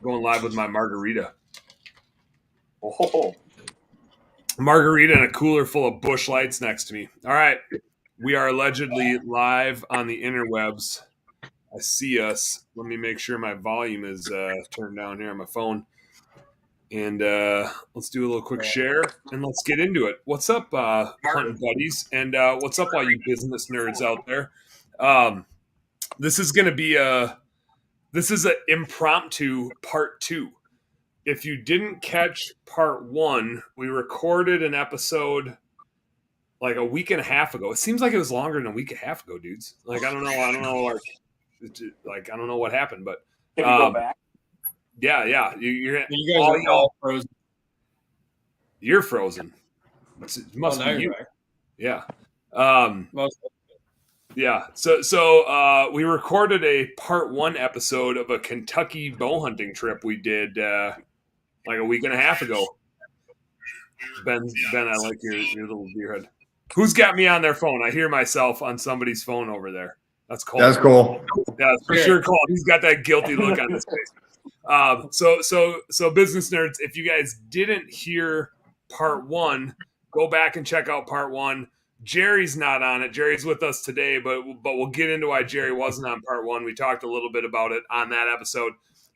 Going live with my margarita. Oh, Margarita and a cooler full of Busch Lights next to me. All right. We are allegedly live on the interwebs. I see us. Let me make sure my volume is turned down here on my phone. And let's do a little quick share and let's get into it. What's up, hunting buddies? And what's up, all you business nerds out there? This is going to be an impromptu part 2. If you didn't catch part 1, we recorded an episode like a week and a half ago. It seems like it was longer than a week and a half ago, dudes. Like I don't know, like I don't know what happened, but can we go back? yeah. You guys are all frozen. You're frozen. It must be you. Back. Yeah. Most Yeah. So we recorded a part 1 episode of a Kentucky bow hunting trip we did like a week and a half ago. Ben, I like your little beer head. Who's got me on their phone? I hear myself on somebody's phone over there. That's Cole. That's cool. Yeah, for sure, Cole. He's got that guilty look on his face. So business nerds, if you guys didn't hear part 1, go back and check out part 1. Jerry's not on it. Jerry's with us today, but we'll get into why Jerry wasn't on part 1. We talked a little bit about it on that episode,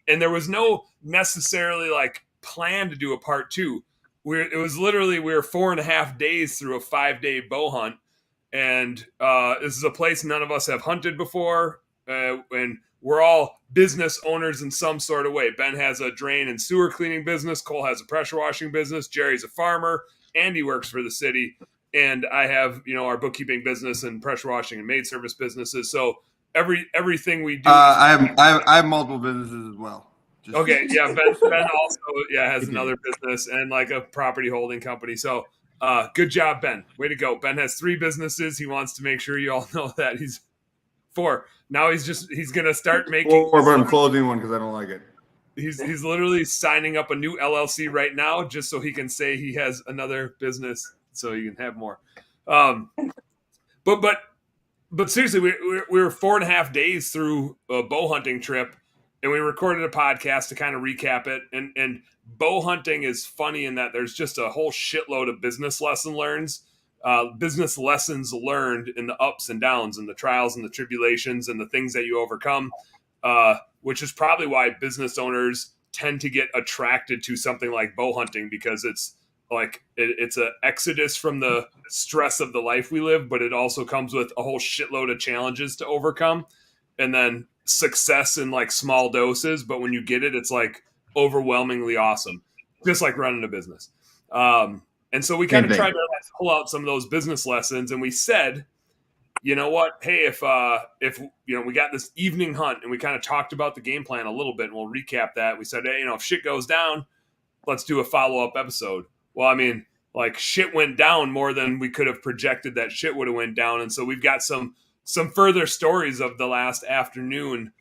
and there was no necessarily like plan to do a part 2. It was literally we were 4.5 days through a 5-day bow hunt, and this is a place none of us have hunted before, and we're all business owners in some sort of way. Ben has a drain and sewer cleaning business. Cole has a pressure washing business. Jerry's a farmer. Andy works for the city. And I have, our bookkeeping business and pressure washing and maid service businesses. So everything we do. I have multiple businesses as well. Okay, yeah. Ben also has another business and like a property holding company. So good job, Ben. Way to go. Ben has 3 businesses. He wants to make sure you all know that. He's 4. Now he's gonna start making 4, but I'm closing one because I don't like it. He's literally signing up a new LLC right now just so he can say he has another business. So you can have more. But seriously, we were 4.5 days through a bow hunting trip, and we recorded a podcast to kind of recap it. And bow hunting is funny in that there's just a whole shitload of business lessons learned in the ups and downs and the trials and the tribulations and the things that you overcome, which is probably why business owners tend to get attracted to something like bow hunting, because it's like it's an exodus from the stress of the life we live, but it also comes with a whole shitload of challenges to overcome, and then success in like small doses. But when you get it, it's like overwhelmingly awesome, just like running a business. And so we kind of tried to pull out some of those business lessons, and we said, you know what? Hey, if we got this evening hunt, and we kind of talked about the game plan a little bit, and we'll recap that. We said, hey, if shit goes down, let's do a follow-up episode. Well, I mean, like shit went down more than we could have projected that shit would have went down. And so we've got some further stories of the last afternoon,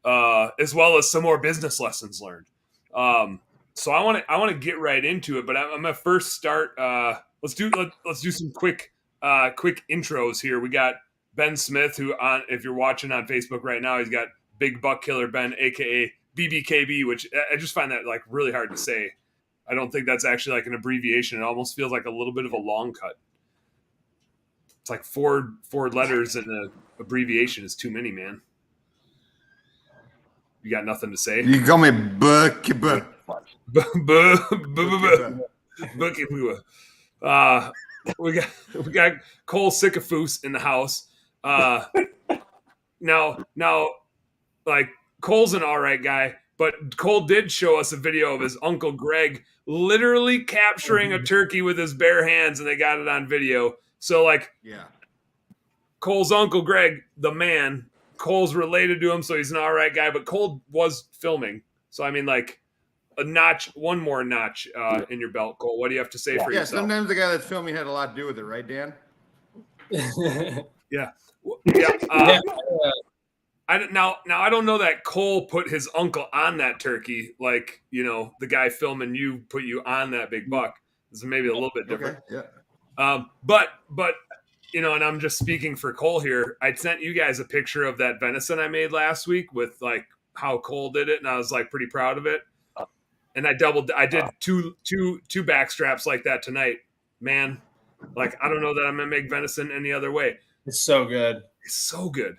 as well as some more business lessons learned. So I want to get right into it, but I'm gonna first start. Let's do some quick intros here. We got Ben Smith, who if you're watching on Facebook right now, he's got Big Buck Killer Ben, aka BBKB, which I just find that like really hard to say. I don't think that's actually like an abbreviation. It almost feels like a little bit of a long cut. It's like four letters and an abbreviation is too many, man. You got nothing to say? You can call me Buck. We got Cole Sycophus in the house. Now, like Cole's an all right guy, but Cole did show us a video of his Uncle Greg literally capturing a turkey with his bare hands, and they got it on video. So, like, yeah, Cole's Uncle Greg, the man, Cole's related to him, so he's an all right guy, but Cole was filming. So, I mean, like, one more notch in your belt, Cole. What do you have to say for yourself? Yeah, sometimes the guy that's filming had a lot to do with it, right, Dan? Yeah. I don't know that Cole put his uncle on that turkey, like, the guy filming you put you on that big buck. This is maybe a little bit different. Okay, yeah. But and I'm just speaking for Cole here. I sent you guys a picture of that venison I made last week with like how Cole did it, and I was like pretty proud of it. and I did two back straps like that tonight, man. Like, I don't know that I'm gonna make venison any other way. It's so good. It's so good.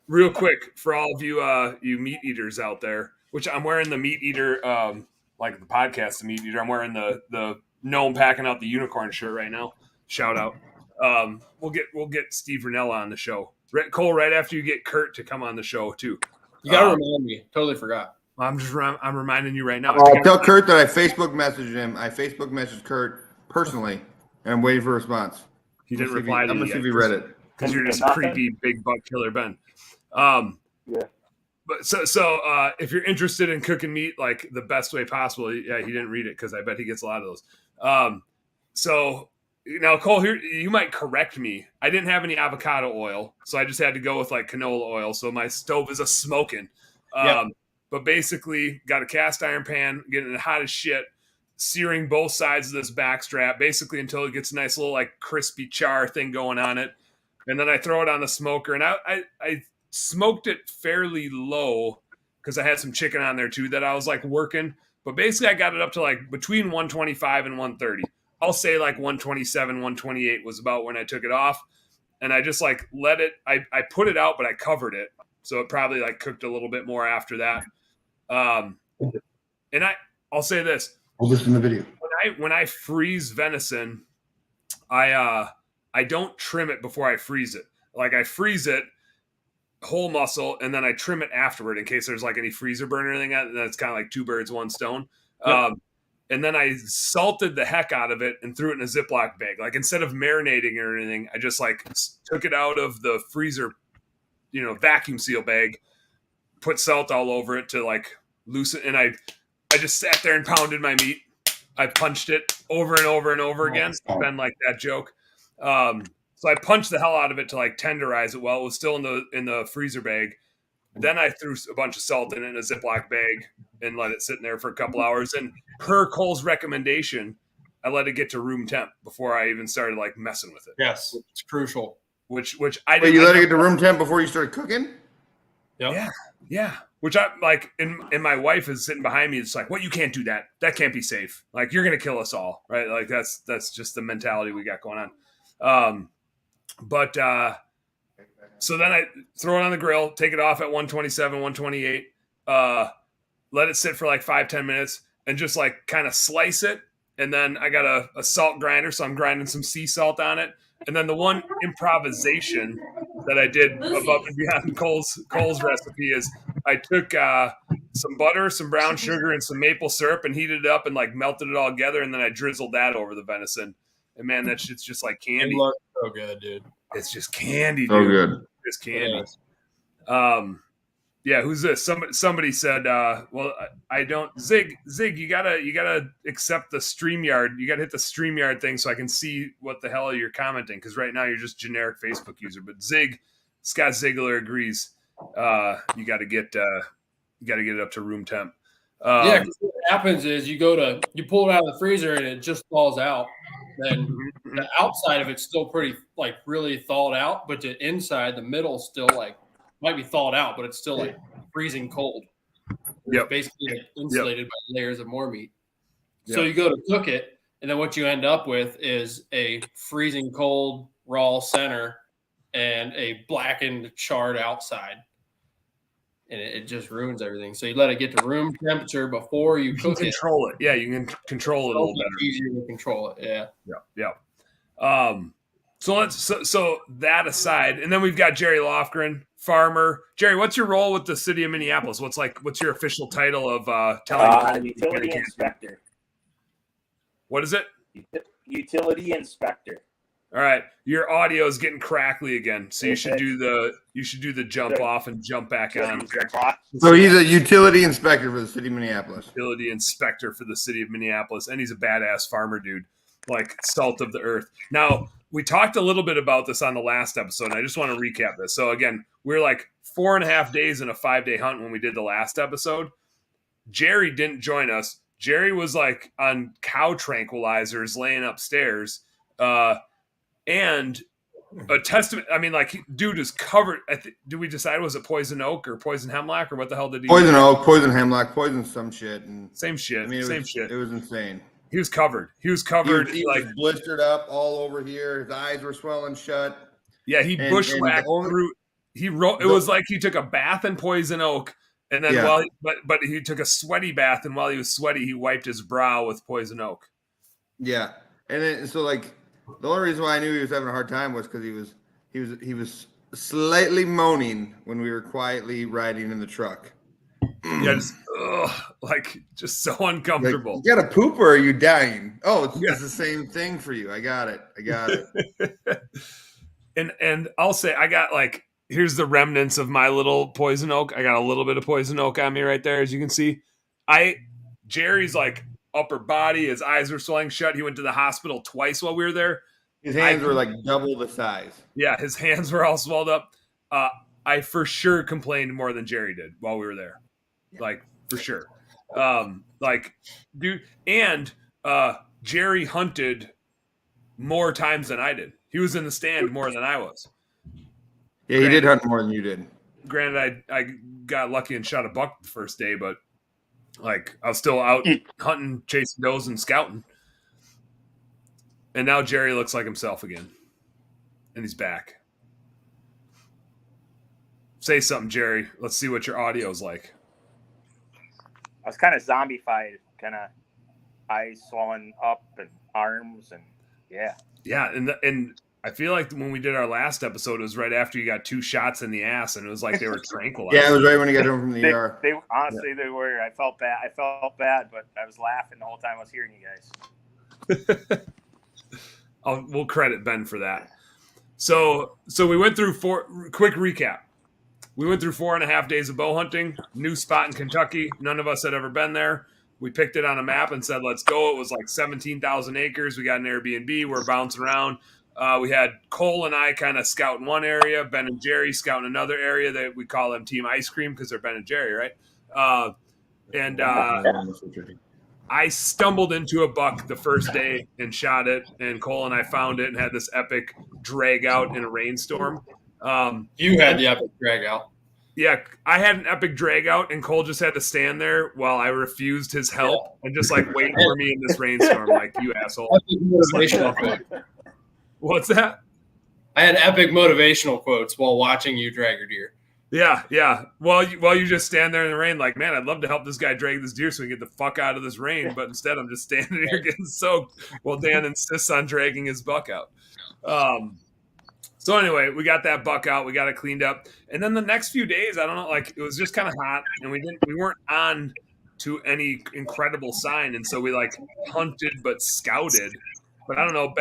Real quick for all of you you meat eaters out there, which I'm wearing the meat eater, like the podcast, the meat eater. I'm wearing the gnome packing out the unicorn shirt right now. Shout out. We'll get Steve Ranella on the show. Cole, right after you get Kurt to come on the show too. You gotta remind me. Totally forgot. I'm reminding you right now. Tell Kurt that I Facebook messaged him. I Facebook messaged Kurt personally, and I'm waiting for a response. He didn't reply to you. I'm gonna see if he read it. Because you're just creepy big buck killer Ben. Yeah. But so if you're interested in cooking meat like the best way possible, yeah, he didn't read it because I bet he gets a lot of those. So now Cole, here you might correct me. I didn't have any avocado oil, so I just had to go with like canola oil. So my stove is a smoking. But basically, got a cast iron pan, getting it hot as shit, searing both sides of this back strap, basically until it gets a nice little like crispy char thing going on it. And then I throw it on the smoker, and I smoked it fairly low because I had some chicken on there too that I was like working. But basically, I got it up to like between 125 and 130. I'll say like 127, 128 was about when I took it off. And I just like let it, I put it out, but I covered it. So it probably like cooked a little bit more after that. And I'll say this. Hold this in the video. When I freeze venison, I don't trim it before I freeze it. Like I freeze it whole muscle, and then I trim it afterward in case there's like any freezer burn or anything. And that's kind of like two birds, one stone. Yep. And then I salted the heck out of it and threw it in a Ziploc bag. Like instead of marinating or anything, I just like took it out of the freezer, vacuum seal bag, put salt all over it to like loosen. And I just sat there and pounded my meat. I punched it over and over and over again. It's been like that joke. So I punched the hell out of it to like tenderize it while it was still in the freezer bag. Then I threw a bunch of salt in a Ziploc bag and let it sit in there for a couple hours. And per Cole's recommendation, I let it get to room temp before I even started like messing with it. Yes, it's crucial. Which I didn't. Wait, you let it get to room temp before you started cooking? Yep. Yeah. Which I like, and my wife is sitting behind me. It's like, what? You can't do that. That can't be safe. Like you're gonna kill us all, right? Like that's just the mentality we got going on. So then I throw it on the grill, take it off at 127, 128, let it sit for like 5-10 minutes, and just like kind of slice it. And then I got a salt grinder, so I'm grinding some sea salt on it. And then the one improvisation that I did above and beyond Cole's recipe is I took some butter, some brown sugar, and some maple syrup and heated it up and like melted it all together. And then I drizzled that over the venison. And man, that shit's just like candy. It looks so good, dude. It's just candy, dude. So good. Just candy. Yeah, who's this? Somebody said, well, I don't Zig, you gotta accept the StreamYard. You gotta hit the StreamYard thing so I can see what the hell you're commenting, because right now you're just generic Facebook user. But Scott Ziegler agrees. You gotta get it up to room temp. Yeah, 'cause what happens is you pull it out of the freezer and it just falls out. Then the outside of it's still pretty like really thawed out, but the inside, the middle still like might be thawed out, but it's still like freezing cold. It's basically like insulated by layers of more meat. So you go to cook it, and then what you end up with is a freezing cold raw center and a blackened charred outside. And it just ruins everything. So you let it get to room temperature before you cook it. Control it. Yeah, you can control it a little better. Easier to control it. Yeah. So that aside, and then we've got Jerry Lofgren, farmer. Jerry, what's your role with the city of Minneapolis? What's your official title of telling utility inspector? What is it? Utility inspector. All right, your audio is getting crackly again, so you should do the jump off and jump back on. So he's a utility inspector for the city of Minneapolis. Utility inspector for the city of Minneapolis, and he's a badass farmer dude, like salt of the earth. Now, we talked a little bit about this on the last episode, and I just want to recap this. So again, we're like 4.5 days in a 5-day hunt when we did the last episode. Jerry didn't join us. Jerry was like on cow tranquilizers laying upstairs. And a testament. I mean, like, dude is covered. Did we decide was it poison oak or poison hemlock or what the hell did he? Poison oak, poison hemlock, poison some shit, and Same shit. I mean, Same shit. It was insane. He was covered. He was covered. He like was blistered up all over here. His eyes were swelling shut. yeah, he and bushwhacked the only- through. He wrote. It was like he took a bath in poison oak, and then Yeah. but he took a sweaty bath, and while he was sweaty, he wiped his brow with poison oak. Yeah, and then so like the only reason why I knew he was having a hard time was because he was slightly moaning when we were quietly riding in the truck. Yeah, just so Like, uncomfortable. you got a poop or are you dying? Oh, it's Yeah. the same thing for you. I got it. And I'll say I got like here's the remnants of my little poison oak. I got a little bit of poison oak on me right there, as you can see. Jerry's like upper body, his eyes were swelling shut. He went to the hospital twice while we were there. His hands were like double the size. Yeah, his hands were all swelled up. I for sure complained more than Jerry did while we were there. Like for sure. Like dude, and Jerry hunted more times than I did. He was in the stand more than I was. Yeah, he did hunt more than you did. Granted, I got lucky and shot a buck the first day, but like I was still out hunting, chasing does, and scouting. And now Jerry looks like himself again, and he's back. Say something, Jerry. Let's see what your audio's like. I was kind of zombified, kind of eyes swollen up and arms, and yeah. Yeah, and I feel like when we did our last episode, it was right after you got 2 shots in the ass, and it was like they were tranquilized. Yeah, it was right when he got home from the ER. They honestly they were. I felt bad, but I was laughing the whole time I was hearing you guys. We'll credit Ben for that. So we went through quick recap. We went through 4.5 days of bow hunting, new spot in Kentucky. None of us had ever been there. We picked it on a map and said, let's go. It was like 17,000 acres. We got an Airbnb. We're bouncing around. We had Cole and I kind of scouting one area, Ben and Jerry scouting another area that we call them Team Ice Cream because they're Ben and Jerry, right? I stumbled into a buck the first day and shot it, and Cole and I found it and had this epic drag out in a rainstorm. You had the epic drag out. Yeah, I had an epic drag out, and Cole just had to stand there while I refused his help and just like wait for me in this rainstorm, like you asshole. Epic motivational quote. What's that? I had epic motivational quotes while watching you drag your deer. Yeah. While you just stand there in the rain, like, man, I'd love to help this guy drag this deer so we can get the fuck out of this rain, but instead I'm just standing here getting soaked while Dan insists on dragging his buck out. So anyway, we got that buck out, we got it cleaned up, and then the next few days, I don't know, like it was just kind of hot, and we weren't on to any incredible sign, and so we like hunted but scouted, but I don't know,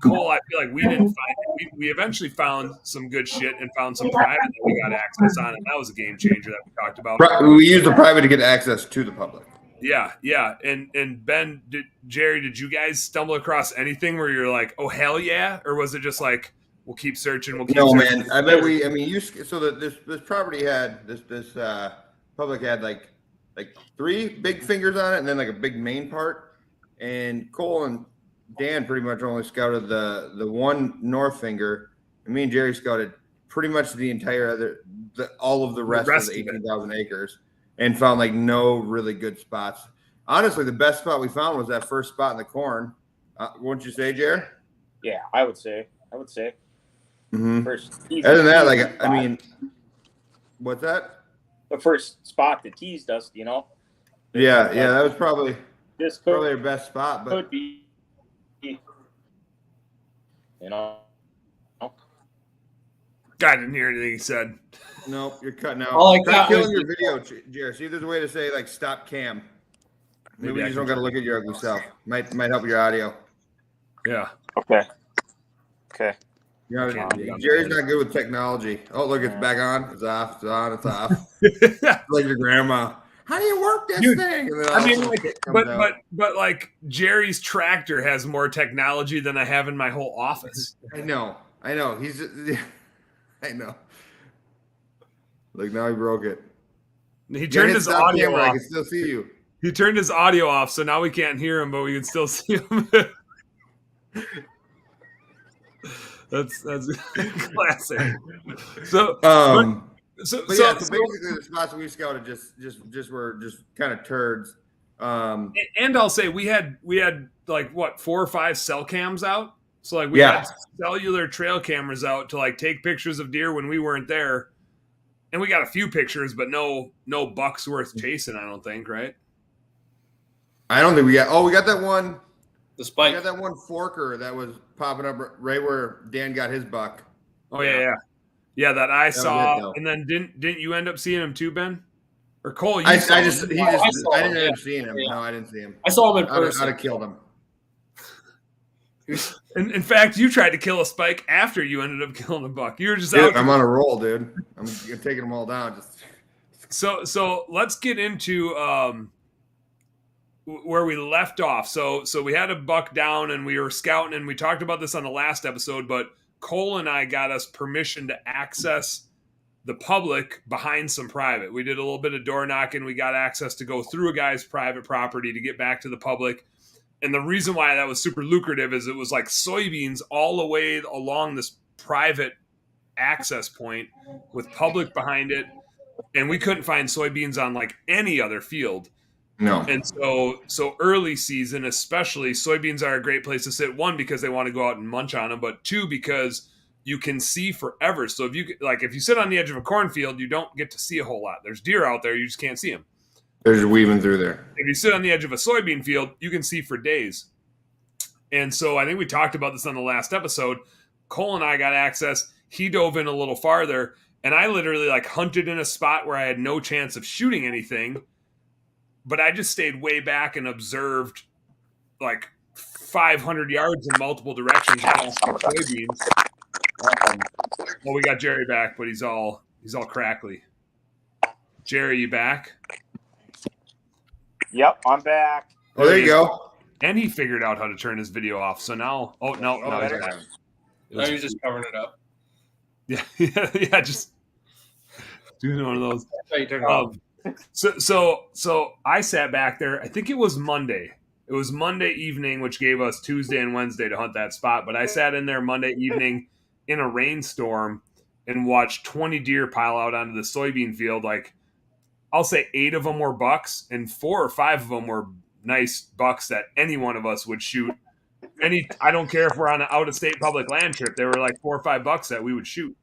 Cole, I feel like we didn't find it. We eventually found some good shit and found some private that we got access on, and that was a game changer that we talked about. We used the private to get access to the public. Yeah. And Ben, Jerry, did you guys stumble across anything where you're like, oh hell yeah, or was it just like we'll keep searching? No, man. I bet this property had this public had like 3 big fingers on it, and then like a big main part. And Cole and Dan pretty much only scouted the one north finger, and me and Jerry scouted pretty much the entire all of the rest of the 18,000 acres, and found like no really good spots. Honestly, the best spot we found was that first spot in the corn. Wouldn't you say, Jerry? Yeah, I would say. Mm-hmm. First. Other than that, like I mean, what's that? The first spot that teased us, you know. Yeah, that was probably This our best spot, but could be, you know. I didn't hear anything he said. nope, you're cutting out. All I Try got killing was- your video, Jared. See if there's a way to say like stop cam. Maybe you just don't got to look at your ugly self. Might help your audio. Yeah. Okay. You know, Okay. Jerry's not good with technology. Oh, look, it's back on. It's off. It's on. It's off. It's like your grandma. How do you work this Dude, thing? And then I mean, all of a like, sudden it comes out. but like Jerry's tractor has more technology than I have in my whole office. I know. He's. I know. Look, now he broke it. He Jerry, turned hit his stop audio camera. I off. can still see you. He turned his audio off, so now we can't hear him, but we can still see him. That's classic. So, So basically the spots we scouted just were just kind of turds. And I'll say we had like what 4 or 5 cell cams out. So like we had cellular trail cameras out to like take pictures of deer when we weren't there, and we got a few pictures, but no bucks worth chasing. I don't think, right? I don't think we got. Oh, we got that one. The spike. We got that one forker that was popping up right where Dan got his buck. Oh yeah. That I saw, and then didn't you end up seeing him too, Ben? Or Cole? I didn't end up seeing him. Yeah. No, I didn't see him. I saw him in person. I'd have killed him. In fact, you tried to kill a spike after you ended up killing a buck. You were just out. I'm on a roll, dude. I'm taking them all down. So let's get into where we left off. So we had a buck down and we were scouting, and we talked about this on the last episode, but Cole and I got us permission to access the public behind some private. We did a little bit of door knocking. We got access to go through a guy's private property to get back to the public. And the reason why that was super lucrative is it was like soybeans all the way along this private access point with public behind it. And we couldn't find soybeans on like any other field. No. And so early season, especially, soybeans are a great place to sit. 1, because they want to go out and munch on them, but 2, because you can see forever. So if you sit on the edge of a cornfield, you don't get to see a whole lot. There's deer out there, you just can't see them. They're just weaving through there. If you sit on the edge of a soybean field, you can see for days. And so I think we talked about this on the last episode. Cole and I got access. He dove in a little farther, and I literally like hunted in a spot where I had no chance of shooting anything. But I just stayed way back and observed like 500 yards in multiple directions past the soybeans. Well, we got Jerry back, but he's all crackly. Jerry, you back? Yep, I'm back. Oh, there you go. And he figured out how to turn his video off. So now, no, he's back. No, you're just covering it up. Yeah, just doing one of those. That's how you turn it off. So I sat back there. I think it was Monday. It was Monday evening, which gave us Tuesday and Wednesday to hunt that spot. But I sat in there Monday evening in a rainstorm and watched 20 deer pile out onto the soybean field. Like, I'll say 8 of them were bucks, and 4 or 5 of them were nice bucks that any one of us would shoot. I don't care if we're on an out-of-state public land trip. There were like 4 or 5 bucks that we would shoot.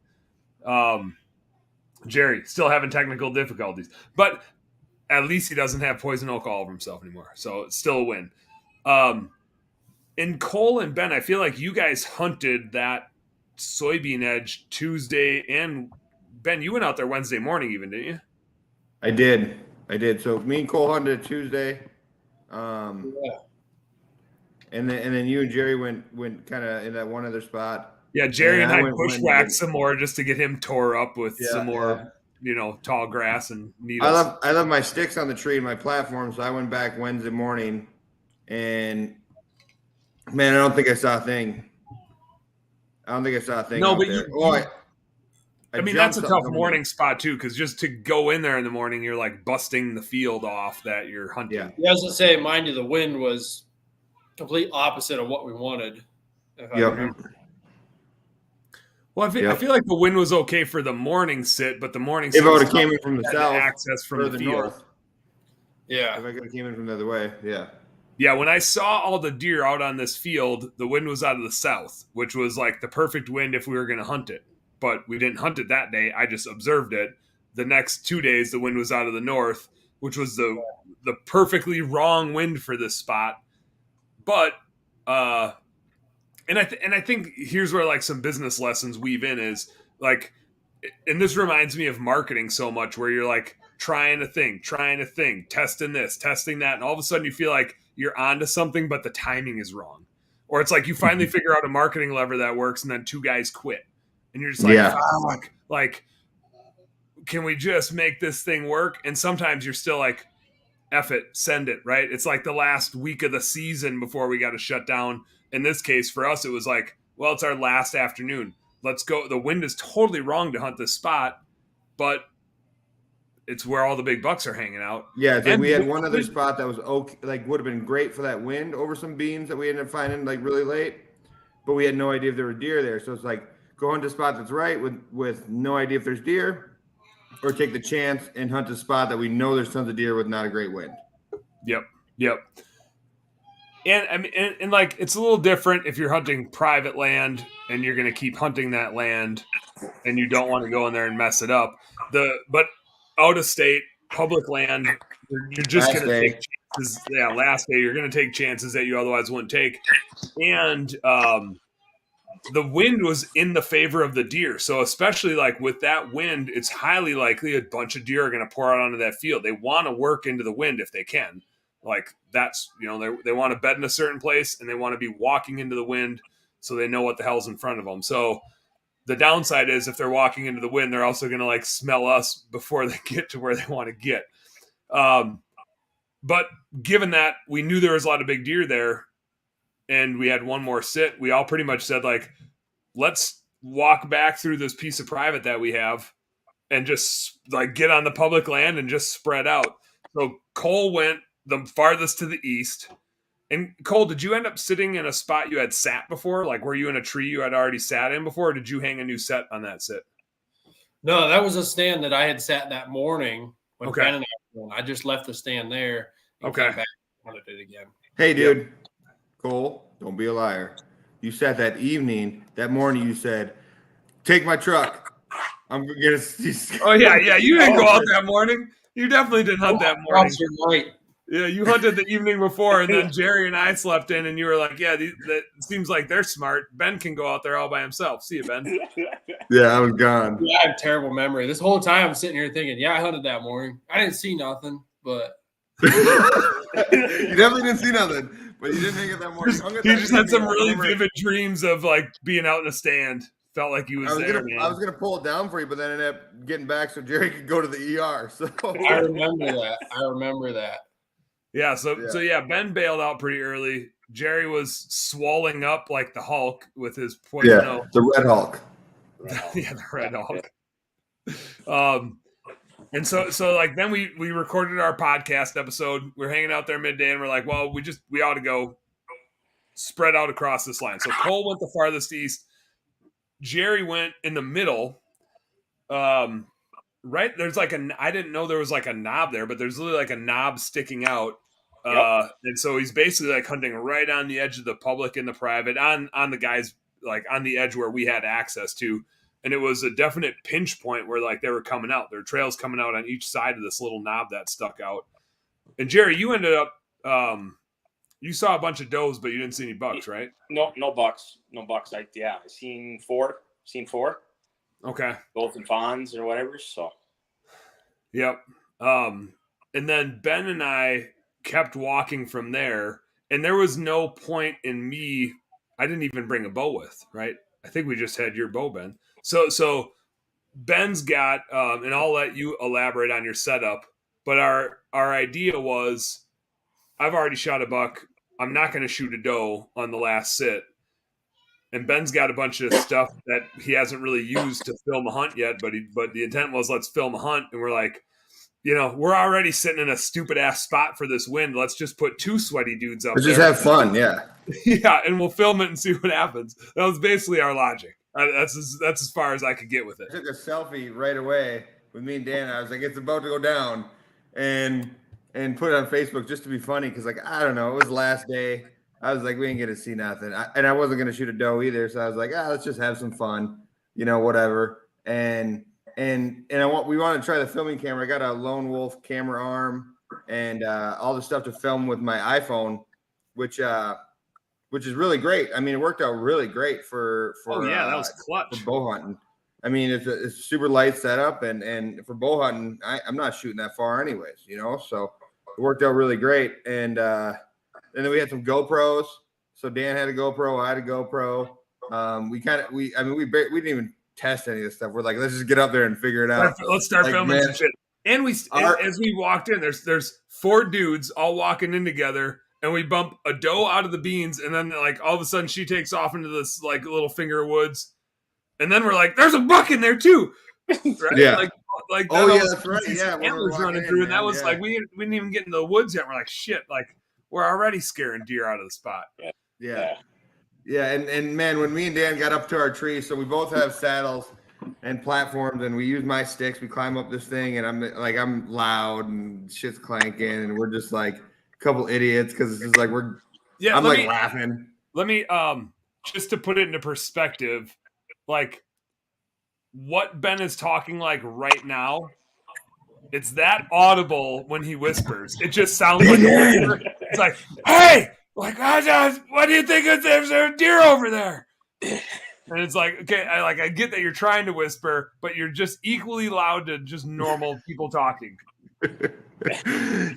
Jerry still having technical difficulties, but at least he doesn't have poison oak all over himself anymore. So it's still a win. And Cole and Ben, I feel like you guys hunted that soybean edge Tuesday, and Ben, you went out there Wednesday morning even, didn't you? I did. So me and Cole hunted Tuesday. And then you and Jerry went kind of in that one other spot. Yeah, Jerry and I bushwhacked some more just to get him tore up with some more, tall grass and needles. I love my sticks on the tree and my platform, so I went back Wednesday morning, and man, I don't think I saw a thing. No, but I mean, that's a tough morning spot too, because just to go in there in the morning, you're like busting the field off that you're hunting. Yeah, I was gonna say, mind you, the wind was complete opposite of what we wanted. If I remember. Well, I feel like the wind was okay for the morning sit, but the morning sit if I would have came in from the south, access from the field. North. Yeah, if I could have came in from the other way, yeah. Yeah, when I saw all the deer out on this field, the wind was out of the south, which was like the perfect wind if we were going to hunt it. But we didn't hunt it that day. I just observed it. The next 2 days, the wind was out of the north, which was the perfectly wrong wind for this spot. But and I think here's where like some business lessons weave in is like, and this reminds me of marketing so much, where you're like trying a thing, testing this, testing that, and all of a sudden you feel like you're onto something, but the timing is wrong. Or it's like you finally figure out a marketing lever that works, and then 2 guys quit, and you're just like, fuck, like, can we just make this thing work? And sometimes you're still like, F it, send it, right? It's like the last week of the season before we got to shut down. In this case, for us, it was like, well, it's our last afternoon. Let's go. The wind is totally wrong to hunt this spot, but it's where all the big bucks are hanging out. Yeah, so we had one other spot that was okay, like would have been great for that wind over some beans that we ended up finding like really late. but we had no idea if there were deer there. So it's like go hunt a spot that's right with no idea if there's deer, or take the chance and hunt a spot that we know there's tons of deer with not a great wind. Yep. And I mean, and like it's a little different if you're hunting private land and you're going to keep hunting that land, and you don't want to go in there and mess it up. But out of state, public land, you're just going to take chances. Yeah, last day you're going to take chances that you otherwise wouldn't take, and the wind was in the favor of the deer. So especially like with that wind, it's highly likely a bunch of deer are going to pour out onto that field. They want to work into the wind if they can. Like that's, they want to bed in a certain place and they want to be walking into the wind so they know what the hell's in front of them. So the downside is if they're walking into the wind, they're also going to like smell us before they get to where they want to get. But given that we knew there was a lot of big deer there and we had one more sit, we all pretty much said like, let's walk back through this piece of private that we have and just like get on the public land and just spread out. So Cole went the farthest to the east. And Cole, did you end up sitting in a spot you had sat before? Like, were you in a tree you had already sat in before, or did you hang a new set on that sit? No, that was a stand that I had sat that morning. When Okay. Ben and I just left the stand there. And Okay. came back and hunted it again. Hey, dude, Cole, don't be a liar. You said that morning you said, take my truck. I'm going to see. Oh, yeah. You didn't go out that morning. You definitely didn't hunt that morning. Officer Knight. Yeah, you hunted the evening before, and then Jerry and I slept in, and you were like, yeah, that seems like they're smart. Ben can go out there all by himself. See you, Ben. Yeah, I was gone. Yeah, I have terrible memory. This whole time I'm sitting here thinking, I hunted that morning. I didn't see nothing, but You definitely didn't see nothing, but you didn't hang it that morning. He just had some really vivid dreams of like being out in a stand. Felt like he was there. I was gonna pull it down for you, but then ended up getting back so Jerry could go to the ER. So I remember that. Yeah, so Ben bailed out pretty early. Jerry was swelling up like the Hulk with his poison. Yeah, the Red Hulk. Yeah, the Red Hulk. And so like then we recorded our podcast episode. We're hanging out there midday, and we're like, well, we ought to go spread out across this line. So Cole went the farthest east. Jerry went in the middle. Right there's like I didn't know there was like a knob there, but there's literally like a knob sticking out. And so he's basically like hunting right on the edge of the public and the private on the guys, like on the edge where we had access to. And it was a definite pinch point where like they were coming out. There were trails coming out on each side of this little knob that stuck out. And Jerry, you ended up, you saw a bunch of does, but you didn't see any bucks, right? No bucks. I seen four. Okay. Both in fawns or whatever. So. Yep. And then Ben and I kept walking from there, and there was no point in me. I didn't even bring a bow with, right? I think we just had your bow, Ben. So Ben's got, and I'll let you elaborate on your setup, but our idea was, I've already shot a buck. I'm not going to shoot a doe on the last sit. And Ben's got a bunch of stuff that he hasn't really used to film a hunt yet, but the intent was let's film a hunt. And we're like, we're already sitting in a stupid ass spot for this wind. Let's just put two sweaty dudes up there. Just have fun, yeah. Yeah, and we'll film it and see what happens. That was basically our logic. That's as far as I could get with it. I took a selfie right away with me and Dan. I was like, it's about to go down, and put it on Facebook just to be funny because, like, I don't know, it was the last day. I was like, we ain't gonna see nothing, and I wasn't gonna shoot a doe either. So I was like, let's just have some fun, whatever. And we want to try the filming camera. I got a Lone Wolf camera arm and all the stuff to film with my iPhone, which is really great. I mean, it worked out really great for that was clutch for bow hunting. I mean, it's a super light setup, and for bow hunting, I'm not shooting that far anyways, so it worked out really great. And then we had some GoPros. So Dan had a GoPro, I had a GoPro. We didn't even test any of this stuff. We're like, let's just get up there and figure it out. Let's start filming some shit. And as we walked in, there's four dudes all walking in together, and we bump a doe out of the beans, and then like all of a sudden she takes off into this like little finger of woods, and then we're like, there's a buck in there too, right? Yeah. Like oh yeah, that's right. Yeah, antlers running through, and that was like we didn't even get into the woods yet. We're like, shit, like we're already scaring deer out of the spot. Yeah. Yeah, and man, when me and Dan got up to our tree, so we both have saddles and platforms, and we use my sticks. We climb up this thing, and I'm loud and shit's clanking, and we're just like a couple idiots because it's just like I'm like laughing. Let me just to put it into perspective, like what Ben is talking like right now. It's that audible when he whispers. It just sounds like it's like, hey, like, what do you think? There's a deer over there. And it's like, okay, I get that you're trying to whisper, but you're just equally loud to just normal people talking.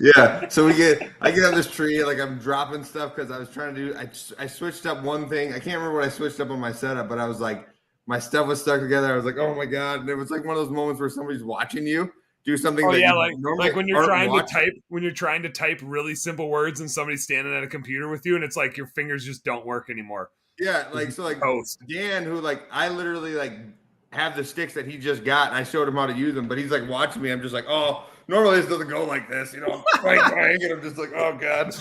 Yeah. So I get on this tree, like I'm dropping stuff because I was trying to do. I switched up one thing. I can't remember what I switched up on my setup, but I was like, my stuff was stuck together. I was like, oh my god! And it was like one of those moments where somebody's watching you do something. Oh that yeah, you like when you're trying to type, when you're trying to type really simple words, and somebody's standing at a computer with you, and it's like your fingers just don't work anymore. Yeah, like so, like Dan, who like I literally like have the sticks that he just got, and I showed him how to use them, but he's like watching me. I'm just like, oh, normally this doesn't go like this, you know. I'm crying, and I'm just like, oh god.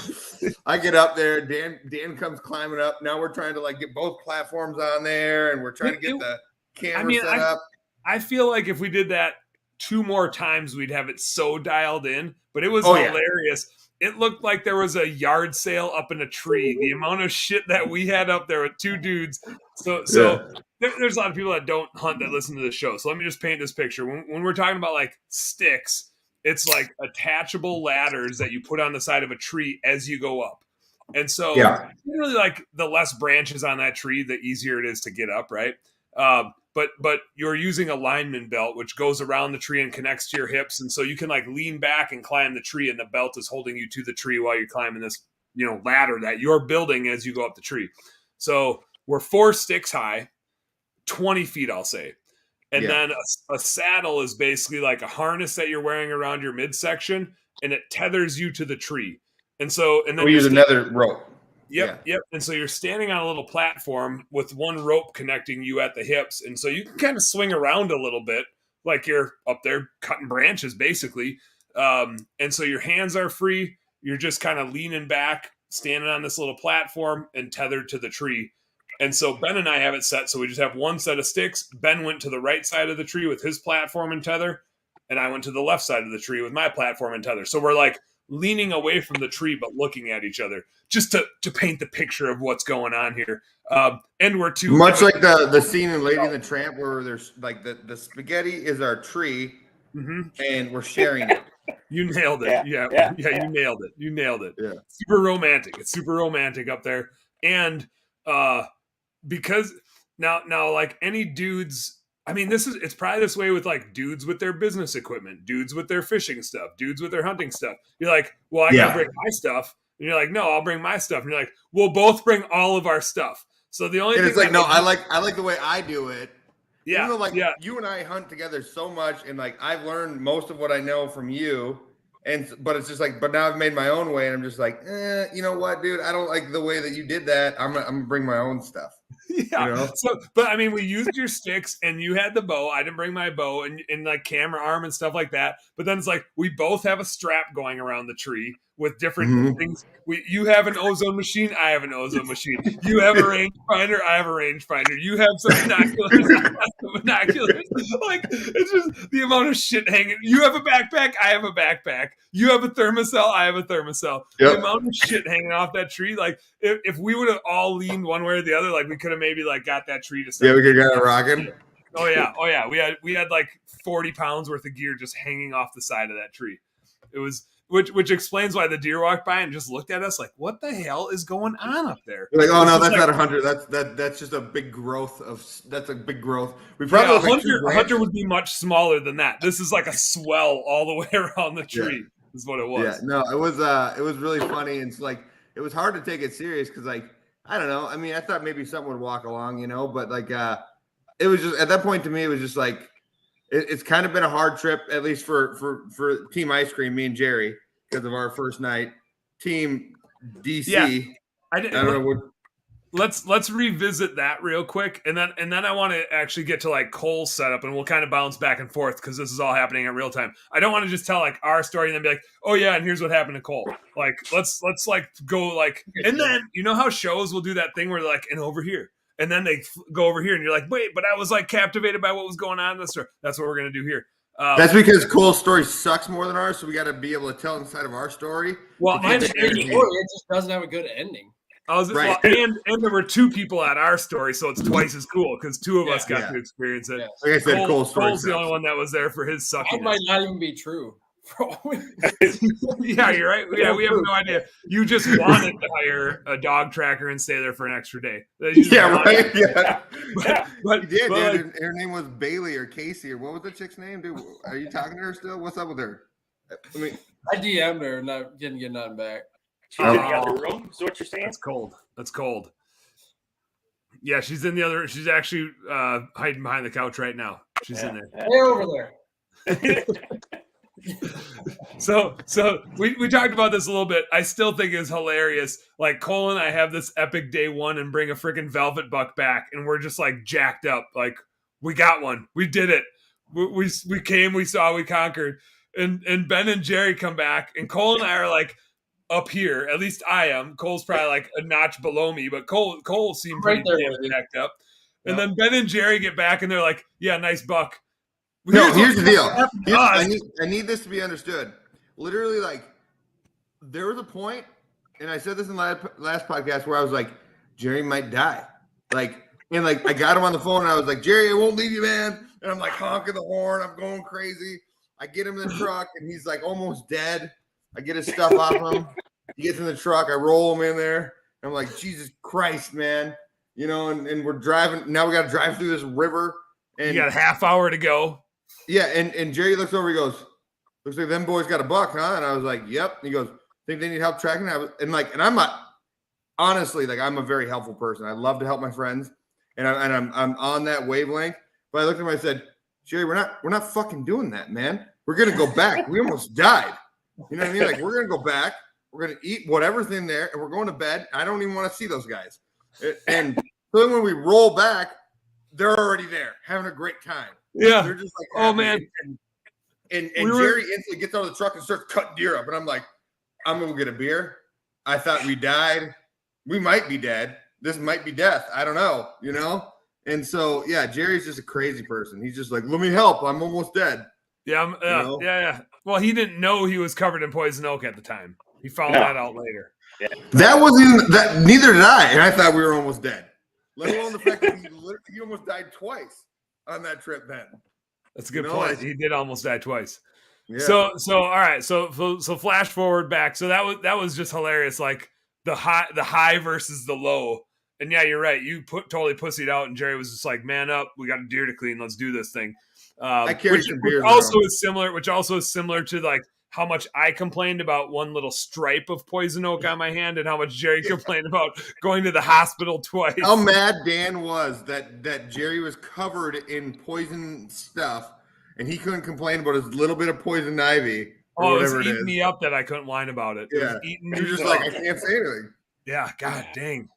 I get up there, Dan comes climbing up. Now we're trying to like get both platforms on there, and we're trying to get the camera set up. I feel like if we did that 2 more times, we'd have it so dialed in. But it was hilarious. Yeah. It looked like there was a yard sale up in a tree. The amount of shit that we had up there with 2 dudes. So there's a lot of people that don't hunt that listen to the show. So let me just paint this picture. When we're talking about like sticks, it's like attachable ladders that you put on the side of a tree as you go up. And so really like the less branches on that tree, the easier it is to get up, right? But you're using a lineman belt, which goes around the tree and connects to your hips. And so you can like lean back and climb the tree, and the belt is holding you to the tree while you're climbing this, ladder that you're building as you go up the tree. So we're 4 sticks high, 20 feet, I'll say. And then a saddle is basically like a harness that you're wearing around your midsection, and it tethers you to the tree. And then we use another rope. Yep. And so you're standing on a little platform with one rope connecting you at the hips. And so you can kind of swing around a little bit like you're up there cutting branches, basically. And so your hands are free. You're just kind of leaning back, standing on this little platform and tethered to the tree. And so Ben and I have it set so we just have one set of sticks. Ben went to the right side of the tree with his platform and tether, and I went to the left side of the tree with my platform and tether. So we're like leaning away from the tree but looking at each other, just to paint the picture of what's going on here. And we're too much like the scene in Lady and the Tramp where there's like the spaghetti is our tree, and we're sharing it. You nailed it. Yeah, you nailed it. You nailed it. Yeah. Super romantic. It's super romantic up there. And because now like any dudes, I mean, it's probably this way with like dudes with their business equipment, dudes with their fishing stuff, dudes with their hunting stuff. You're like, well, I gotta bring my stuff. And you're like, no, I'll bring my stuff. And you're like, we'll both bring all of our stuff. So the only thing it's like, no, I like the way I do it. Yeah. Even though, you and I hunt together so much, and like I've learned most of what I know from you. But it's just like, but now I've made my own way, and I'm just like, you know what, dude? I don't like the way that you did that. I'm gonna bring my own stuff. Yeah. So, but I mean, we used your sticks, and you had the bow. I didn't bring my bow and like camera arm and stuff like that. But then it's like we both have a strap going around the tree with different things. You have an ozone machine. I have an ozone machine. You have a rangefinder. I have a rangefinder. You have some binoculars. I have some binoculars. Like, it's just the amount of shit hanging. You have a backpack. I have a backpack. You have a thermocell. I have a thermocell. Yep. The amount of shit hanging off that tree. Like, if we would have all leaned one way or the other, like we could have maybe like got that tree to start. Yeah, we could have got it rocking. Oh yeah. We had like 40 pounds worth of gear just hanging off the side of that tree. It was. Which explains why the deer walked by and just looked at us like, what the hell is going on up there? You're like, oh no, that's not 100. That's just a big growth that's a big growth. We probably a hunter would be much smaller than that. This is like a swell all the way around the tree. Is what it was. Yeah, no, it was really funny, and it's like it was hard to take it serious because like I don't know. I mean, I thought maybe someone would walk along, but like it was just at that point to me, it was just like. It's kind of been a hard trip, at least for Team Ice Cream, me and Jerry, because of our first night. Team DC. Yeah. I don't know what. let's revisit that real quick, and then I want to actually get to like Cole's setup, and we'll kind of bounce back and forth because this is all happening in real time. I don't want to just tell like our story and then be like, oh yeah, and here's what happened to Cole. Like let's like go like, and then you know how shows will do that thing where they're like, and over here, and then they go over here, and you're like, wait, but I was like captivated by what was going on in the story. That's what we're gonna do here. That's because Cole's story sucks more than ours, so we got to be able to tell inside of our story. Well, Mine's a great story. It just doesn't have a good ending. Right. Well, and there were two people at our story, so it's twice as cool because two of us got to experience it. Yeah. Like I said, Cole's story Cole's the only one that was there for his That suckiness. might not even be true. Yeah, you're right. Yeah, we have no idea. You just wanted to hire a dog tracker and stay there for an extra day. Yeah, right. Yeah, But you did, but, dude. Her name was Bailey or Casey or what was the chick's name, dude? Are you talking to her still? What's up with her? I mean, I DM'd her and I didn't get nothing back. She's in the other room. Is what you're saying? That's cold. That's cold. Yeah, she's in the other. She's actually hiding behind the couch right now. She's in there. Hey, over there. So we talked about this a little bit. I still think it's hilarious. Like Cole and I have this epic day one and bring a freaking velvet buck back, and we're just like jacked up. Like we got one. We did it. We came. We saw. We conquered. And Ben and Jerry come back, and Cole and I are like up here. At least I am. Cole's probably like a notch below me, but Cole seemed pretty Right there, jacked up. And then Ben and Jerry get back, and they're like, "Yeah, nice buck." no, here's the deal. I I need this to be understood. Literally, like, there was a point, and I said this in the last podcast where I was like, Jerry might die. Like, and like, I got him on the phone, and I was like, Jerry, I won't leave you, man. And I'm like honking the horn. I'm going crazy. I get him in the truck, and he's like almost dead. I get his stuff off him. He gets in the truck. I roll him in there. I'm like, Jesus Christ, man. You know, and we're driving. Now we got to drive through this river. And you got a half hour to go. yeah, and Jerry looks over. He goes, "Looks like them boys got a buck, huh?" And I was like, "Yep." And he goes, "Think they need help tracking?" And I'm not honestly like I'm a very helpful person. I love to help my friends, and I'm on that wavelength. But I looked at him. I said, "Jerry, we're not fucking doing that, man. We're gonna go back. We almost died. You know what I mean? Like we're gonna go back. We're gonna eat whatever's in there, and we're going to bed. I don't even want to see those guys." And so then when we roll back, they're already there having a great time. Yeah. They're just like, Oh, man. And We were- Jerry instantly gets out of the truck and starts cutting deer up. And I'm like, I'm going to get a beer. I thought we died. We might be dead. This might be death. I don't know, you know? And so, yeah, Jerry's just a crazy person. He's just like, let me help. I'm almost dead. Yeah, know? yeah. Well, he didn't know he was covered in poison oak at the time. He found No. that out later. That wasn't even that. Neither did I. And I thought we were almost dead. Let alone the fact that he almost died twice on that trip then. That's a good You know, point. He did almost die twice. Yeah. So all right. So flash forward back. So that was just hilarious. Like the high versus the low. And yeah, you're right. You totally pussied out, and Jerry was just like, "Man up, we got a deer to clean. Let's do this thing." I carried some beers which also around. is similar to like how much I complained about one little stripe of poison oak on my hand, and how much Jerry complained about going to the hospital twice. How mad Dan was that Jerry was covered in poison stuff, and he couldn't complain about his little bit of poison ivy or Oh, it was whatever it eating is. me up that I couldn't whine about it. It was Yeah. eating He me was just up. like, I can't say anything. Yeah, god dang.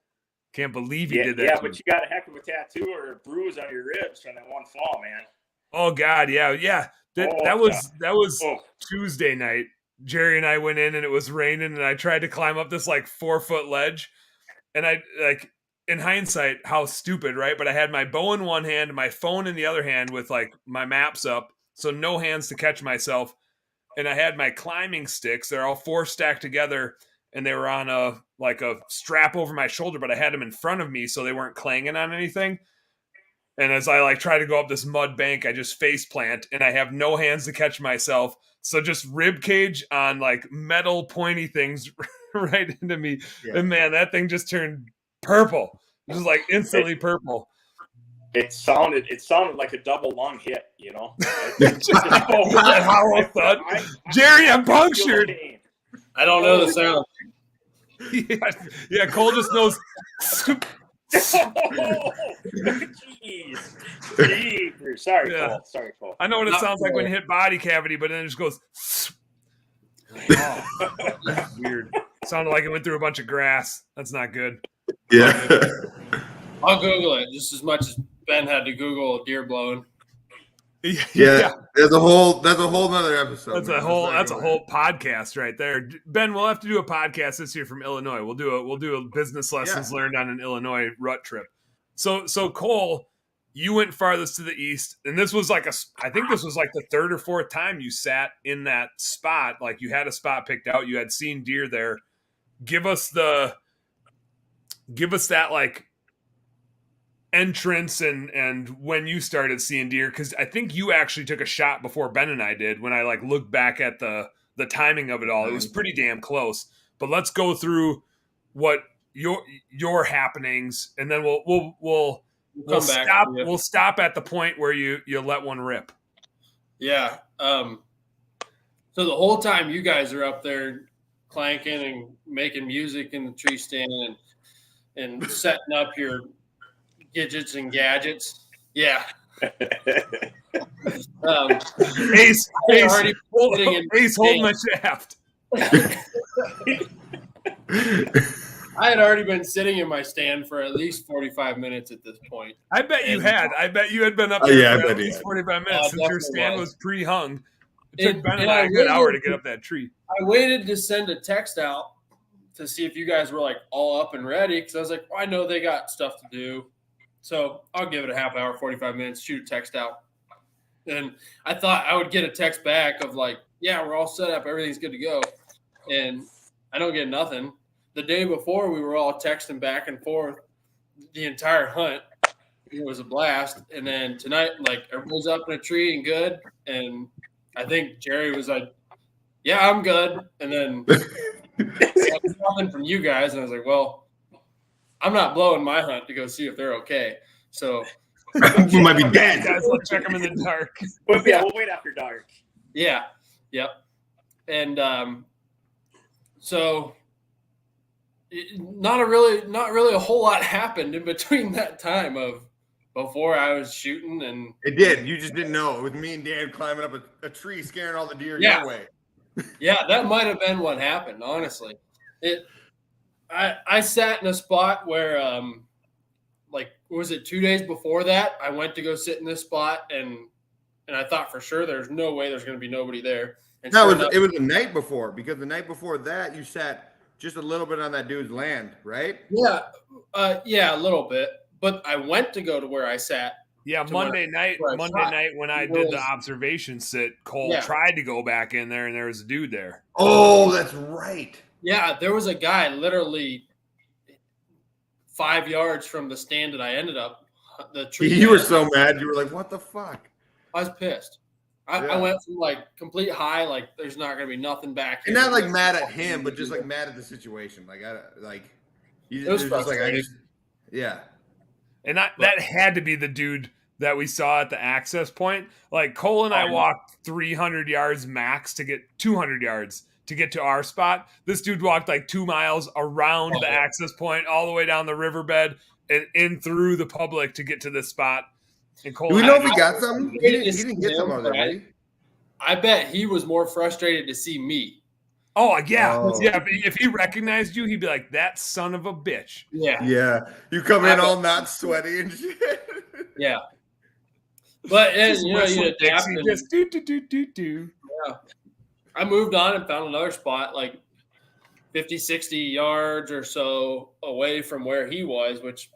Can't believe you Yeah, did that. yeah, to but me. you got a heck of a tattoo or a bruise on your ribs from that one fall, man. Oh god, yeah. That was Oh, Tuesday night. Jerry and I went in and it was raining and I tried to climb up this like 4-foot ledge. And I like in hindsight, how stupid, right? But I had my bow in one hand and my phone in the other hand with like my maps up. So no hands to catch myself. And I had my climbing sticks. They're all 4 stacked together and they were on a strap over my shoulder, but I had them in front of me so they weren't clanging on anything. And as I like try to go up this mud bank, I just face plant and I have no hands to catch myself. So just rib cage on like metal pointy things right into me. Yeah. And man, that thing just turned purple. It was like instantly purple. it sounded like a double lung hit, you know. That hollow thud. Jerry, I'm punctured. I don't know the sound. Yeah, Cole just knows. Jeez. Sorry, Yeah. Cole. Sorry, Cole. I know what it Not sounds like when you hit body cavity, but then it just goes. Oh, that's weird. Sounded like it went through a bunch of grass. That's not good. Yeah. I'll Google it just as much as Ben had to Google deer blowing. Yeah. That's a whole nother episode. That's man. a whole Let's that's a not go whole podcast right there. Ben, we'll have to do a podcast this year from Illinois. We'll do a business lessons learned on an Illinois rut trip. So Cole, you went farthest to the east, and this was like I think this was like the third or fourth time you sat in that spot. Like you had a spot picked out, you had seen deer there. Give us that like entrance and when you started seeing deer, because I think you actually took a shot before Ben and I did. When I like looked back at the timing of it all, it was pretty damn close. But let's go through what your happenings, and then we'll stop at the point where you let one rip. Yeah. So the whole time you guys are up there clanking and making music in the tree stand and setting up your gadgets and gadgets. Yeah. Ace holding my shaft. I had already been sitting in my stand for at least 45 minutes at this point. I bet you had been up there for at least 45 minutes since your stand was pre-hung. It took Ben and I a good hour to get up that tree. I waited to send a text out to see if you guys were like all up and ready, because I was like, well, I know they got stuff to do. So I'll give it a half hour, 45 minutes, shoot a text out. And I thought I would get a text back of like, yeah, we're all set up. Everything's good to go. And I don't get nothing. The day before, we were all texting back and forth the entire hunt. It was a blast. And then tonight, like, everybody's up in a tree and good. And I think Jerry was like, yeah, I'm good. And then nothing from you guys. And I was like, well, I'm not blowing my hunt to go see if they're okay. So you might be dead. Guys, let's check them in the dark. But yeah, we'll wait after dark. Yeah. Yep. And so not really a whole lot happened in between that time of before I was shooting, and it did. You just didn't know. It was me and Dan climbing up a tree, scaring all the deer your way. Yeah, that might have been what happened. Honestly, I sat in a spot where like, was it 2 days before that? I went to go sit in this spot, and I thought for sure there's no way there's going to be nobody there. And no, it was the night before, because the night before that you sat just a little bit on that dude's land, right? Yeah, yeah, a little bit. But I went to go to where I sat. Yeah, Monday night when I did the observation sit, Cole tried to go back in there, and there was a dude there. Oh, that's right. Yeah, there was a guy literally 5 yards from the stand that I ended up. The tree. You were so mad. You were like, "What the fuck?" I was pissed. I went from like complete high, like there's not gonna be nothing back here. And not like mad at him, but just like mad at the situation. Like it was just like yeah. And that had to be the dude that we saw at the access point. Like Cole and I walked 300 yards max to get 200 yards to get to our spot. This dude walked like 2 miles around the access point, all the way down the riverbed and in through the public to get to this spot. And Cole, do we know if he got something? He didn't get some other, did he? I bet he was more frustrated to see me. Oh, yeah. Yeah. If he recognized you, he'd be like, that son of a bitch. Yeah. Yeah. You come in all not sweaty and shit. Yeah. But you adapt. Just do. Yeah. I moved on and found another spot like 50, 60 yards or so away from where he was, which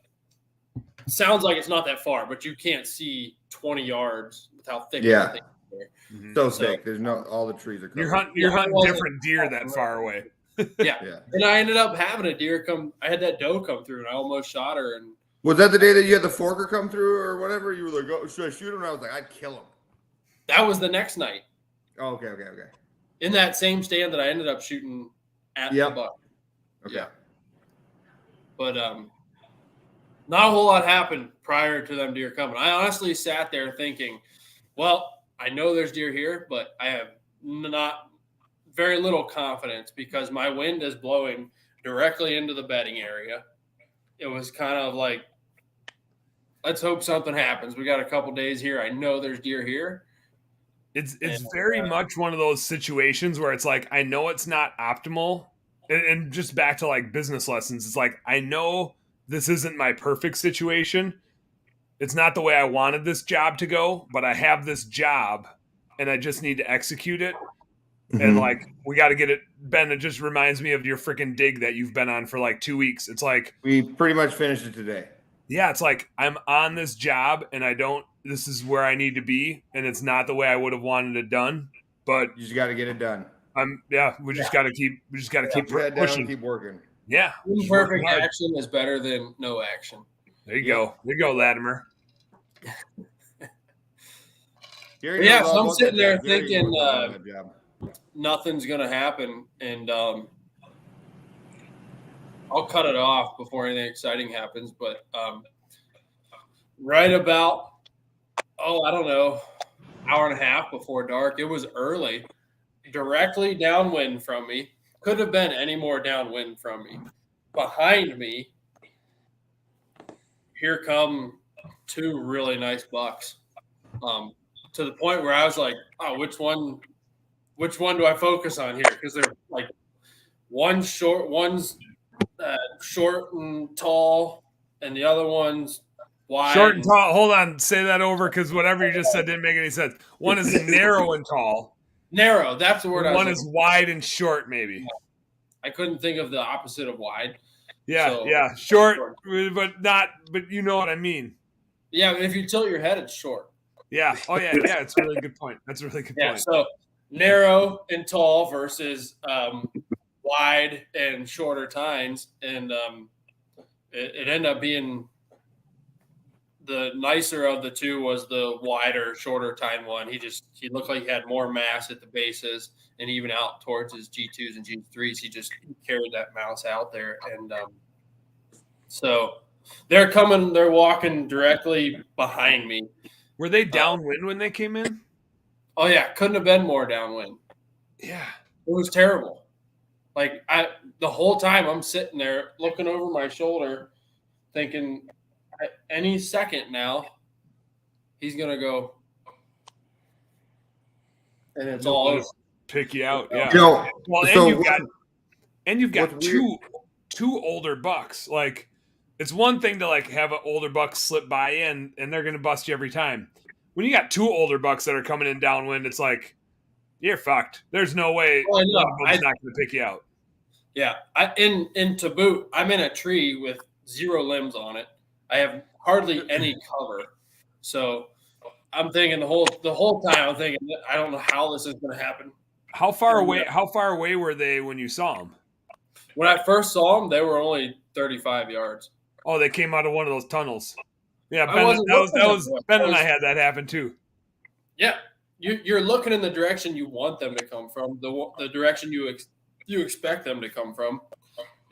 sounds like it's not that far, but you can't see 20 yards with how thick everything is there. Mm-hmm. So thick. There's all the trees are covered. You're hunting different deer that far away. Yeah. And I ended up having a deer I had that doe come through, and I almost shot her. And was that the day that you had the forker come through or whatever? You were like, oh, should I shoot him? And I was like, I'd kill him. That was the next night. Oh, okay. In that same stand that I ended up shooting at the buck. Okay. Yeah. But not a whole lot happened prior to them deer coming. I honestly sat there thinking, well, I know there's deer here, but I have not very little confidence because my wind is blowing directly into the bedding area. It was kind of like, let's hope something happens. We got a couple days here. I know there's deer here. It's very much one of those situations where it's like, I know it's not optimal. And just back to like business lessons, it's like, I know this isn't my perfect situation. It's not the way I wanted this job to go, but I have this job and I just need to execute it. And like, we got to get it. Ben, it just reminds me of your freaking dig that you've been on for like 2 weeks. It's like, we pretty much finished it today. yeah, it's like I'm on this job and this is where I need to be. And it's not the way I would have wanted it done, but You just got to get it done. we just got to keep Keep your head down pushing. and keep working. Yeah. Imperfect action is better than no action. There you go. There you go, Latimer. Gary Yeah, knows so all I'm about sitting that there job. Gary thinking, knows all about that job. Nothing's gonna happen, and I'll cut it off before anything exciting happens. But right about I don't know, hour and a half before dark, it was early, directly downwind from me. Could have been any more downwind from me. Behind me, here come two really nice bucks. To the point where I was like, oh, which one do I focus on here? Because they're like one's short and tall, and the other one's wide. Short and tall. Hold on. Say that over because whatever you just said didn't make any sense. One is narrow and tall. Narrow. That's the word. One is wide and short, maybe. I couldn't think of the opposite of wide. Yeah, So- yeah. Short, but you know what I mean. Yeah, if you tilt your head, it's short. Yeah. Oh, yeah. Yeah. It's a really good point. That's a really good Yeah, point. so narrow and tall versus wide and shorter tines, and it ended up being the nicer of the two was the wider, shorter tine one. He looked like he had more mass at the bases, and even out towards his G2s and G3s, he just carried that mouse out there, and so they're walking directly behind me. Were they downwind when they came in? Oh yeah, couldn't have been more downwind. Yeah. It was terrible. Like the whole time I'm sitting there looking over my shoulder, thinking any second now he's gonna go, and it's all over. Pick you out. Yeah. You know, Well, so you've got what's two older bucks. Like, it's one thing to like have an older buck slip by in and they're gonna bust you every time. When you got two older bucks that are coming in downwind, it's like you're fucked. There's no way Well, I know. one of them's not gonna pick you out. Yeah, in to boot, I'm in a tree with 0 limbs on it. I have hardly any cover, so I'm thinking the whole time I'm thinking I don't know how this is going to happen. How far away were they when you saw them? When I first saw them, they were only 35 yards. Oh, they came out of one of those tunnels. Yeah, I Ben, wasn't that was looking at Ben them. and I had that happen too. Yeah, you're looking in the direction you want them to come from, the direction you expect them to come from,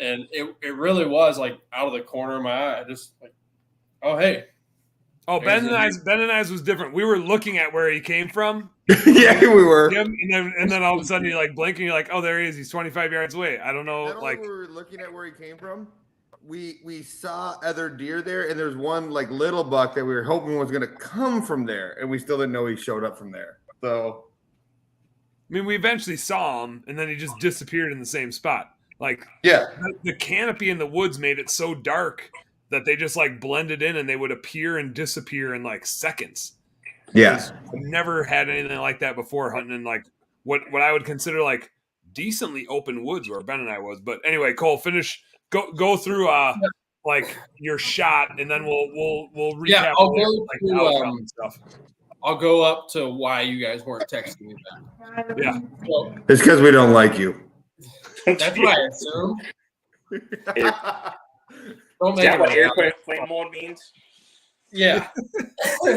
and it really was like out of the corner of my eye. I just like, oh hey. Oh, Ben and I's was different. We were looking at where he came from. Yeah, we were. Him, and then all of a sudden you're like blinking. You're like, oh, there he is. He's 25 yards away. I don't know. Not only were we looking at where he came from, we saw other deer there, and there's one like little buck that we were hoping was going to come from there, and we still didn't know he showed up from there. So, I mean, we eventually saw him, and then he just disappeared in the same spot. Like, yeah, the canopy in the woods made it so dark that they just like blended in, and they would appear and disappear in like seconds. yeah. I've never had anything like that before hunting in like what I would consider like decently open woods where Ben and I was. But anyway, Cole, go through like your shot, and then we'll recap. Yeah, I'll go like to, the outcome and stuff. I'll go up to why you guys weren't texting me back. Yeah, So It's because we don't like you. that's what I assume. Don't Is make that it what up. airplane mode means? Yeah.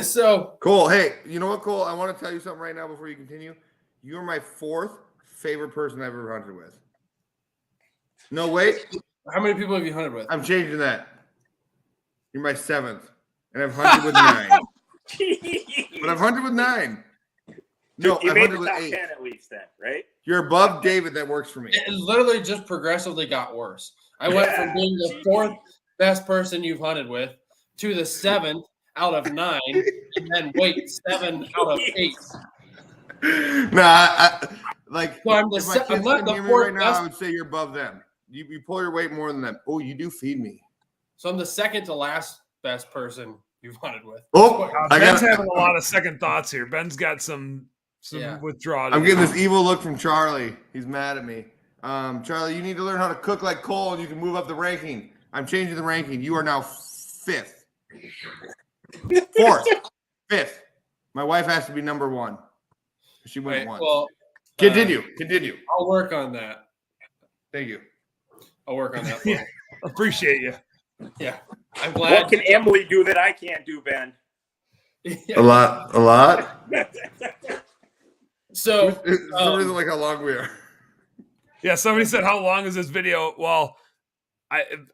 So Cole, hey, you know what, Cole? I want to tell you something right now before you continue. You are my 4th favorite person I've ever hunted with. No, wait. how many people have you hunted with? I'm changing that. You're my 7th. And I've hunted with 9. But I've hunted with 9. No, you I've made hunted the with top 8. 10 at least then, right? You're above David. That works for me. It literally just progressively got worse. I went from being the 4th best person you've hunted with to the 7th out of 9, and then 7 out of 8. Nah, I like So I'm if my kids not can the hear me 4th right now, best. I would say you're above them. You pull your weight more than them. Oh, you do feed me. So I'm the second to last best person you've hunted with. Oh, Ben's having a lot of second thoughts here. Ben's got some Yeah. withdrawal. I'm getting this evil look from Charlie. He's mad at me. Charlie, you need to learn how to cook like Cole, and you can move up the ranking. I'm changing the ranking. You are now 5th. 4th. 5th. My wife has to be number 1. She went Right, once. well, Continue. I'll work on that. Thank you. I'll work on that. Yeah. Appreciate you. Yeah. I'm What glad. can Emily do that I can't do, Ben? A lot. So Somebody's like how long we are. Yeah, somebody said, how long is this video? Well,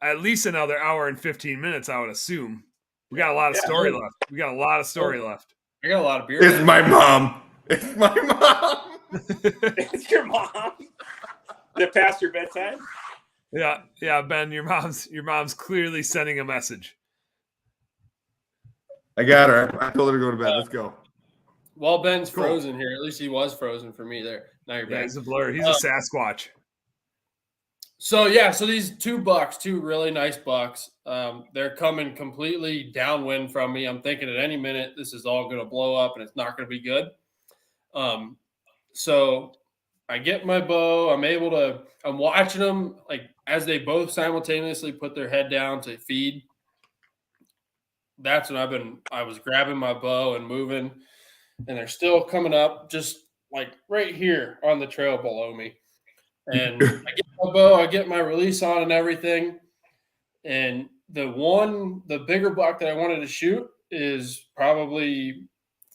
at least another hour and 15 minutes, I would assume. We got a lot of story left. I got a lot of beer. It's my mom. It's my mom. It's your mom. The past your bedtime? Yeah, Ben, your mom's clearly sending a message. I got her. I told her to go to bed. Let's go. While Ben's Cool. frozen here, at least he was frozen for me there. Now you're Yeah, back. he's a blur. He's a Sasquatch. So these 2 bucks, 2 really nice bucks, they're coming completely downwind from me. I'm thinking at any minute this is all going to blow up and it's not going to be good. So I get my bow. I'm watching them like as they both simultaneously put their head down to feed. That's when I was grabbing my bow and moving, and they're still coming up just like right here on the trail below me. And I get my bow, I get my release on and everything. And the bigger buck that I wanted to shoot is probably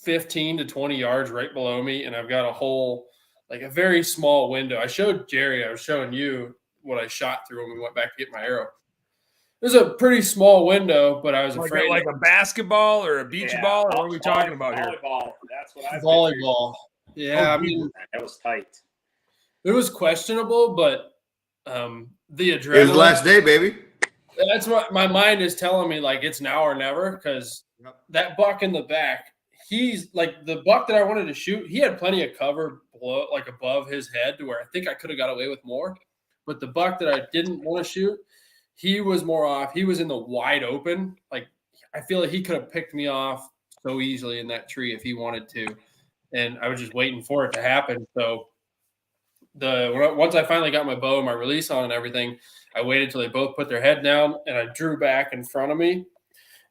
15 to 20 yards right below me. And I've got a very small window. I showed Jerry, I was showing you what I shot through when we went back to get my arrow. It was a pretty small window, but I was afraid. Like a basketball or a beach ball? Or what are we talking about here? Volleyball. That's what I Volleyball. Yeah, I mean, that was tight. it was questionable, but the It was adrenaline. the last day, baby. That's what my mind is telling me. Like it's now or never, because that buck in the back, he's like the buck that I wanted to shoot. He had plenty of cover below, like above his head, to where I think I could have got away with more. But the buck that I didn't want to shoot, he was more off. He was in the wide open. Like I feel like he could have picked me off so easily in that tree if he wanted to, and I was just waiting for it to happen. So once I finally got my bow and my release on and everything, I waited till they both put their head down, and I drew back in front of me,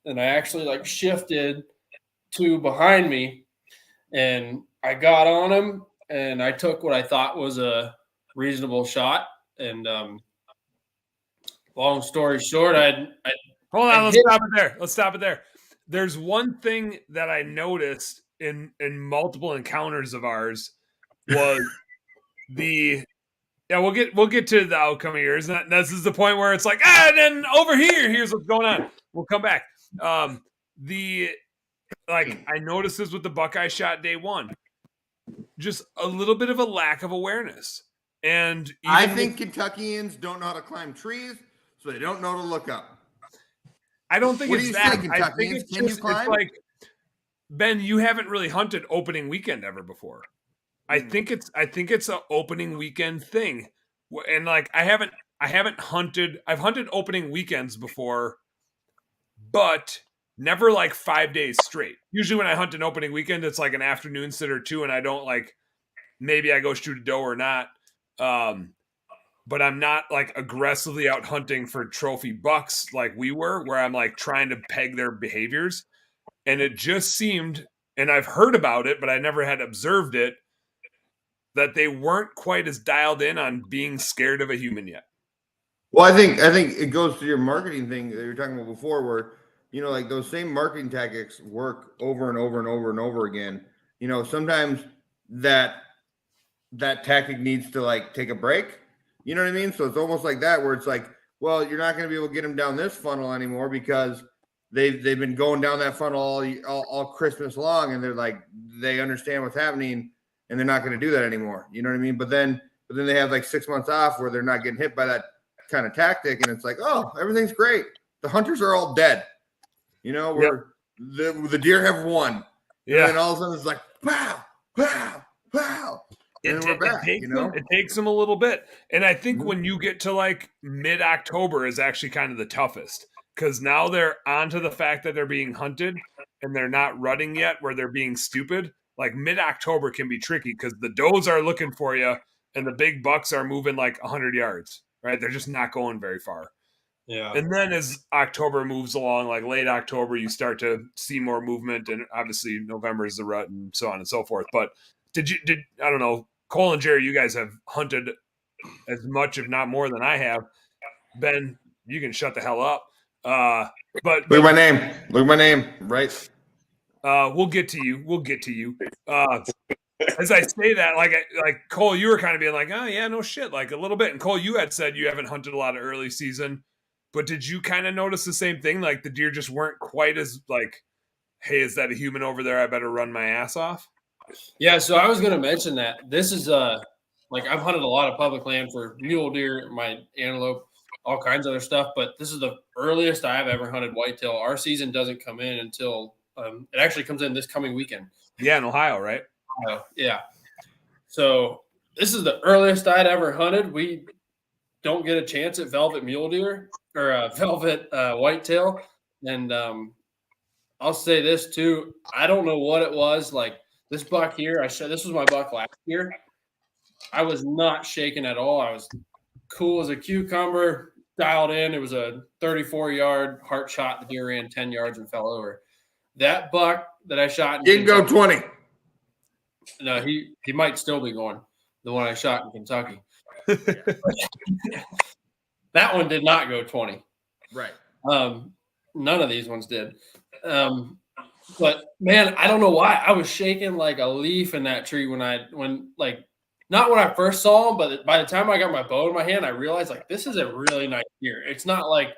and I actually like shifted to behind me, and I got on him, and I took what I thought was a reasonable shot. And long story short, Hold on, let's stop it there. There's one thing that I noticed in multiple encounters of ours was we'll get to the outcome of yours. This is the point where it's like, and then over here's what's going on. We'll come back. I noticed this with the Buckeye shot day 1. Just a little bit of a lack of awareness. And I think Kentuckians don't know how to climb trees, so they don't know to look up. I don't think What it's do you that. say, Kentuckians? Can you climb? It's like, Ben, you haven't really hunted opening weekend ever before. I think it's an opening weekend thing. And like I haven't hunted. I've hunted opening weekends before, but never like 5 days straight. Usually when I hunt an opening weekend, it's like an afternoon sit or 2, and I don't like, maybe I go shoot a doe or not. But I'm not like aggressively out hunting for trophy bucks like we were, where I'm like trying to peg their behaviors. And it just seemed, and I've heard about it, but I never had observed it, that they weren't quite as dialed in on being scared of a human yet. Well, I think it goes to your marketing thing that you were talking about before, where like those same marketing tactics work over and over and over and over again. Sometimes that tactic needs to like take a break. You know what I mean? So it's almost like that, where it's like, well, you're not going to be able to get them down this funnel anymore because they've been going down that funnel all Christmas long, and they're like, they understand what's happening, and they're not going to do that anymore. You know what I mean? But then they have like 6 months off where they're not getting hit by that kind of tactic, and it's like, oh, everything's great. The hunters are all dead. Where the deer have won. Yeah. And then all of a sudden it's like, pow, pow, pow. And we're back. It takes them a little bit. And I think when you get to like mid-October is actually kind of the toughest. because now they're onto the fact that they're being hunted and they're not rutting yet where they're being stupid. Like mid-October can be tricky because the does are looking for you and the big bucks are moving like 100 yards, right? They're just not going very far. Yeah. And then as October moves along, like late October, you start to see more movement, and obviously November is the rut and so on and so forth. But I don't know, Cole and Jerry, you guys have hunted as much, if not more than I have. Ben, you can shut the hell up. But Look at my name. Look at my name. Right. we'll get to you. As I say that, like Cole, you were kind of being like, oh yeah, no shit, like a little bit. And Cole, you had said you haven't hunted a lot of early season, but did you kind of notice the same thing? Like the deer just weren't quite as like, hey, is that a human over there? I better run my ass off. Yeah, so I was going to mention that this is like I've hunted a lot of public land for mule deer, my antelope, all kinds of other stuff, but this is the earliest I've ever hunted whitetail. Our season doesn't come in until it actually comes in this coming weekend. Yeah, in Ohio, right? Yeah. So this is the earliest I'd ever hunted. We don't get a chance at velvet mule deer or velvet whitetail. And I'll say this too. I don't know what it was. Like this buck here, this was my buck last year. I was not shaking at all. I was cool as a cucumber, dialed in. It was a 34-yard heart shot. The deer ran 10 yards and fell over. That buck that I shot, Didn't go 20. No, he might still be going. The one I shot in Kentucky. That one did not go 20. Right. None of these ones did. But man, I don't know why I was shaking like a leaf in that tree not when I first saw him, but by the time I got my bow in my hand, I realized like this is a really nice deer. It's not like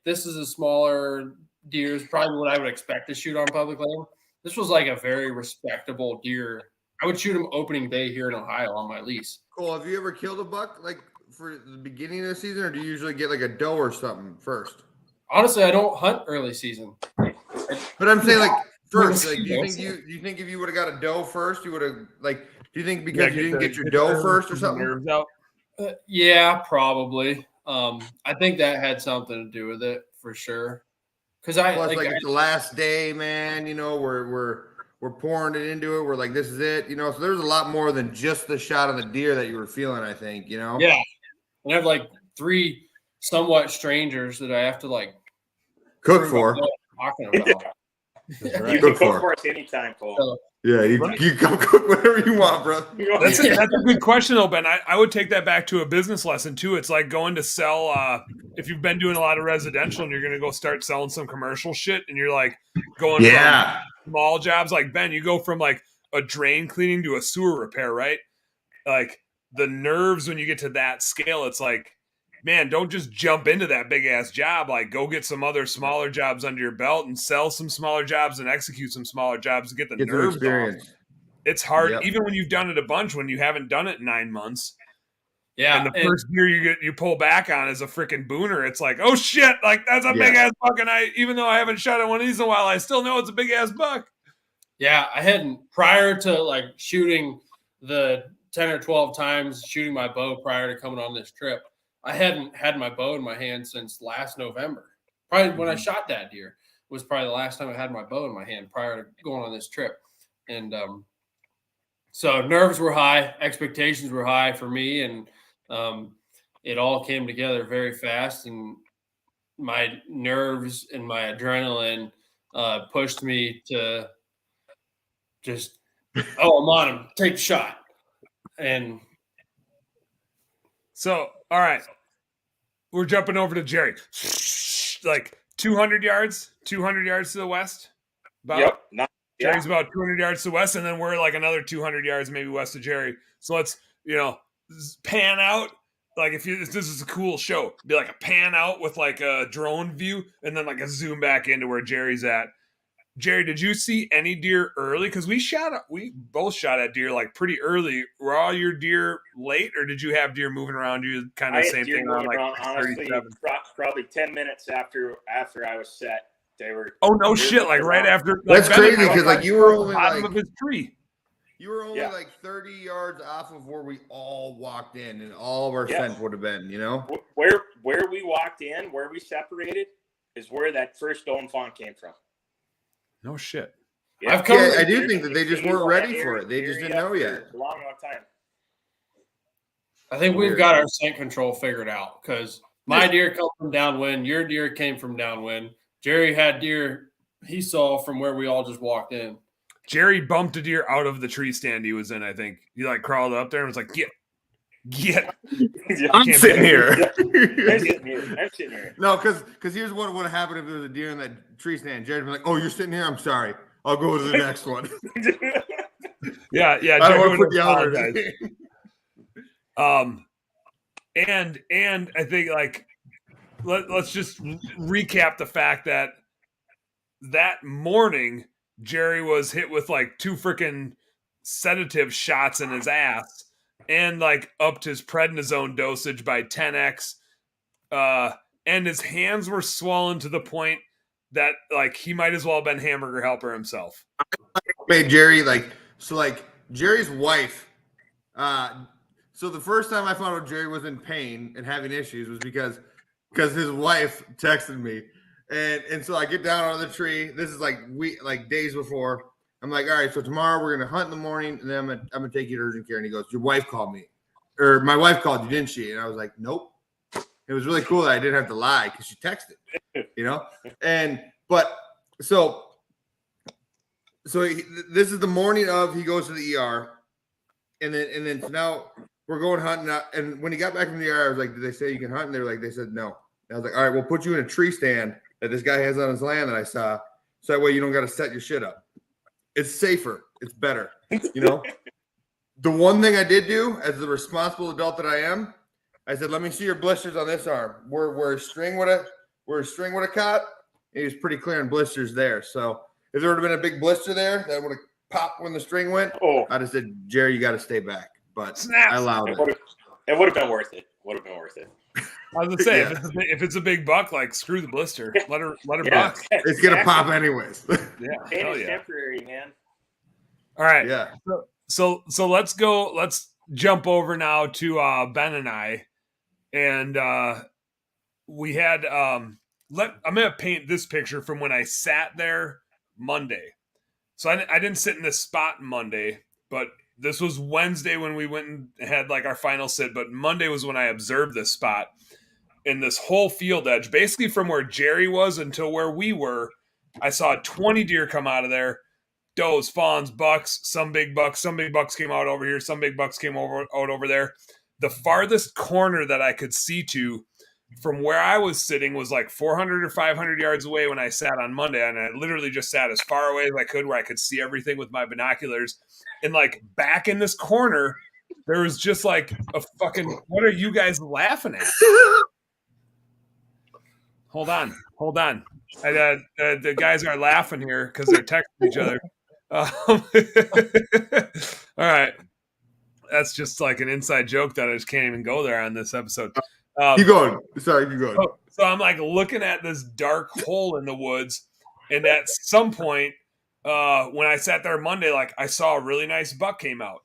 this is a smaller deer, is probably what I would expect to shoot on public land. This was like a very respectable deer. I would shoot him opening day here in Ohio on my lease. Cool. Have you ever killed a buck like for the beginning of the season, or do you usually get like a doe or something first? Honestly, I don't hunt early season. But I'm saying like first, like do you think if you would have got a doe first, you would have like do you think because you didn't get your doe first or something? Yeah, probably. I think that had something to do with it for sure. Because it's the last day, man. You know, we're pouring it into it. We're like, this is it. You know, so there's a lot more than just the shot of the deer that you were feeling. I think. You know. Yeah, and I have like 3 somewhat strangers that I have to like cook for. Talking about. Right. You can cook for us anytime, Cole. So, yeah, you come cook whatever you want, bro. That's a good question, though, Ben. I would take that back to a business lesson, too. It's like going to sell, if you've been doing a lot of residential and you're going to go start selling some commercial shit and you're like going from small jobs. Like, Ben, you go from like a drain cleaning to a sewer repair, right? Like the nerves when you get to that scale, it's like, man, don't just jump into that big ass job. Like go get some other smaller jobs under your belt and sell some smaller jobs and execute some smaller jobs to get the nerves off. It's hard, even when you've done it a bunch, when you haven't done it in 9 months. Yeah. And the first year you pull back on is a freaking booner. It's like, oh shit, like that's a big ass buck. And even though I haven't shot at one of these in a while, I still know it's a big ass buck. Yeah. I hadn't, prior to like shooting the 10 or 12 times shooting my bow prior to coming on this trip, I hadn't had my bow in my hand since last November. Probably when I shot that deer was probably the last time I had my bow in my hand prior to going on this trip. And so nerves were high, expectations were high for me, and it all came together very fast. And my nerves and my adrenaline pushed me to just, I'm on him, take the shot. And so, all right, we're jumping over to Jerry. Like 200 yards to the west. Yep. Jerry's about 200 yards to the west, and then we're like another 200 yards maybe west of Jerry. So let's, pan out. Like if this is a cool show, be like a pan out with like a drone view, and then like a zoom back into where Jerry's at. Jerry, did you see any deer early? Because we both shot at deer like pretty early. Were all your deer late, or did you have deer moving around you? Kind of the same thing on like honestly, probably 10 minutes after I was set. They were. Oh no shit! Like right after. That's crazy because like you were only bottom of his tree. You were only like 30 yards off of where we all walked in, and all of our scent would have been. where we walked in, where we separated, is where that first Doan fawn came from. No shit. Yeah. I've covered I do think that they just weren't ready for it. They just didn't know yet. A long time. I think we've got our scent control figured out because my deer come from downwind. Your deer came from downwind. Jerry had deer he saw from where we all just walked in. Jerry bumped a deer out of the tree stand he was in, I think. He like crawled up there and was like, get. I'm sitting here. I'm sitting here. No, because here's what would have happened if there was a deer in that tree stand. Jerry'd be like, "Oh, you're sitting here. I'm sorry. I'll go to the next one." Yeah. I don't want to put the other. And I think like let's just recap the fact that morning Jerry was hit with like 2 freaking sedative shots in his ass and like upped his prednisone dosage by 10x. And his hands were swollen to the point that like he might as well have been hamburger helper himself. Made Jerry Jerry's wife. So the first time I found out Jerry was in pain and having issues was because his wife texted me, and so I get down out of the tree. This is like days before. I'm like, all right, so tomorrow we're gonna hunt in the morning, and then I'm gonna take you to urgent care. And he goes, your wife called me, or my wife called you, didn't she? And I was like, nope. It was really cool that I didn't have to lie because she texted, So this is the morning of he goes to the ER, and then so now we're going hunting. And when he got back from the ER, I was like, did they say you can hunt? And they said no. And I was like, all right, we'll put you in a tree stand that this guy has on his land that I saw, so that way you don't got to set your shit up. It's safer. It's better. The one thing I did do as the responsible adult that I am, I said, let me see your blisters on this arm. Where a string would have caught, it was pretty clear on blisters there. So if there would have been a big blister there that would have popped when the string went, I'd have said, Jerry, you got to stay back. But Snap. I allowed it. It would have been worth it. I was gonna say, if it's a big buck, like screw the blister, let her buck. It's gonna pop anyways. Yeah, pain is temporary, man. All right, yeah. So let's go. Let's jump over now to Ben and I, and we had. I'm gonna paint this picture from when I sat there Monday. So I didn't sit in this spot Monday, but this was Wednesday when we went and had like our final sit, but Monday was when I observed this spot in this whole field edge, basically from where Jerry was until where we were. I saw 20 deer come out of there, does, fawns, bucks, some big bucks came out over here. Some big bucks came out over there. The farthest corner that I could see to from where I was sitting was like 400 or 500 yards away when I sat on Monday. And I literally just sat as far away as I could where I could see everything with my binoculars. And like back in this corner, there was just like a fucking, what are you guys laughing at? Hold on. The guys are laughing here because they're texting each other. All right. That's just like an inside joke that I just can't even go there on this episode. Keep going. Sorry, keep going. So I'm like looking at this dark hole in the woods. And at some point, when I sat there Monday, like I saw a really nice buck came out.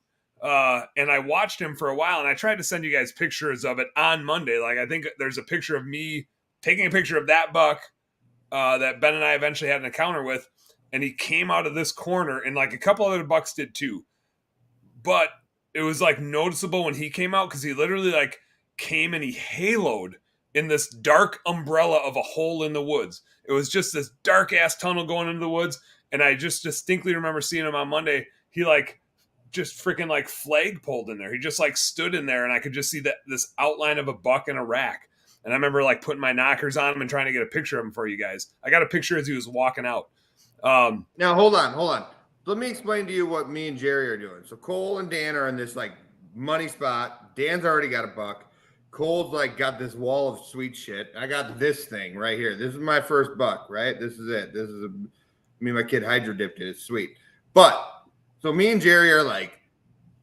And I watched him for a while, and I tried to send you guys pictures of it on Monday. Like I think there's a picture of me taking a picture of that buck that Ben and I eventually had an encounter with, and he came out of this corner, and like a couple other bucks did too. But it was like noticeable when he came out because he literally like came and he haloed in this dark umbrella of a hole in the woods. It was just this dark ass tunnel going into the woods, and I just distinctly remember seeing him on Monday. He like just freaking like flag pulled in there. He just like stood in there, and I could just see that this outline of a buck in a rack. And I remember like putting my knockers on him and trying to get a picture of him for you guys. I got a picture as he was walking out. Now hold on. Let me explain to you what me and Jerry are doing. So Cole and Dan are in this like money spot. Dan's already got a buck. Cole's like got this wall of sweet shit. I got this thing right here. This is my first buck, right? This is it. This is me and my kid hydro dipped it. It's sweet. But so me and Jerry are like,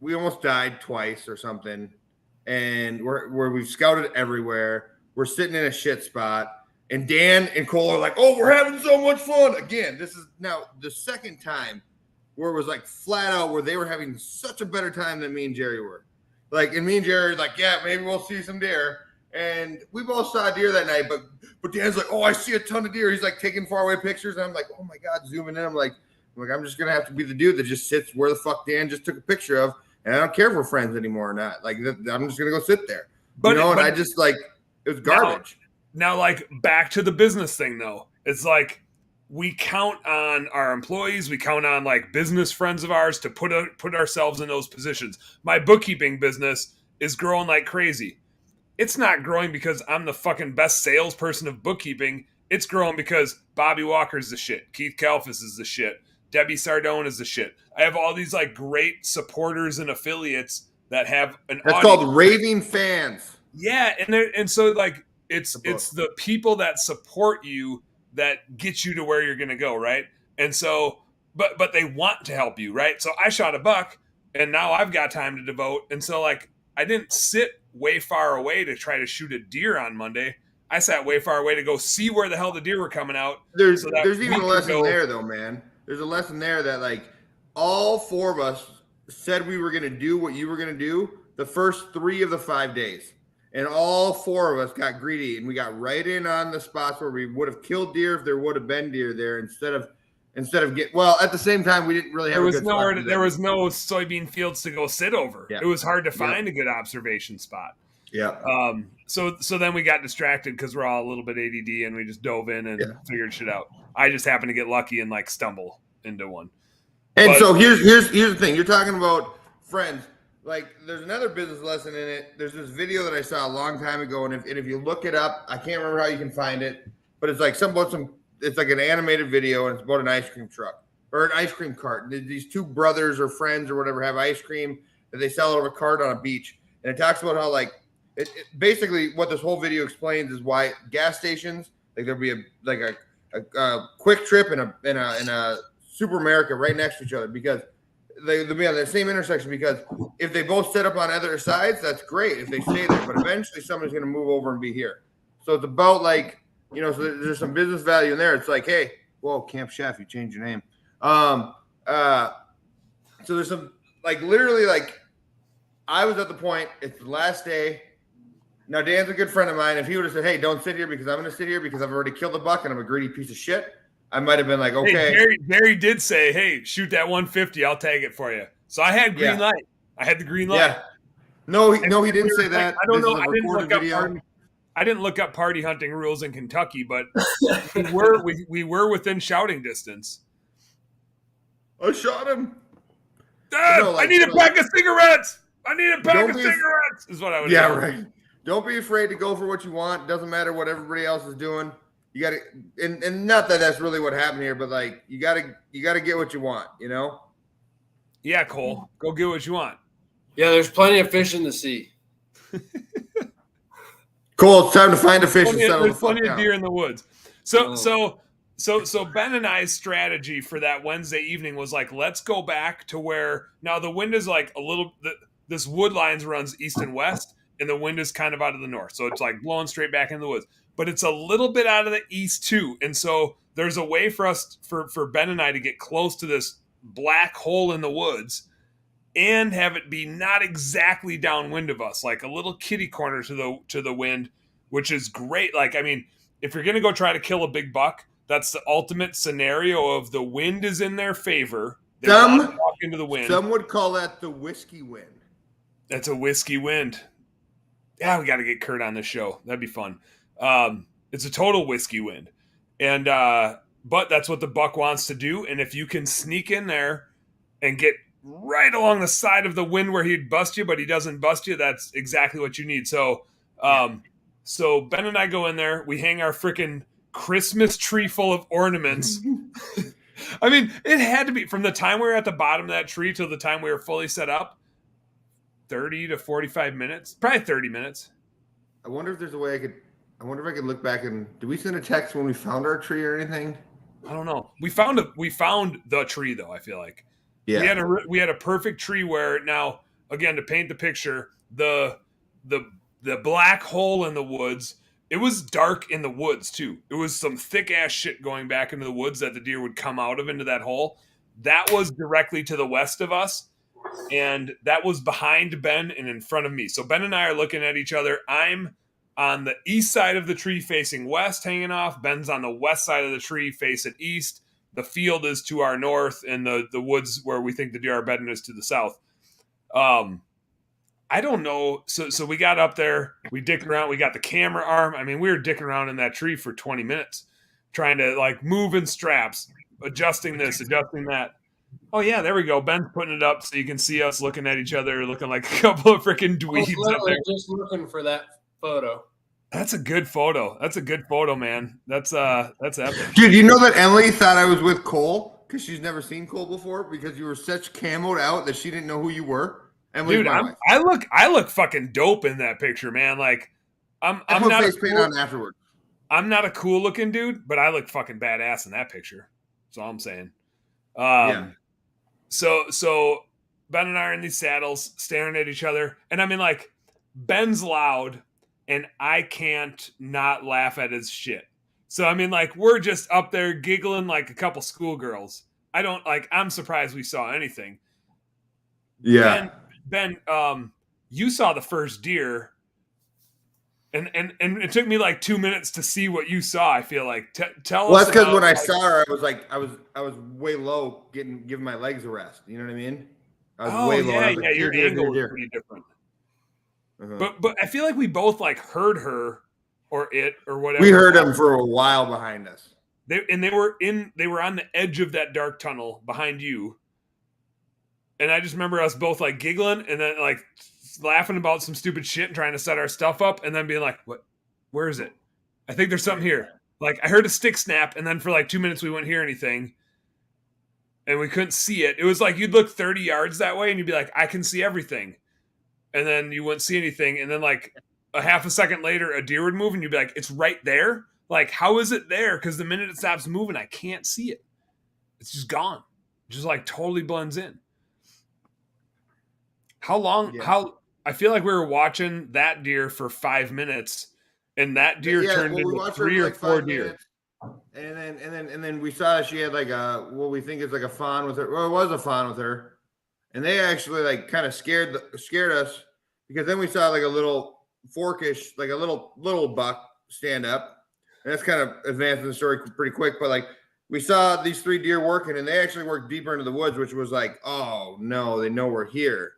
we almost died twice or something. And we've scouted everywhere. We're sitting in a shit spot. And Dan and Cole are like, oh, we're having so much fun. Again, this is now the second time where it was like flat out where they were having such a better time than me and Jerry were. Like, and me and Jerry are like, yeah, maybe we'll see some deer. And we both saw a deer that night, but Dan's like, oh, I see a ton of deer. He's like taking far away pictures. And I'm like, oh my God, zooming in. I'm like, I'm just going to have to be the dude that just sits where the fuck Dan just took a picture of. And I don't care if we're friends anymore or not. Like, I'm just going to go sit there. And I just like, it was garbage. Now, like, back to the business thing, though. It's like we count on our employees. We count on, like, business friends of ours to put ourselves in those positions. My bookkeeping business is growing like crazy. It's not growing because I'm the fucking best salesperson of bookkeeping. It's growing because Bobby Walker's the shit. Keith Kalfas is the shit. Debbie Sardone is the shit. I have all these, like, great supporters and affiliates that have an That's audience. called raving fans. Yeah, and so, like, it's the people that support you that get you to where you're going to go, right? And so, but they want to help you, right? So I shot a buck, and now I've got time to devote. And so, like, I didn't sit way far away to try to shoot a deer on Monday. I sat way far away to go see where the hell the deer were coming out. There's even a lesson there, though, man. There's a lesson there that, like, all four of us said we were going to do what you were going to do the first 3 of the 5 days. And all 4 of us got greedy, and we got right in on the spots where we would have killed deer if there would have been deer there instead of at the same time, we didn't really have there was no soybean fields to go sit over. Yeah. It was hard to find a good observation spot. Yeah. So then we got distracted because we're all a little bit ADD, and we just dove in and figured shit out. I just happened to get lucky and, like, stumble into one. So here's the thing. You're talking about friends. Like, there's another business lesson in it. There's this video that I saw a long time ago, and if you look it up, I can't remember how you can find it, but it's like it's like an animated video, and it's about an ice cream truck or an ice cream cart. These 2 brothers or friends or whatever have ice cream that they sell over a cart on a beach, and it talks about how, like, it basically what this whole video explains is why gas stations, like, there'll be a Quick Trip and a Super America right next to each other because they'll be on the same intersection, because if they both set up on other sides, that's great if they stay there, but eventually somebody's going to move over and be here. So it's about, like, so there's some business value in there. It's like, hey, whoa, Camp Chef, you changed your name. So there's some, like, literally, like, I was at the point, it's the last day. Now, Dan's a good friend of mine. If he would have said, hey, don't sit here because I'm going to sit here because I've already killed a buck and I'm a greedy piece of shit, I might have been like, okay. Hey, Jerry did say, hey, shoot that 150. I'll tag it for you. So I had green light. I had the green light. Yeah. No, he didn't say that. I don't know. I didn't look up party hunting rules in Kentucky, but we were within shouting distance. I shot him. I need a pack of cigarettes. I need a pack of cigarettes is what I would do. Yeah, right. Don't be afraid to go for what you want. Doesn't matter what everybody else is doing. You got to, and not that that's really what happened here, but, like, you got to get what you want, Yeah, Cole, go get what you want. Yeah, there's plenty of fish in the sea. Cole, it's time to find a fish and settle There's plenty of deer in the woods. So Ben and I's strategy for that Wednesday evening was, like, let's go back to where now the wind is, like, this wood lines runs east and west, and the wind is kind of out of the north. So it's, like, blowing straight back into the woods. But it's a little bit out of the east too. And so there's a way for us, for Ben and I, to get close to this black hole in the woods and have it be not exactly downwind of us, like a little kitty corner to the wind, which is great. Like, I mean, if you're going to go try to kill a big buck, that's the ultimate scenario of the wind is in their favor. They walk into the wind. Some would call that the whiskey wind. That's a whiskey wind. Yeah, we got to get Kurt on the show. That'd be fun. It's a total whiskey wind. And, but that's what the buck wants to do. And if you can sneak in there and get right along the side of the wind where he'd bust you, but he doesn't bust you, that's exactly what you need. So, so Ben and I go in there, we hang our freaking Christmas tree full of ornaments. I mean, it had to be from the time we were at the bottom of that tree till the time we were fully set up, 30 to 45 minutes, probably 30 minutes. I wonder if there's a way I wonder if I could look back and did we send a text when we found our tree or anything? I don't know. We found the tree though. I feel like we had a perfect tree where now again to paint the picture the black hole in the woods. It was dark in the woods too. It was some thick ass shit going back into the woods that the deer would come out of into that hole. That was directly to the west of us, and that was behind Ben and in front of me. So Ben and I are looking at each other. I'm on the east side of the tree facing west hanging off. Ben's on the west side of the tree facing east. The field is to our north, and the woods where we think the deer are bedding is to the south. I don't know. So we got up there, we dicked around, we got the camera arm. I mean, we were dicking around in that tree for 20 minutes trying to like move in straps, adjusting this, adjusting that. Oh yeah, there we go. Ben's putting it up so you can see us looking at each other, looking like a couple of freaking I was dweebs up literally there. just looking for that photo. That's a good photo. That's a good photo, man. That's epic. Dude, you know that Emily thought I was with Cole because she's never seen Cole before because you were such camoed out that she didn't know who you were. Emily's Dude, my wife. I look fucking dope in that picture, man. Like I'm I put not face paint on afterwards. I'm not a cool looking dude, but I look fucking badass in that picture. That's all I'm saying. Yeah. So Ben and I are in these saddles staring at each other. And I mean, like, Ben's loud and I can't not laugh at his shit. So, I mean, like, we're just up there giggling like a couple schoolgirls. I'm surprised we saw anything. Yeah. Ben, you saw the first deer. And it took me like 2 minutes to see what you saw. I feel like tell Well, us. that's because when I like, saw her, I was way low, giving my legs a rest. You know what I mean? I was way low. I was like, your deer, angle was deer. pretty different. Uh-huh. But I feel like we both like heard her or it or whatever. We heard him for a while behind us. They were on the edge of that dark tunnel behind you. And I just remember us both like giggling and then like laughing about some stupid shit and trying to set our stuff up and then being like, "What? Where is it? I think there's something here." Like I heard a stick snap and then for like 2 minutes we wouldn't hear anything. And we couldn't see it. It was like you'd look 30 yards that way and you'd be like, "I can see everything." And then you wouldn't see anything. And then like a half a second later, a deer would move and you'd be like, "It's right there." Like, how is it there? Because the minute it stops moving, I can't see it. It's just gone. It just like totally blends in. How long? Yeah. I feel like we were watching that deer for 5 minutes, and that deer turned into watched her 3 for or like 4 5 deer. minutes, and then we saw she had like what we think is like a fawn with her. Well, it was a fawn with her, and they actually like kind of scared us because then we saw like a little forkish, like a little buck stand up. And that's kind of advancing the story pretty quick, but like we saw these 3 deer working, and they actually worked deeper into the woods, which was like, oh no, they know we're here.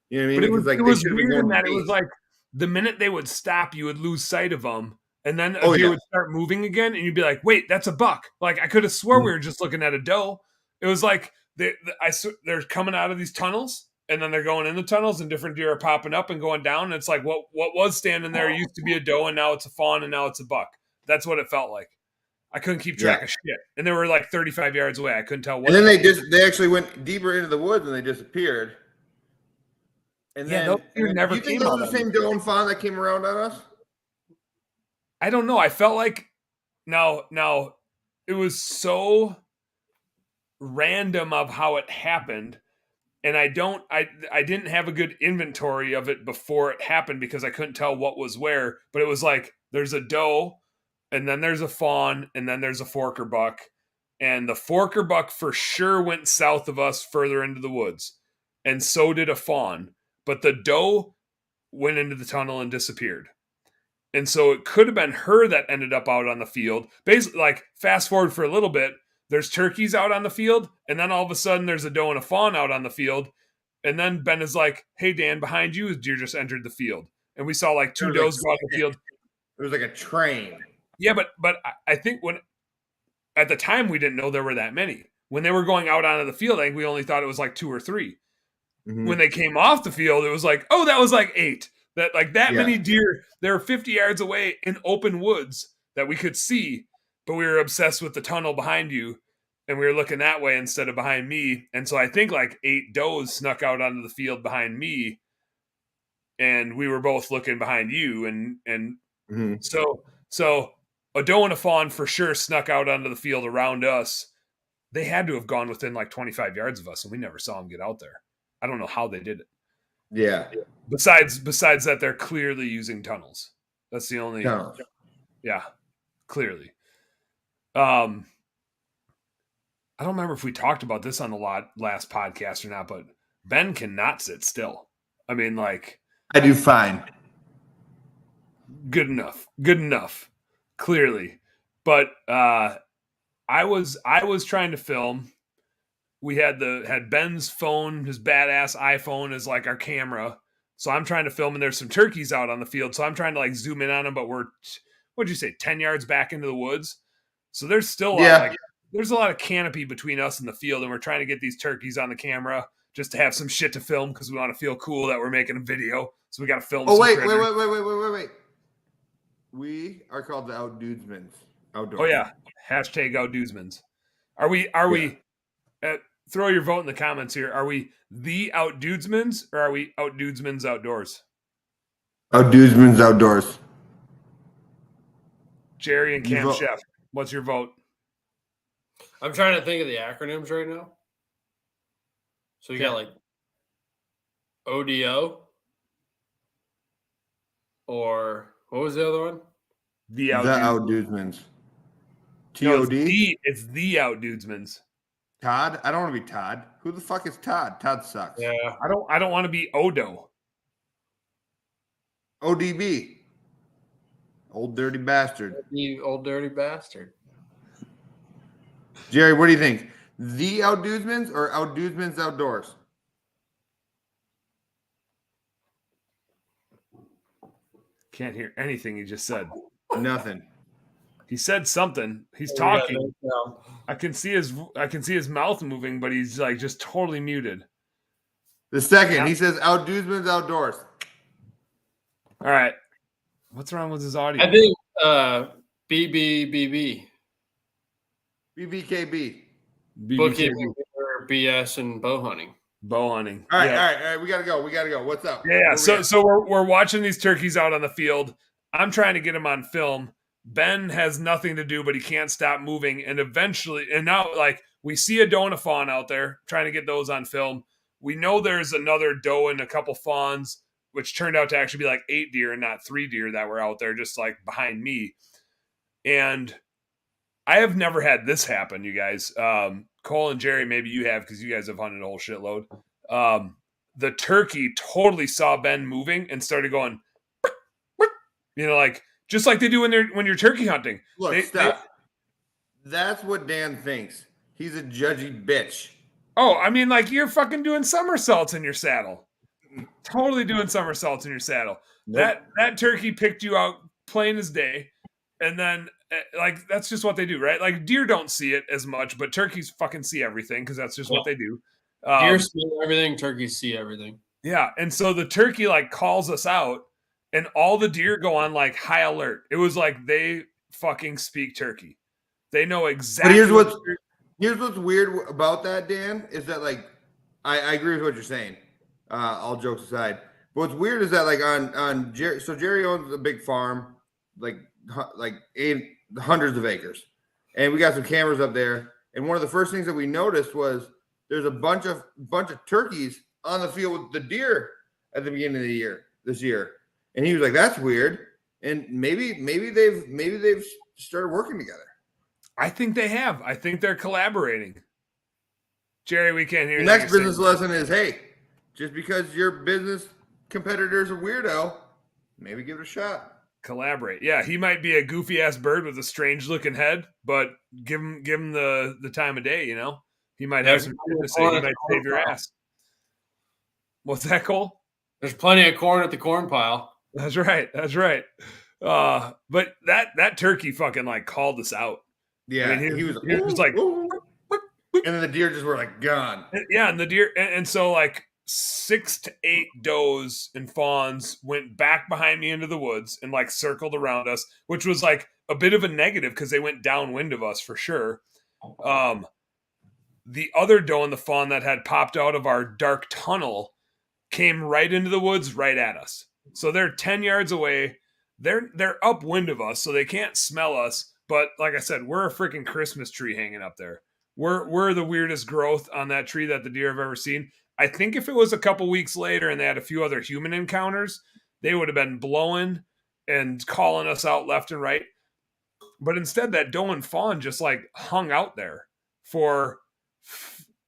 You know what I mean? But it was they weird in that it was like the minute they would stop, you would lose sight of them, and then a deer would start moving again, and you'd be like, "Wait, that's a buck!" Like I could have swore we were just looking at a doe. It was like they're coming out of these tunnels, and then they're going in the tunnels, and different deer are popping up and going down. And it's like what was standing there used to be a doe, and now it's a fawn, and now it's a buck. That's what it felt like. I couldn't keep track of shit, and they were like 35 yards away. I couldn't tell what. And then they actually went deeper into the woods and they disappeared. And yeah, then those deer never do you think came those out. are the same doe and fawn that came around on us? I don't know. I felt like now it was so random of how it happened, and I didn't have a good inventory of it before it happened because I couldn't tell what was where. But it was like there's a doe, and then there's a fawn, and then there's a forker buck, and the forker buck for sure went south of us further into the woods, and so did a fawn. But the doe went into the tunnel and disappeared. And so it could have been her that ended up out on the field. Basically, like, fast forward for a little bit, there's turkeys out on the field, and then all of a sudden there's a doe and a fawn out on the field. And then Ben is like, "Hey, Dan, behind you, a deer just entered the field." And we saw like 2 does go out the field. It was like a train. Yeah, but I think when at the time we didn't know there were that many. When they were going out onto the field, I think we only thought it was like 2 or 3. Mm-hmm. When they came off the field, it was like, oh, that was like 8. That like that many deer. They were 50 yards away in open woods that we could see, but we were obsessed with the tunnel behind you, and we were looking that way instead of behind me. And so I think like 8 does snuck out onto the field behind me, and we were both looking behind you, and Mm-hmm. so a doe and a fawn for sure snuck out onto the field around us. They had to have gone within like 25 yards of us, and we never saw them get out there. I don't know how they did it. Yeah. Besides that, they're clearly using tunnels. That's the only. Tunnels. Yeah, clearly. I don't remember if we talked about this on the last podcast or not, but Ben cannot sit still. I mean, like I do fine. Good enough. Clearly, but I was trying to film. We had Ben's phone, his badass iPhone, as like our camera. So I'm trying to film, and there's some turkeys out on the field. So I'm trying to like zoom in on them, but we're, what'd you say, 10 yards back into the woods. So there's still a lot of, there's a lot of canopy between us and the field, and we're trying to get these turkeys on the camera just to have some shit to film because we want to feel cool that we're making a video. So we got to film. Oh, wait. We are called the Outdudesmans. Outdoors. Oh yeah, hashtag Outdudesmans. Are we? Throw your vote in the comments here. Are we the Outdudesmans or are we Outdudesmans outdoors? Outdudesmans outdoors. Jerry and Cam Chef, what's your vote? I'm trying to think of the acronyms right now. So you got like ODO, or what was the other one? The Outdudesmans. TOD? No, it's the Outdudesmans. Todd? I don't want to be Todd. Who the fuck is Todd? Todd sucks. Yeah. I don't want to be Odo. ODB. Old dirty bastard. You old dirty bastard. Jerry, what do you think? The Outdudesmans or Outdudesmans outdoors? Can't hear anything he just said. Nothing. He said something. He's talking. I can see his mouth moving, but he's like just totally muted. The second, he says Outdudesmans outdoors. All right. What's wrong with his audio? I think BBBB. BBKB. Bookkeeping, BS, and bow hunting. Bow hunting. All right. We gotta go. We'll What's up? Yeah. So we're watching these turkeys out on the field. I'm trying to get them on film. Ben has nothing to do, but he can't stop moving. And eventually, and now like we see a doe and a fawn out there, trying to get those on film. We know there's another doe and a couple fawns, which turned out to actually be like 8 deer and not 3 deer that were out there, just like behind me. And I have never had this happen, you guys. Cole and Jerry, maybe you have because you guys have hunted a whole shitload. The turkey totally saw Ben moving and started going, like just like they do when you're turkey hunting. Look, stop. That's what Dan thinks. He's a judgy bitch. Oh, I mean, like you're fucking doing somersaults in your saddle. Totally doing somersaults in your saddle. Nope. That turkey picked you out plain as day. And then like that's just what they do, right? Like deer don't see it as much, but turkeys fucking see everything because that's just what they do. Deer see everything, turkeys see everything. Yeah, and so the turkey like calls us out, and all the deer go on like high alert. It was like they fucking speak turkey. They know exactly. But here's what's weird about that, Dan, is that like I agree with what you're saying. All jokes aside, but what's weird is that like on Jerry. So Jerry owns a big farm, like hundreds of acres, and we got some cameras up there. And one of the first things that we noticed was there's a bunch of turkeys on the field with the deer at the beginning of the year this year. And he was like, "That's weird." And maybe they've started working together. I think they have. I think they're collaborating. Jerry, we can't hear you. The next business lesson is, hey, just because your business competitor's a weirdo, maybe give it a shot. Collaborate. Yeah, he might be a goofy ass bird with a strange looking head, but give him the time of day, He might have some shit to say. He might save your ass. What's that, Cole? There's plenty of corn at the corn pile. That's right. But that turkey fucking like called us out. Yeah, I mean, he was just like, and then the deer just were like gone. Yeah, and the deer, and so like 6 to 8 does and fawns went back behind me into the woods and like circled around us, which was like a bit of a negative because they went downwind of us for sure. The other doe and the fawn that had popped out of our dark tunnel came right into the woods, right at us. So they're 10 yards away. They're upwind of us, so they can't smell us. But like I said, we're a freaking Christmas tree hanging up there. We're the weirdest growth on that tree that the deer have ever seen. I think if it was a couple weeks later and they had a few other human encounters, they would have been blowing and calling us out left and right. But instead, that doe and fawn just like hung out there for,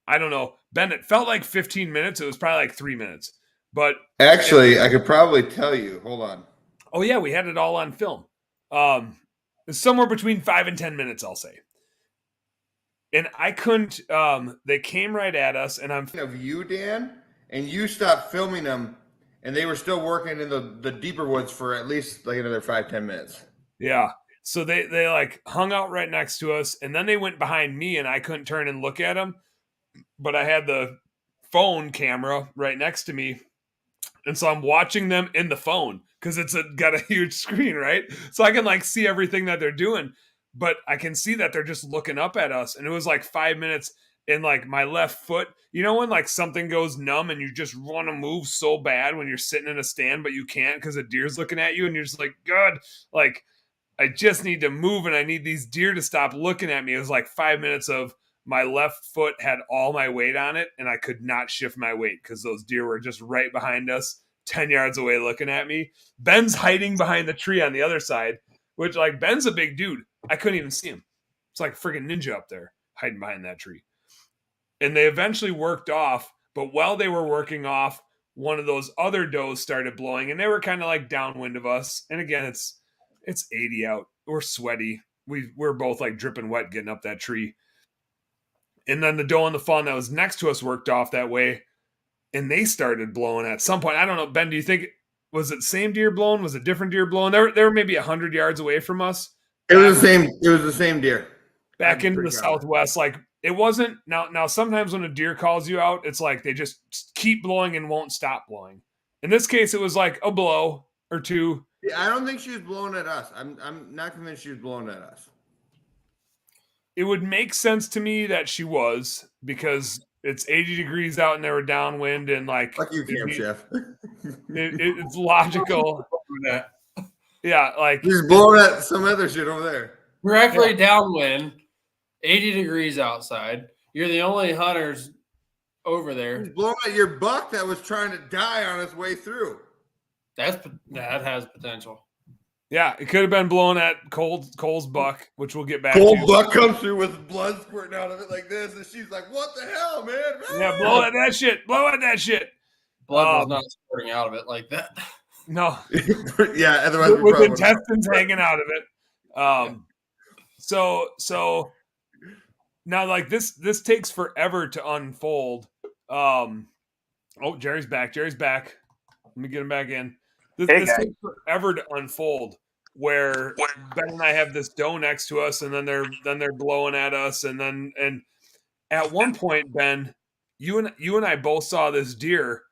I don't know, Ben, it felt like 15 minutes. It was probably like 3 minutes. But actually, I could probably tell you. Hold on. Oh yeah, we had it all on film. It's somewhere between 5 and 10 minutes, I'll say. And I couldn't. They came right at us, and I'm Of you, Dan, and you stopped filming them, and they were still working in the deeper woods for at least like another 5-10 minutes. yeah. So they like hung out right next to us, and then they went behind me, and I couldn't turn and look at them, but I had the phone camera right next to me, and so I'm watching them in the phone because got a huge screen, right? So I can like see everything that they're doing, but I can see that they're just looking up at us. And it was like 5 minutes, and like my left foot, you know, when like something goes numb and you just want to move so bad when you're sitting in a stand, but you can't because a deer's looking at you, and you're just like, God, like I just need to move, and I need these deer to stop looking at me. It was like 5 minutes of my left foot had all my weight on it, and I could not shift my weight because those deer were just right behind us, 10 yards away looking at me. Ben's hiding behind the tree on the other side, which like Ben's a big dude. I couldn't even see him. It's like a freaking ninja up there hiding behind that tree. And they eventually worked off, but while they were working off, one of those other does started blowing, and they were kind of like downwind of us. And again, it's 80 out. We're sweaty. We're both like dripping wet getting up that tree. And then the doe on the fawn that was next to us worked off that way, and they started blowing at some point. I don't know, Ben, do you think, was it the same deer blowing? Was it different deer blowing? They were maybe 100 yards away from us. It was the same. It was the same deer. Back into the southwest. Like it wasn't now sometimes when a deer calls you out, it's like they just keep blowing and won't stop blowing. In this case, it was like a blow or two. Yeah, I don't think she was blowing at us. I'm not convinced she was blowing at us. It would make sense to me that she was, because it's 80 degrees out and they were downwind, and like Fuck you, Camp Chef. it's logical. Yeah, like He's blowing at some other shit over there. We're actually downwind, 80 degrees outside. You're the only hunters over there. He's blowing at your buck that was trying to die on its way through. That has potential. Yeah, it could have been blown at Cole's buck, which we'll get back Cole to. buck comes through with blood squirting out of it like this, and she's like, "What the hell, man?" Yeah, blow at that shit. Blow at that shit. Blood was not squirting out of it like that. No. Yeah, otherwise with intestines hanging out of it. So now like this takes forever to unfold. Oh, Jerry's back. Let me get him back in. This takes forever to unfold, where Ben and I have this doe next to us, and then they're blowing at us, and at one point, Ben, you and I both saw this deer,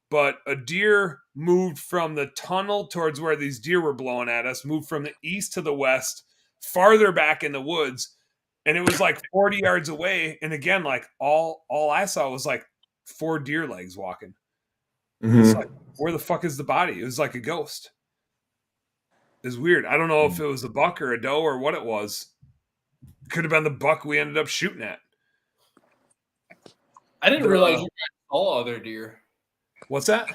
but a deer moved from the tunnel towards where these deer were blowing at us, moved from the east to the west, farther back in the woods, and it was like 40 yards away. And again, like all I saw was like 4 deer legs walking. Mm-hmm. It's like, where the fuck is the body? It was like a ghost. It's weird. I don't know if it was a buck or a doe or what it was. Could have been the buck we ended up shooting at. I didn't realize you guys saw other deer. What's that?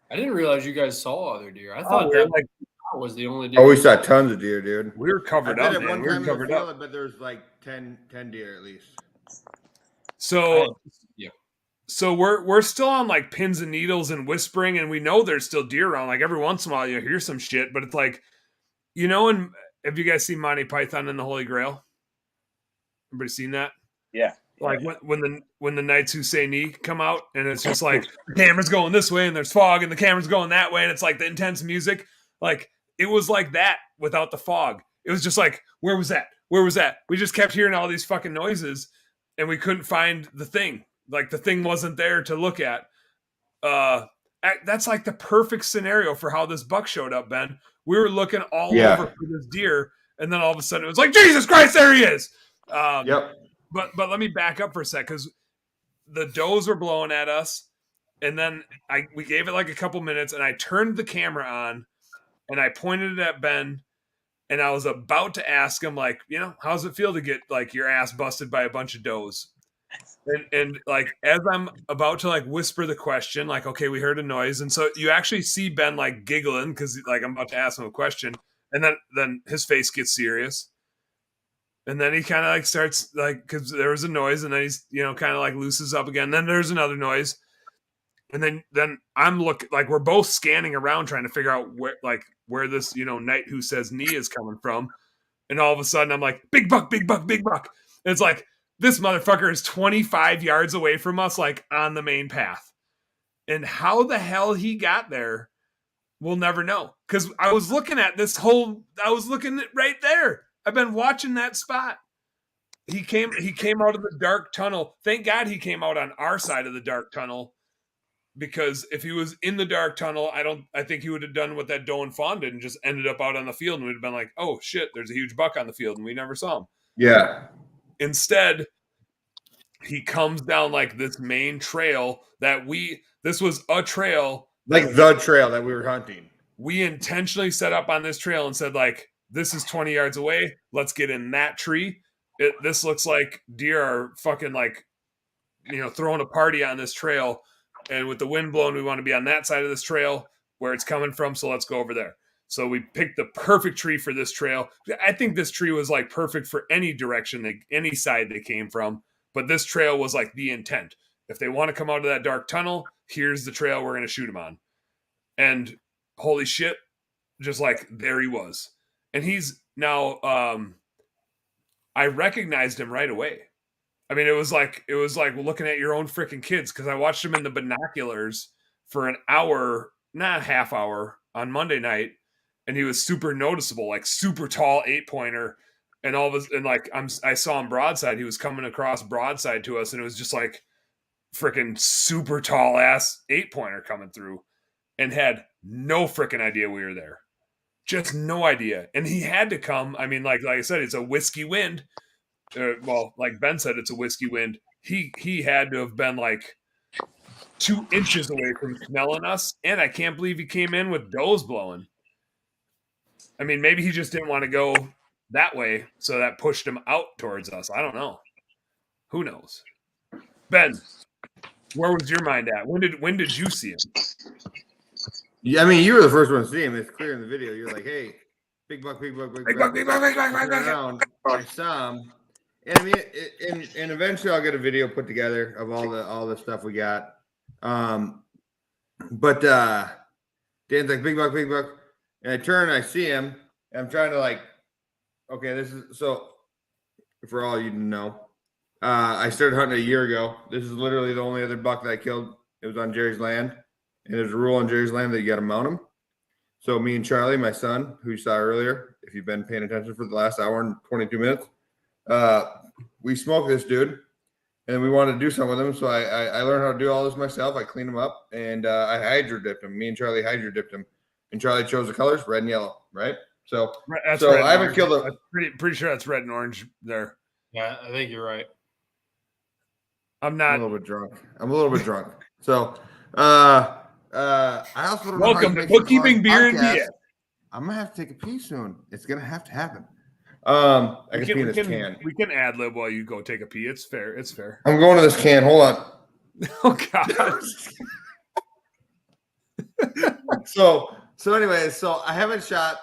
I didn't realize you guys saw other deer. I thought that was the only deer. Oh, we saw tons of deer, dude. We were covered up, man. We were covered up. But there's like 10 deer at least. So we're still on like pins and needles and whispering, and we know there's still deer around. Like every once in a while you hear some shit, but it's like, you know, and have you guys seen Monty Python and the Holy Grail? Everybody seen that? Yeah. Like when the Knights Who Say Knee come out, and it's just like the camera's going this way and there's fog, and the camera's going that way, and it's like the intense music. Like it was like that without the fog. It was just like, where was that? Where was that? We just kept hearing all these fucking noises, and we couldn't find the thing. Like the thing wasn't there to look at. That's like the perfect scenario for how this buck showed up, Ben. We were looking all over for this deer, and then all of a sudden it was like, Jesus Christ, there he is. Yep. But let me back up for a sec, because the does were blowing at us, and then we gave it like a couple minutes, and I turned the camera on, and I pointed it at Ben, and I was about to ask him, like, you know, how's it feel to get like your ass busted by a bunch of does? And like as I'm about to like whisper the question, like, okay, we heard a noise, and so you actually see Ben like giggling because like I'm about to ask him a question, and then his face gets serious. And then he kind of like starts like, because there was a noise, and then he's, you know, kind of like looses up again. Then there's another noise, And then I'm looking, like, we're both scanning around trying to figure out where this, knight who says knee is coming from. And all of a sudden I'm like, big buck, big buck, big buck. And it's like, this motherfucker is 25 yards away from us, like on the main path. And how the hell he got there, we'll never know. Because I was looking at right there. I've been watching that spot. He came out of the dark tunnel. Thank God he came out on our side of the dark tunnel. Because if he was in the dark tunnel, I think he would have done what that Doe and Fawn did and just ended up out on the field and we'd have been like, oh shit, there's a huge buck on the field and we never saw him. Yeah. Instead, he comes down like this main trail this was a trail. Like the trail that we were hunting. We intentionally set up on this trail and said, like, this is 20 yards away. Let's get in that tree. This looks like deer are fucking like, throwing a party on this trail. And with the wind blowing, we want to be on that side of this trail where it's coming from. So let's go over there. So we picked the perfect tree for this trail. I think this tree was like perfect for any direction, any side they came from. But this trail was like the intent. If they want to come out of that dark tunnel, here's the trail we're going to shoot them on. And holy shit, just like there he was. And he's now, I recognized him right away. I mean, it was like looking at your own freaking kids, because I watched him in the binoculars for an hour, not a half hour, on Monday night, and he was super noticeable, like super tall 8-pointer, and I saw him broadside. He was coming across broadside to us, and it was just like freaking super tall ass 8-pointer coming through, and had no freaking idea we were there, just no idea. And he had to come. I mean, like I said, it's a whiskey wind. Well, like Ben said, it's a whiskey wind. He had to have been like 2 inches away from smelling us, and I can't believe he came in with does blowing. I mean, maybe he just didn't want to go that way, so that pushed him out towards us. I don't know. Who knows? Ben, where was your mind at? When did you see him? Yeah, I mean, you were the first one to see him. It's clear in the video. You're like, hey, big buck, big buck, big buck. Big buck. Around, I saw him. And I mean, and eventually I'll get a video put together of all the stuff we got. But Dan's like, big buck, and I turn and I see him, and I'm trying to like, okay, this is so. For all you to know, I started hunting a year ago. This is literally the only other buck that I killed. It was on Jerry's land, and there's a rule on Jerry's land that you got to mount him. So me and Charlie, my son, who you saw earlier, if you've been paying attention for the last hour and 22 minutes. We smoked this dude, and we wanted to do something with him. So I learned how to do all this myself. I cleaned him up, and I hydro dipped him. Me and Charlie hydro dipped him, and Charlie chose the colors red and yellow, right? So that's so I haven't killed a. Pretty sure that's red and orange there. Yeah, I think you're right. I'm not. I'm a little bit drunk. So I also don't know welcome to Bookkeeping Beer and BS. I'm gonna have to take a pee soon. It's gonna have to happen. I can pee in this can. We can ad lib while you go take a pee. It's fair. It's fair. I'm going to this can. Hold on. Oh God. So anyway, so I haven't shot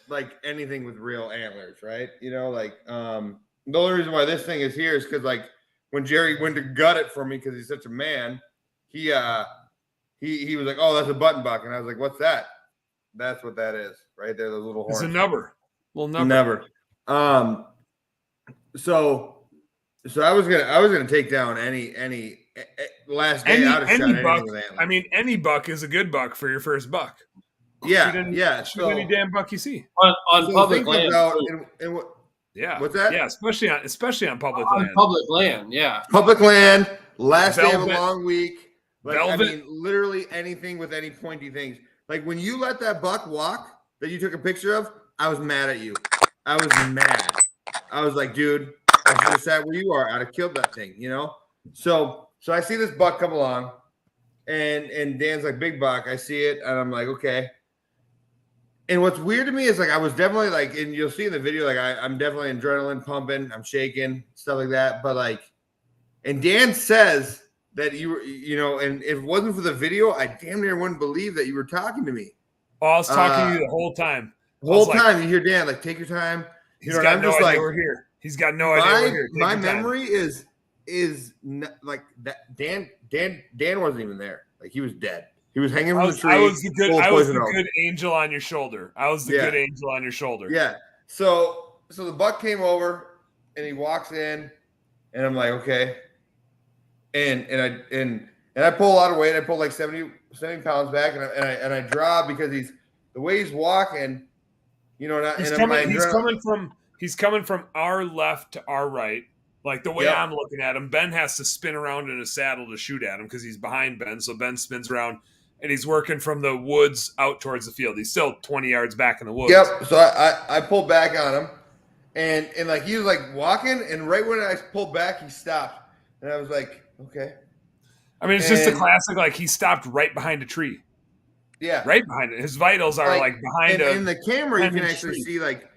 like anything with real antlers, right? The only reason why this thing is here is because like when Jerry went to gut it for me because he's such a man, he was like, oh, that's a button buck, and I was like, what's that? That's what that is, right there. Those little horns. It's a number. Well, Never. So I was gonna take down any last day out of shot buck. with antlers. I mean, any buck is a good buck for your first buck. Yeah. Shoot any damn buck you see on public land. What's that? Yeah, especially on public land. Public land, yeah. Public land. Last Velvet. day of a long week. Like Velvet. I mean, literally anything with any pointy things. Like when you let that buck walk that you took a picture of, I was mad at you. I was mad. I was like, dude, I should have sat where you are. I'd have killed that thing, So I see this buck come along, and Dan's like, big buck. I see it, and I'm like, okay. And what's weird to me is like I was definitely like, and you'll see in the video, like I'm definitely adrenaline pumping, I'm shaking, stuff like that. But like, and Dan says that you were, and if it wasn't for the video, I damn near wouldn't believe that you were talking to me. Oh, I was talking to you the whole time. The whole time you hear Dan like, take your time. He's got no idea we're here. He's got no idea we're here. My memory is like that. Dan wasn't even there. Like he was dead. He was hanging I from the tree. was the full of poison oak. good angel on your shoulder. I was the Yeah. good angel on your shoulder. Yeah. So the buck came over and he walks in, and I'm like, okay. And I pull a lot of weight. I pull like 70 pounds back, and I draw because the way he's walking, you know. He's coming from our left to our right. Like the way Yep. I'm looking at him, Ben has to spin around in a saddle to shoot at him because he's behind Ben. So Ben spins around, and he's working from the woods out towards the field. He's still 20 yards back in the woods. Yep. So I pulled back on him, and like he was like walking, and right when I pulled back, he stopped, and I was like, okay. I mean, it's just a classic. Like he stopped right behind a tree. Yeah. Right behind it. His vitals are like behind in the camera. You behind can a actually tree. see like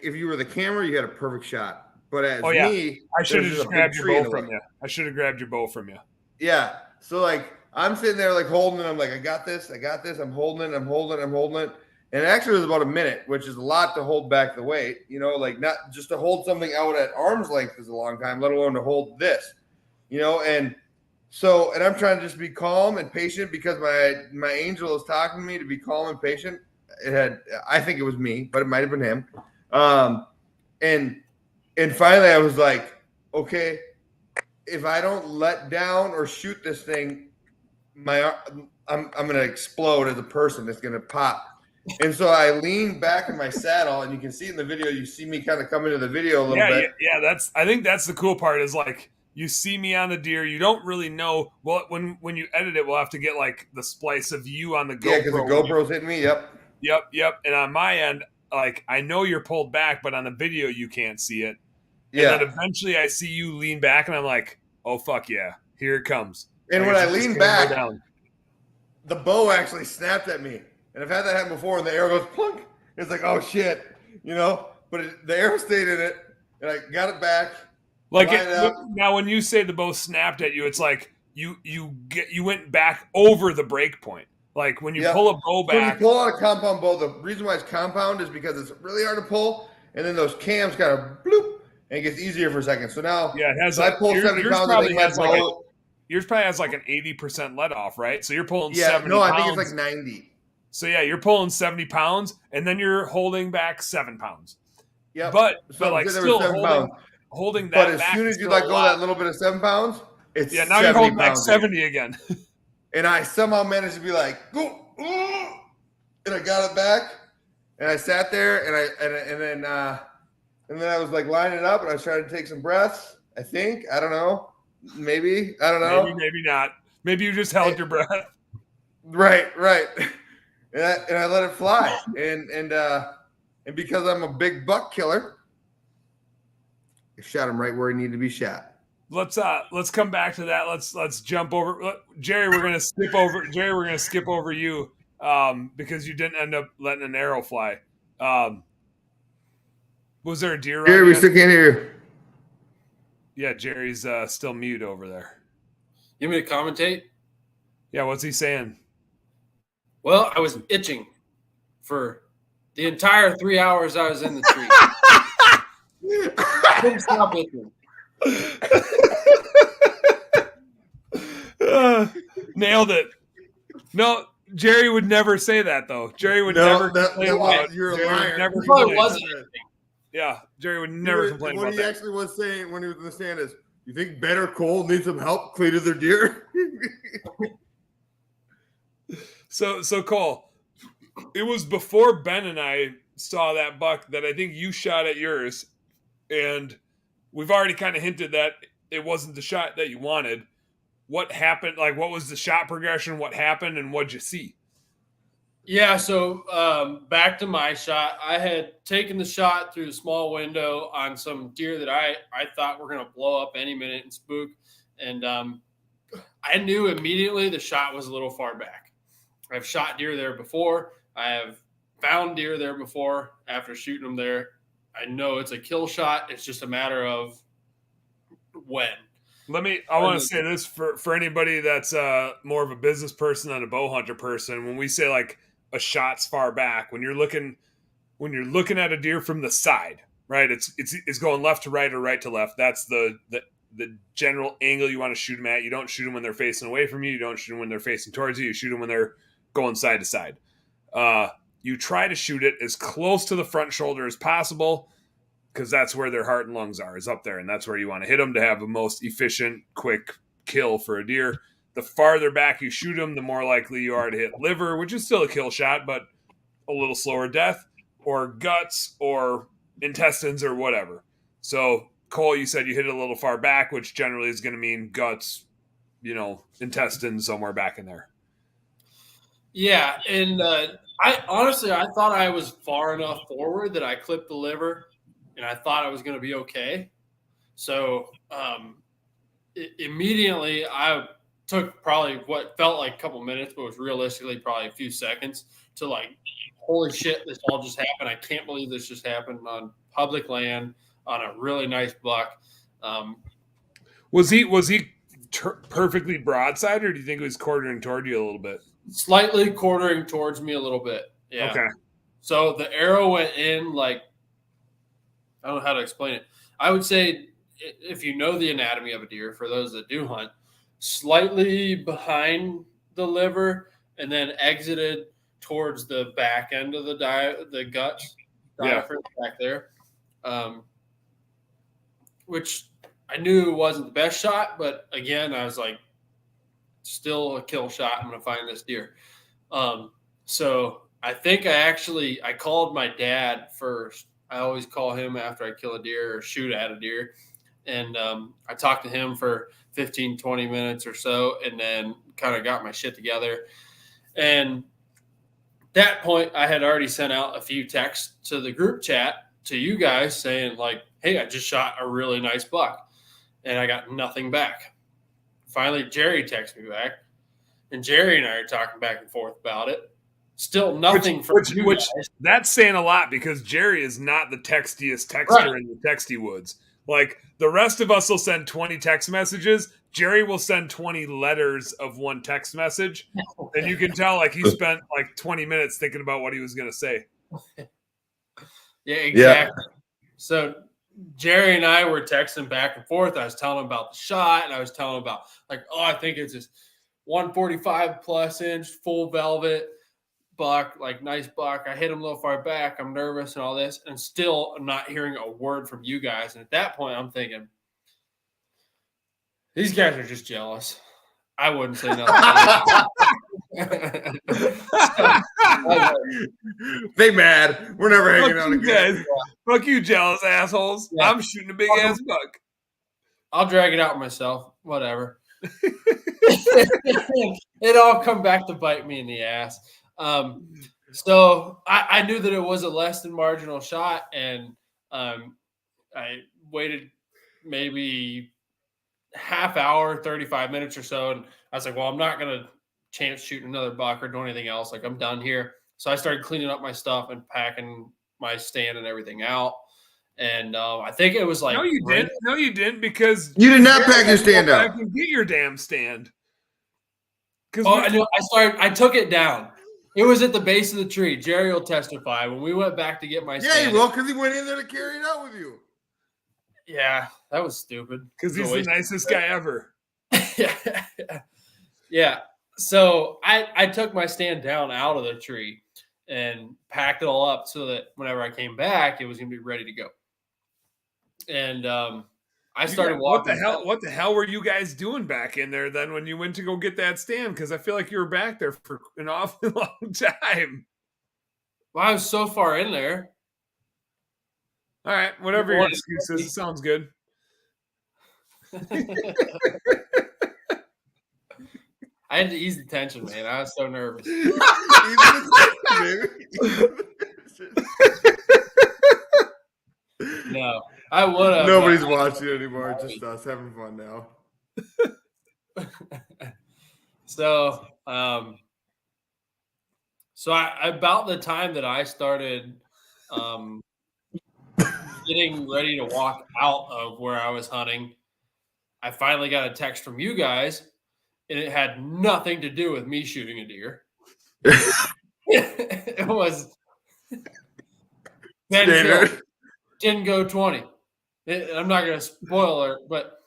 if you were the camera, you had a perfect shot. But as Oh, yeah. me, I should there's have just just a big grabbed your tree in bow the from way. you. I should have grabbed your bow from you. Yeah. So like I'm sitting there like holding it. I'm like, I got this. I'm holding it. And actually it was about a minute, which is a lot to hold back the weight. You know, like not just to hold something out at arm's length is a long time, let alone to hold this. You know, and I'm trying to just be calm and patient because my angel is talking to me to be calm and patient. I think it was me, but it might have been him. And finally I was like, okay, if I don't let down or shoot this thing, I'm gonna explode as a person. It's gonna pop. And so I leaned back in my saddle, and you can see in the video, you see me kind of come into the video a little bit. Yeah. I think that's the cool part is like you see me on the deer. You don't really know. Well, when you edit it, we'll have to get like the splice of you on the GoPro. Yeah, because the GoPro's hitting me. Yep. And on my end, like I know you're pulled back, but on the video you can't see it. Yeah. And then eventually I see you lean back, and I'm like, oh fuck yeah, here it comes. And Like, when I it's just lean gonna go back, down. the bow actually snapped at me. And I've had that happen before, and the arrow goes plunk. It's like, oh shit, you know. But the arrow stayed in it, and I got it back. Like lined up. now, when you say the bow snapped at you, it's like you went back over the break point. Like when you Yep. pull a bow So when you back. pull out a compound bow, the reason why it's compound is because it's really hard to pull, and then those cams kind of bloop, and it gets easier for a second. So now, Yeah, it has. so I pull 70 yours pounds. I probably think my has like bow. yours probably has like an 80% let off, right? So you're pulling Yeah, 70 no, pounds. I think it's like 90. So yeah, you're pulling 70 pounds, and then you're holding back 7 pounds. Yep. But So like there was still 7 holding that. But as back soon is as you still let a go lot. of that little bit of 7 pounds, it's Yeah, now you're 70 holding back pounds again. 70 again. And I somehow managed to be like, go, and I got it back, and I sat there, and then I was like lining it up, and I was trying to take some breaths. I think I don't know, maybe I don't know. Maybe not. Maybe you just held your breath. Right. And I let it fly, and because I'm a big buck killer, I shot him right where he needed to be shot. Let's come back to that. Let's jump over Jerry. We're gonna skip over you because you didn't end up letting an arrow fly. Was there a deer? Here, on we you? still can't hear you. Yeah, Jerry's still mute over there. You want me to commentate? Yeah, what's he saying? Well, I was itching for the entire 3 hours I was in the tree. Couldn't stop itching. Nailed it. No, Jerry would never say that though. Jerry would never complain about. you're a Jerry would liar. never It probably complain. wasn't. Yeah, Jerry would never complain What about he that. actually was saying when he was in the stand is, "You think Ben or Cole need some help cleaning their deer?" So Cole, it was before Ben and I saw that buck that I think you shot at yours, and we've already kind of hinted that it wasn't the shot that you wanted. What happened? Like, what was the shot progression? What happened, and what'd you see? Yeah, so back to my shot. I had taken the shot through the small window on some deer that I thought were going to blow up any minute and spook. And I knew immediately the shot was a little far back. I've shot deer there before. I have found deer there before after shooting them there. I know it's a kill shot. It's just a matter of when. I want to say this for anybody that's more of a business person than a bow hunter person. When we say like a shot's far back, when you're looking at a deer from the side, right? It's going left to right or right to left. That's the the general angle you want to shoot them at. You don't shoot them when they're facing away from you. You don't shoot them when they're facing towards you. You shoot them when they're going side to side. You try to shoot it as close to the front shoulder as possible because that's where their heart and lungs are, is up there, and that's where you want to hit them to have the most efficient, quick kill for a deer. The farther back you shoot them, the more likely you are to hit liver, which is still a kill shot, but a little slower death, or guts, or intestines, or whatever. So, Cole, you said you hit it a little far back, which generally is going to mean guts, intestines somewhere back in there. Yeah, and I honestly thought I was far enough forward that I clipped the liver, and I thought I was going to be okay. So immediately I took probably what felt like a couple minutes, but was realistically probably a few seconds to like, holy shit, this all just happened. I can't believe this just happened on public land on a really nice buck. Was he perfectly broadside, or do you think it was quartering toward you a little bit? Slightly quartering towards me a little bit. Yeah. Okay. So the arrow went in like, I don't know how to explain it. I would say if you know the anatomy of a deer, for those that do hunt, slightly behind the liver and then exited towards the back end of the guts, diaphragm back there, which I knew wasn't the best shot, but again, I was like, still a kill shot. I'm going to find this deer. So I think I called my dad first. I always call him after I kill a deer or shoot at a deer. And I talked to him for 15, 20 minutes or so, and then kind of got my shit together. And at that point, I had already sent out a few texts to the group chat to you guys saying like, hey, I just shot a really nice buck. And I got nothing back. Finally, Jerry texted me back, and Jerry and I are talking back and forth about it. Still nothing from you guys. That's saying a lot because Jerry is not the textiest texter in the texty woods. Like the rest of us will send 20 text messages. Jerry will send 20 letters of one text message. And you can tell like he spent like 20 minutes thinking about what he was going to say. Yeah, exactly. Yeah. So Jerry and I were texting back and forth. I was telling him about the shot, and I was telling him about like, oh, I think it's this 145 plus inch full velvet buck, like nice buck. I hit him a little far back. I'm nervous and all this, and still I'm not hearing a word from you guys. And at that point, I'm thinking, these guys are just jealous. I wouldn't say nothing. They mad. We're never hanging out again. Fuck you, jealous assholes. Yeah. I'm shooting a big ass buck. I'll drag it out myself. Whatever. It all come back to bite me in the ass. So I knew that it was a less than marginal shot, and I waited maybe half hour, 35 minutes or so, and I was like, well, I'm not going to chance shooting another buck or do anything else. Like, I'm done here. So I started cleaning up my stuff and packing my stand and everything out. And I think it was like, no, you didn't. No, you didn't, because you did not pack your stand out. Get your damn stand. I took it down. It was at the base of the tree. Jerry will testify. When we went back to get my stand. Yeah, he will, because he went in there to carry it out with you. Yeah, that was stupid. Because he's the nicest guy ever. Yeah. So I took my stand down out of the tree and packed it all up so that whenever I came back, it was going to be ready to go. And I started walking. What the hell were you guys doing back in there then when you went to go get that stand? Because I feel like you were back there for an awfully long time. Well, I was so far in there. All right, whatever your excuse is, it sounds good. I had to ease the tension, man. I was so nervous. No, I would have. Nobody's watching anymore. Just us having fun now. So about the time that I started getting ready to walk out of where I was hunting, I finally got a text from you guys, and it had nothing to do with me shooting a deer. It was didn't go 20. I'm not going to spoil it, but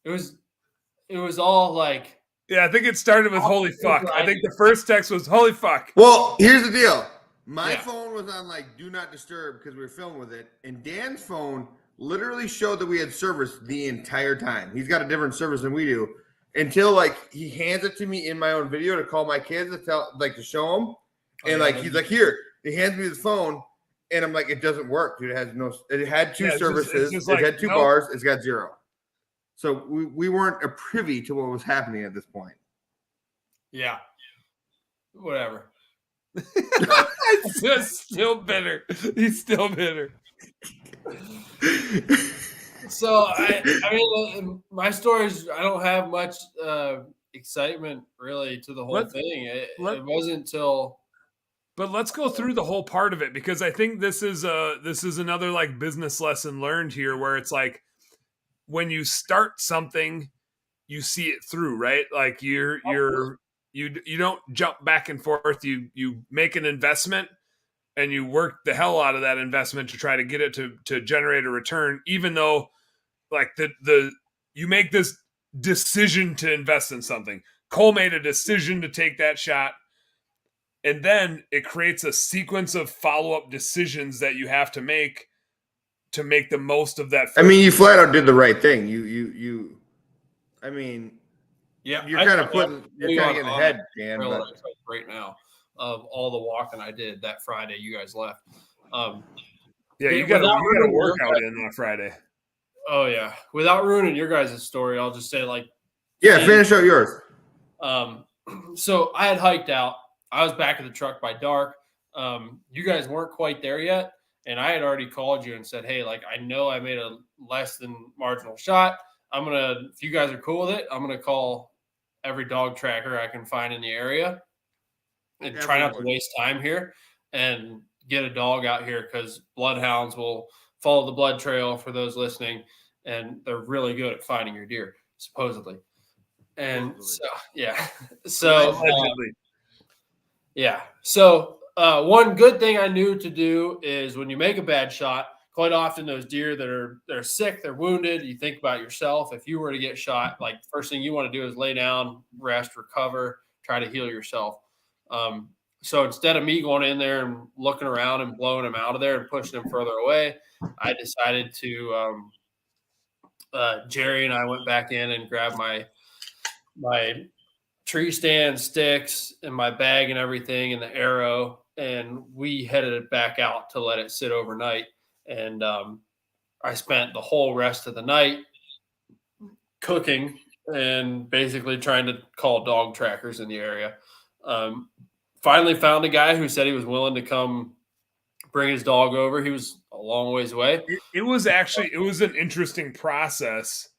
It was all like, Yeah, I think it started with holy fuck. I think the first text was holy fuck. Well, here's the deal. My Yeah. phone was on like do not disturb because we were filming with it, and Dan's phone literally showed that we had service the entire time. He's got a different service than we do until like he hands it to me in my own video to call my kids to tell, like to show them, and like he's like, here, he hands me his phone, and I'm like, it doesn't work, dude. It has no. It had two services. it's It had two bars. It's got 0. So we weren't a privy to what was happening at this point. yeah, whatever. It's just still bitter. He's still bitter. So I mean, my stories, I don't have much excitement really to the whole thing. It wasn't until. But let's go through the whole part of it, because I think this is another like business lesson learned here, where it's like when you start something, you see it through, right? Like you don't jump back and forth. You make an investment and you work the hell out of that investment to try to get it to generate a return, even though like you make this decision to invest in something. Cole made a decision to take that shot. And then it creates a sequence of follow-up decisions that you have to make the most of that. I mean, you flat out did the right thing. I mean, Yeah, you're kind of getting ahead, Dan. But right now, of all the walking I did that Friday, you guys left. Yeah, you got a workout in on Friday. Oh yeah, without ruining your guys' story, I'll just say like, yeah, finish out yours. So I had hiked out. I was back at the truck by dark. You guys weren't quite there yet, and I had already called you and said, "Hey, like I know I made a less than marginal shot. If you guys are cool with it, I'm gonna call every dog tracker I can find in the area and try not to waste time here and get a dog out here, because bloodhounds will follow the blood trail for those listening, and they're really good at finding your deer, supposedly." And so, yeah, so yeah, so one good thing I knew to do is when you make a bad shot, quite often those deer they're sick, they're wounded. You think about yourself. If you were to get shot, like first thing you want to do is lay down, rest, recover, try to heal yourself. So instead of me going in there and looking around and blowing them out of there and pushing them further away, I decided to Jerry and I went back in and grabbed my tree stand, sticks, and my bag and everything, and the arrow, and we headed it back out to let it sit overnight. And I spent the whole rest of the night cooking and basically trying to call dog trackers in the area. Finally found a guy who said he was willing to come bring his dog over. He was a long ways away. It was an interesting process.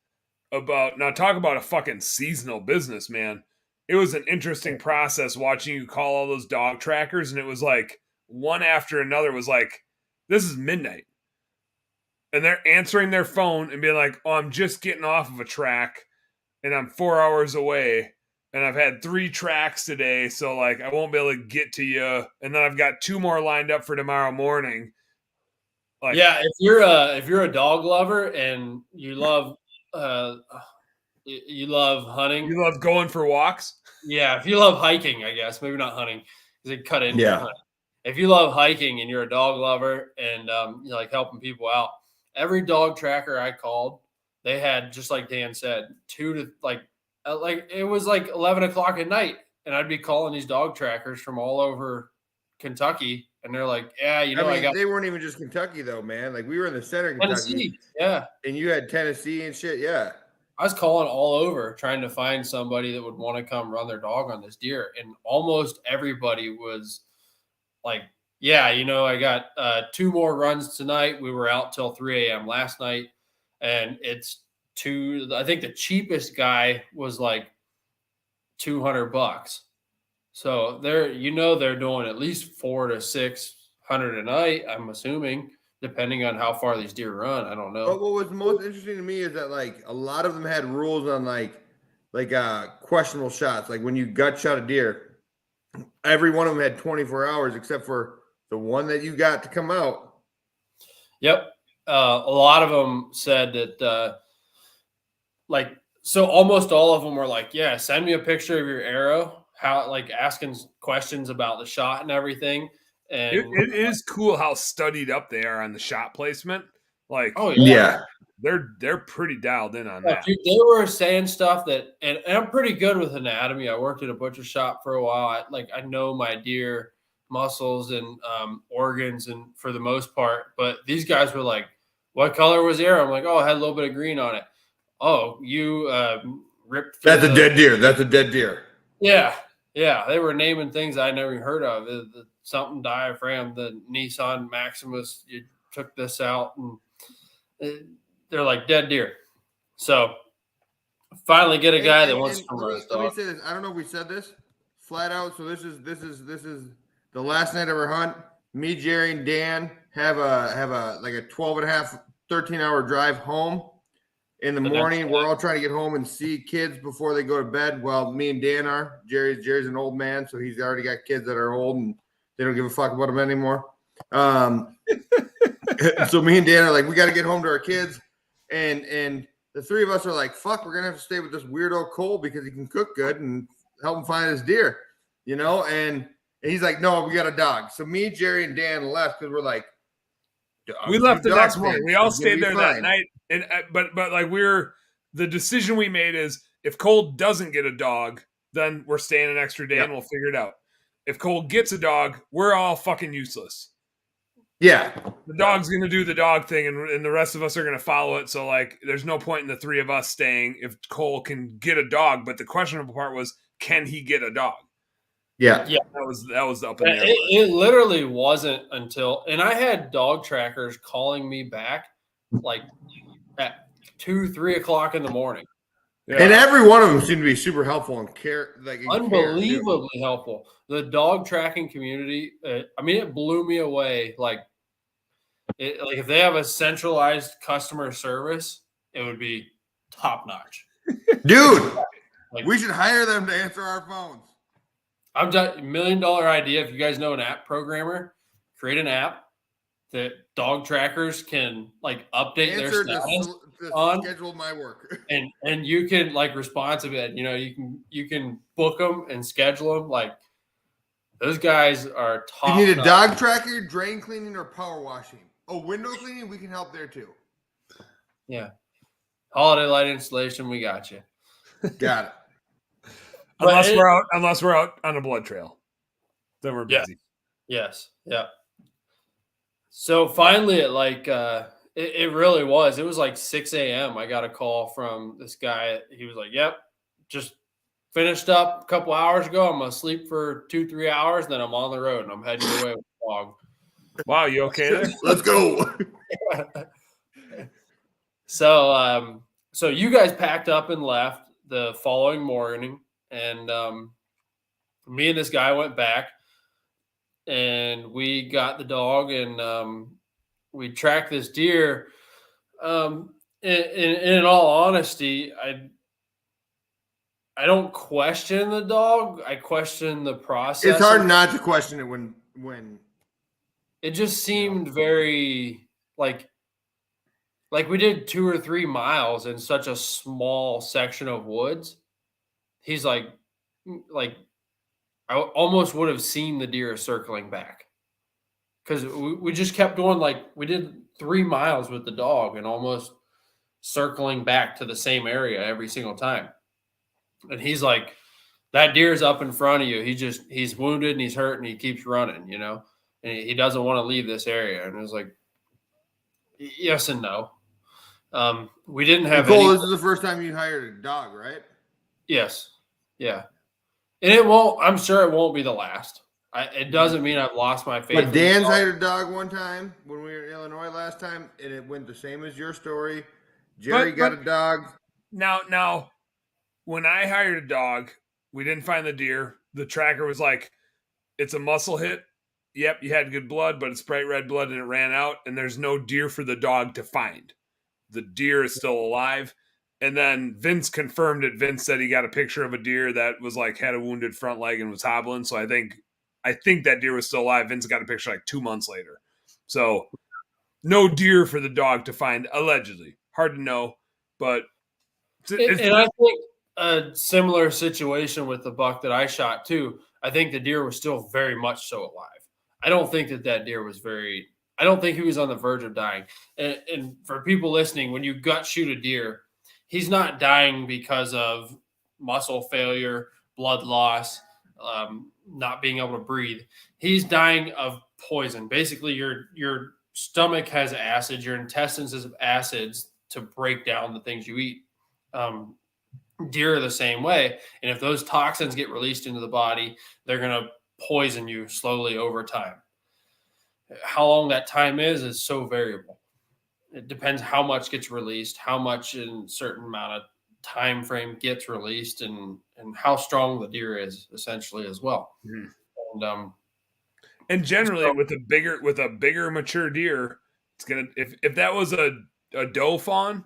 Now talk about a fucking seasonal business, man. It was an interesting process watching you call all those dog trackers, and it was like one after another was like, this is midnight. And they're answering their phone and being like, oh, I'm just getting off of a track and I'm 4 hours away and I've had 3 tracks today. So like, I won't be able to get to you. And then I've got 2 more lined up for tomorrow morning. Like, yeah. If you're a dog lover and you love hunting, you love going for walks. Yeah. If you love hiking, I guess maybe not hunting because it cut into hunting. If you love hiking and you're a dog lover and you like helping people out, every dog tracker I called, they had, just like Dan said, 2 to like it was like 11 o'clock at night, and I'd be calling these dog trackers from all over Kentucky, and they're like, yeah, they weren't even just Kentucky though, man. Like we were in the center of Kentucky, Tennessee, yeah, and you had Tennessee and shit, yeah. I was calling all over trying to find somebody that would want to come run their dog on this deer, and almost everybody was like, yeah, I got 2 more runs tonight. We were out till 3 a.m. last night, and I think the cheapest guy was like $200. So they're doing at least 400 to 600 a night, I'm assuming, depending on how far these deer run. I don't know. But what was most interesting to me is that like a lot of them had rules on like questionable shots. Like when you gut shot a deer, every one of them had 24 hours except for the one that you got to come out. Yep. A lot of them said that, like So almost all of them were like, yeah, send me a picture of your arrow, how like asking questions about the shot and everything. And It is cool how studied up they are on the shot placement. Like, oh yeah. Yeah. they're pretty dialed in on Yeah, that. dude, they were saying stuff that, and I'm pretty good with anatomy. I worked at a butcher shop for a while. I know my deer muscles and organs, and for the most part. But these guys were like, "What color was the arrow?" I'm like, "Oh, it had a little bit of green on it." Oh, you ripped. That's a dead deer. That's a dead deer. Yeah, yeah. They were naming things I never even heard of. The something diaphragm, the Nissan Maximus. You took this out, and they're like dead deer. So finally get a guy that wants to run his let me dog. say this. I don't know if we said this flat out. So this is the last night of our hunt. Me, Jerry, and Dan have a like a 12 and a half, 13-hour drive home. In the morning, we're all trying to get home and see kids before they go to bed. Well, me and Dan are. Jerry's an old man, so he's already got kids that are old and they don't give a fuck about them anymore. So me and Dan are like, we got to get home to our kids, and the three of us are like, fuck, we're gonna have to stay with this weirdo Cole because he can cook good and help him find his deer, you know. And he's like, no, we got a dog. So me, Jerry, and Dan left because we're like, We left the next morning. We all It's gonna stayed be there that fine. night, and but like the decision we made is if Cole doesn't get a dog, then we're staying an extra day and we'll figure it out. If Cole gets a dog, we're all fucking useless. Yeah, The dog's going to do the dog thing, and the rest of us are going to follow it. So, like, there's no point in the three of us staying if Cole can get a dog. But the questionable part was, can he get a dog? yeah. That was up in the air. It literally wasn't until, and I had dog trackers calling me back like at 2-3 o'clock in the morning. And every one of them seemed to be super helpful and care, like Unbelievably helpful. The dog tracking community, I mean, it blew me away. Like if they have a centralized customer service, it would be top notch. Dude, Like, we should hire them to answer our phones. I've got $1 million idea. If you guys know an app programmer, create an app that dog trackers can like update Answer their status to on, schedule my work. and you can like respond to it. You know, you can book them and schedule them. Like those guys are top. You need a notch. dog tracker, drain cleaning, or power washing. Oh, window cleaning, we can help there too. Yeah, holiday light installation, we got you. Got it. Unless we're out on a blood trail, then we're busy. Yes, yeah. So finally, at like it really was. It was like 6 a.m. I got a call from this guy. He was like, "Yep, just finished up a couple hours ago. I'm gonna sleep for 2-3 hours, then I'm on the road and I'm heading away with the dog." Wow, you okay there? Let's go. So you guys packed up and left the following morning, and me and this guy went back, and we got the dog, and we tracked this deer. In all honesty, I don't question the dog. I question the process. It's hard not to question it when It just seemed very like we did 2 or 3 miles in such a small section of woods. He's like I almost would have seen the deer circling back because we just kept going. Like we did 3 miles with the dog and almost circling back to the same area every single time. And he's like, that deer's up in front of you. He's wounded and he's hurt and he keeps running, you know, and he doesn't want to leave this area. And it was like, yes and no. We didn't have Cole, any. this is the first time you hired a dog, right? Yes. Yeah. And it won't, I'm sure it won't be the last. It doesn't mean I've lost my faith. But Dan's hired a dog one time when we were in Illinois last time, and it went the same as your story. Jerry got a dog. Now, when I hired a dog, we didn't find the deer. The tracker was like, it's a muscle hit. Yep, you had good blood, but it's bright red blood and it ran out, and there's no deer for the dog to find. The deer is still alive. And then Vince confirmed it. Vince said he got a picture of a deer that was like had a wounded front leg and was hobbling. So I think that deer was still alive. Vince got a picture like 2 months later. So no deer for the dog to find, allegedly. Hard to know, but And I think a similar situation with the buck that I shot too. I think the deer was still very much so alive. I don't think that deer was I don't think he was on the verge of dying. And for people listening, when you gut shoot a deer, he's not dying because of muscle failure, blood loss, not being able to breathe. He's dying of poison. Basically, your stomach has acid, your intestines have acids to break down the things you eat. Deer are the same way. And if those toxins get released into the body, they're going to poison you slowly over time. How long that time is so variable. It depends how much gets released, how much in certain amount of time frame gets released, and how strong the deer is essentially as well. And generally with a bigger mature deer, it's gonna if that was a doe fawn,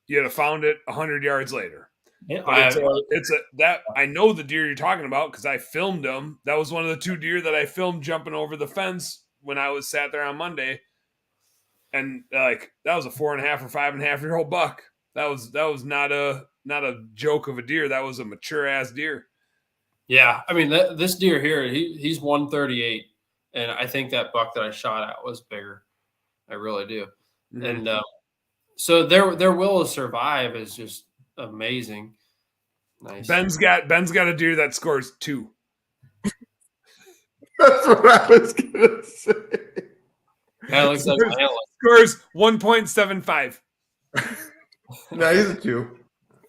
you'd have found it 100 yards later. Yeah, I know the deer you're talking about because I filmed them. That was one of the 2 deer that I filmed jumping over the fence when I was sat there on Monday, and like that was a 4.5 or 5.5 year old buck. That was not a joke of a deer. That was a mature ass deer. Yeah, I mean this deer here, he's 138, and I think that buck that I shot at was bigger. I really do. Mm-hmm. And so their will to survive is just amazing. Nice. Ben's got a deer that scores 2. That's what I was gonna say. That looks like scores 1.75. No, he's a 2.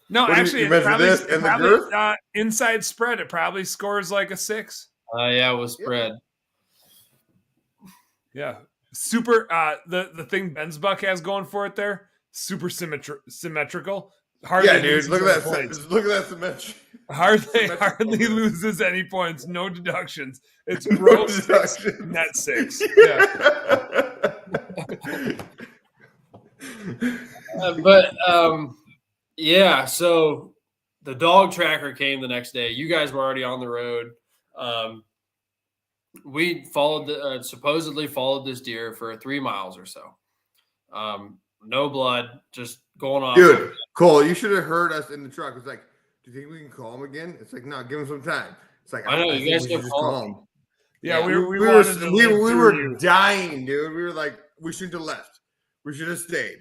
No, what actually, you measure this and the girth? Inside spread, it probably scores like a 6. Yeah, it was spread. Yeah, super. The thing Ben's buck has going for it there, super symmetrical. Hardly dude, look at that. Look at that symmetry. Hardly loses any points. No deductions. It's pro 6, net 6. Yeah. Yeah. So the dog tracker came the next day. You guys were already on the road. We supposedly followed this deer for 3 miles or so. No blood, just going on. Dude, Cole, you should have heard us in the truck. It's like, do you think we can call him again? It's like, no, give him some time. It's like, I know you guys should call him. Yeah, we were dying, dude. We were like, we shouldn't have left. We should have stayed.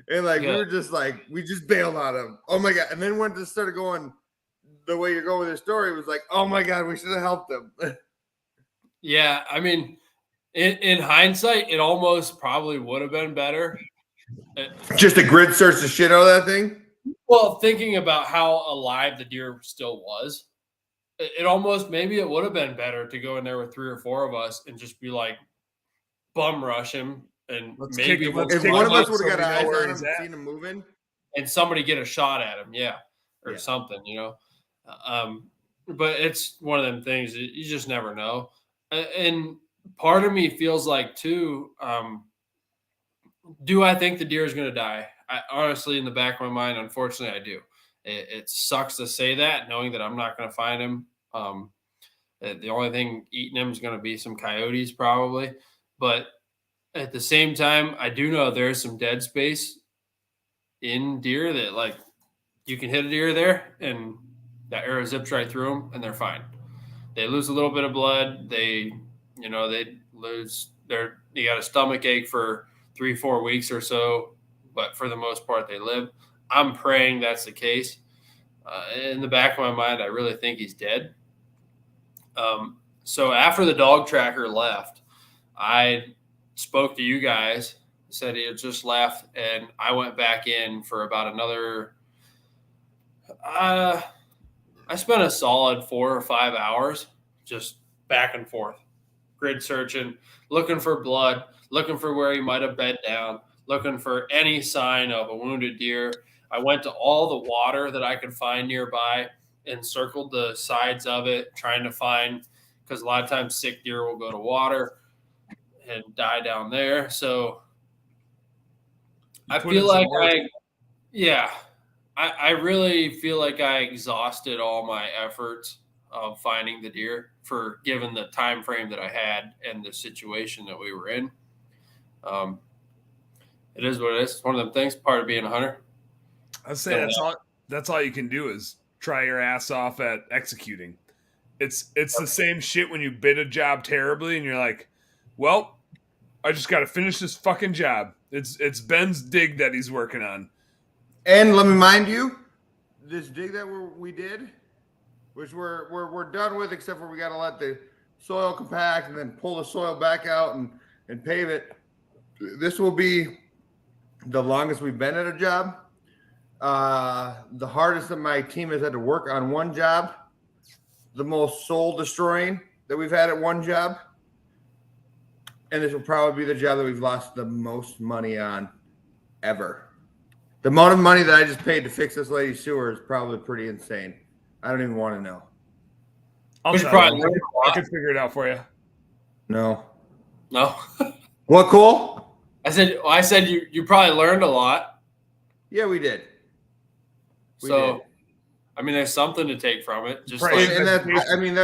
And like, we were just like, we just bailed on him. Oh my God. And then when it started going the way you're going with your story, it was like, oh my God, we should have helped him. Yeah. I mean, in hindsight, it almost probably would have been better. Just a grid search the shit out of that thing? Well, thinking about how alive the deer still was, it almost, maybe it would have been better to go in there with 3 or 4 of us and just be like, bum rush him. And maybe if one of us would have got eyes on him and seen him moving, and somebody get a shot at him, or something, But it's one of them things that you just never know. And part of me feels like too, do I think the deer is going to die? I honestly, in the back of my mind, unfortunately, I do. It sucks to say that, knowing that I'm not going to find him. The only thing eating him is going to be some coyotes, probably. But at the same time, I do know there's some dead space in deer that, like, you can hit a deer there, and that arrow zips right through them, and they're fine. They lose a little bit of blood. They lose you got a stomach ache for 3-4 weeks or so, but for the most part, they live. I'm praying that's the case. In the back of my mind, I really think he's dead. So after the dog tracker left, I spoke to you guys, said he had just left, and I went back in for about another I spent a solid 4 or 5 hours just back and forth, grid searching, looking for blood, looking for where he might have bed down, looking for any sign of a wounded deer. I went to all the water that I could find nearby and circled the sides of it, trying to find, because a lot of times sick deer will go to water and die down there. So I feel like I really feel like I exhausted all my efforts of finding the deer, for given the time frame that I had and the situation that we were in. It is what it is. It's one of them things, part of being a hunter. I'd say that's all you can do is try your ass off at executing. It's the same shit when you bid a job terribly and you're like, well, I just got to finish this fucking job. It's Ben's dig that he's working on. And let me mind you, this dig that we did, which we're done with, except for we got to let the soil compact and then pull the soil back out and pave it. This will be the longest we've been at a job. The hardest that my team has had to work on one job. The most soul destroying that we've had at one job. And this will probably be the job that we've lost the most money on ever. The amount of money that I just paid to fix this lady's sewer is probably pretty insane. I don't even want to know. I could figure it out for you. No. No. What, Cole? I said you probably learned a lot. Yeah, we did. So, I mean, there's something to take from it. Just Right. like, And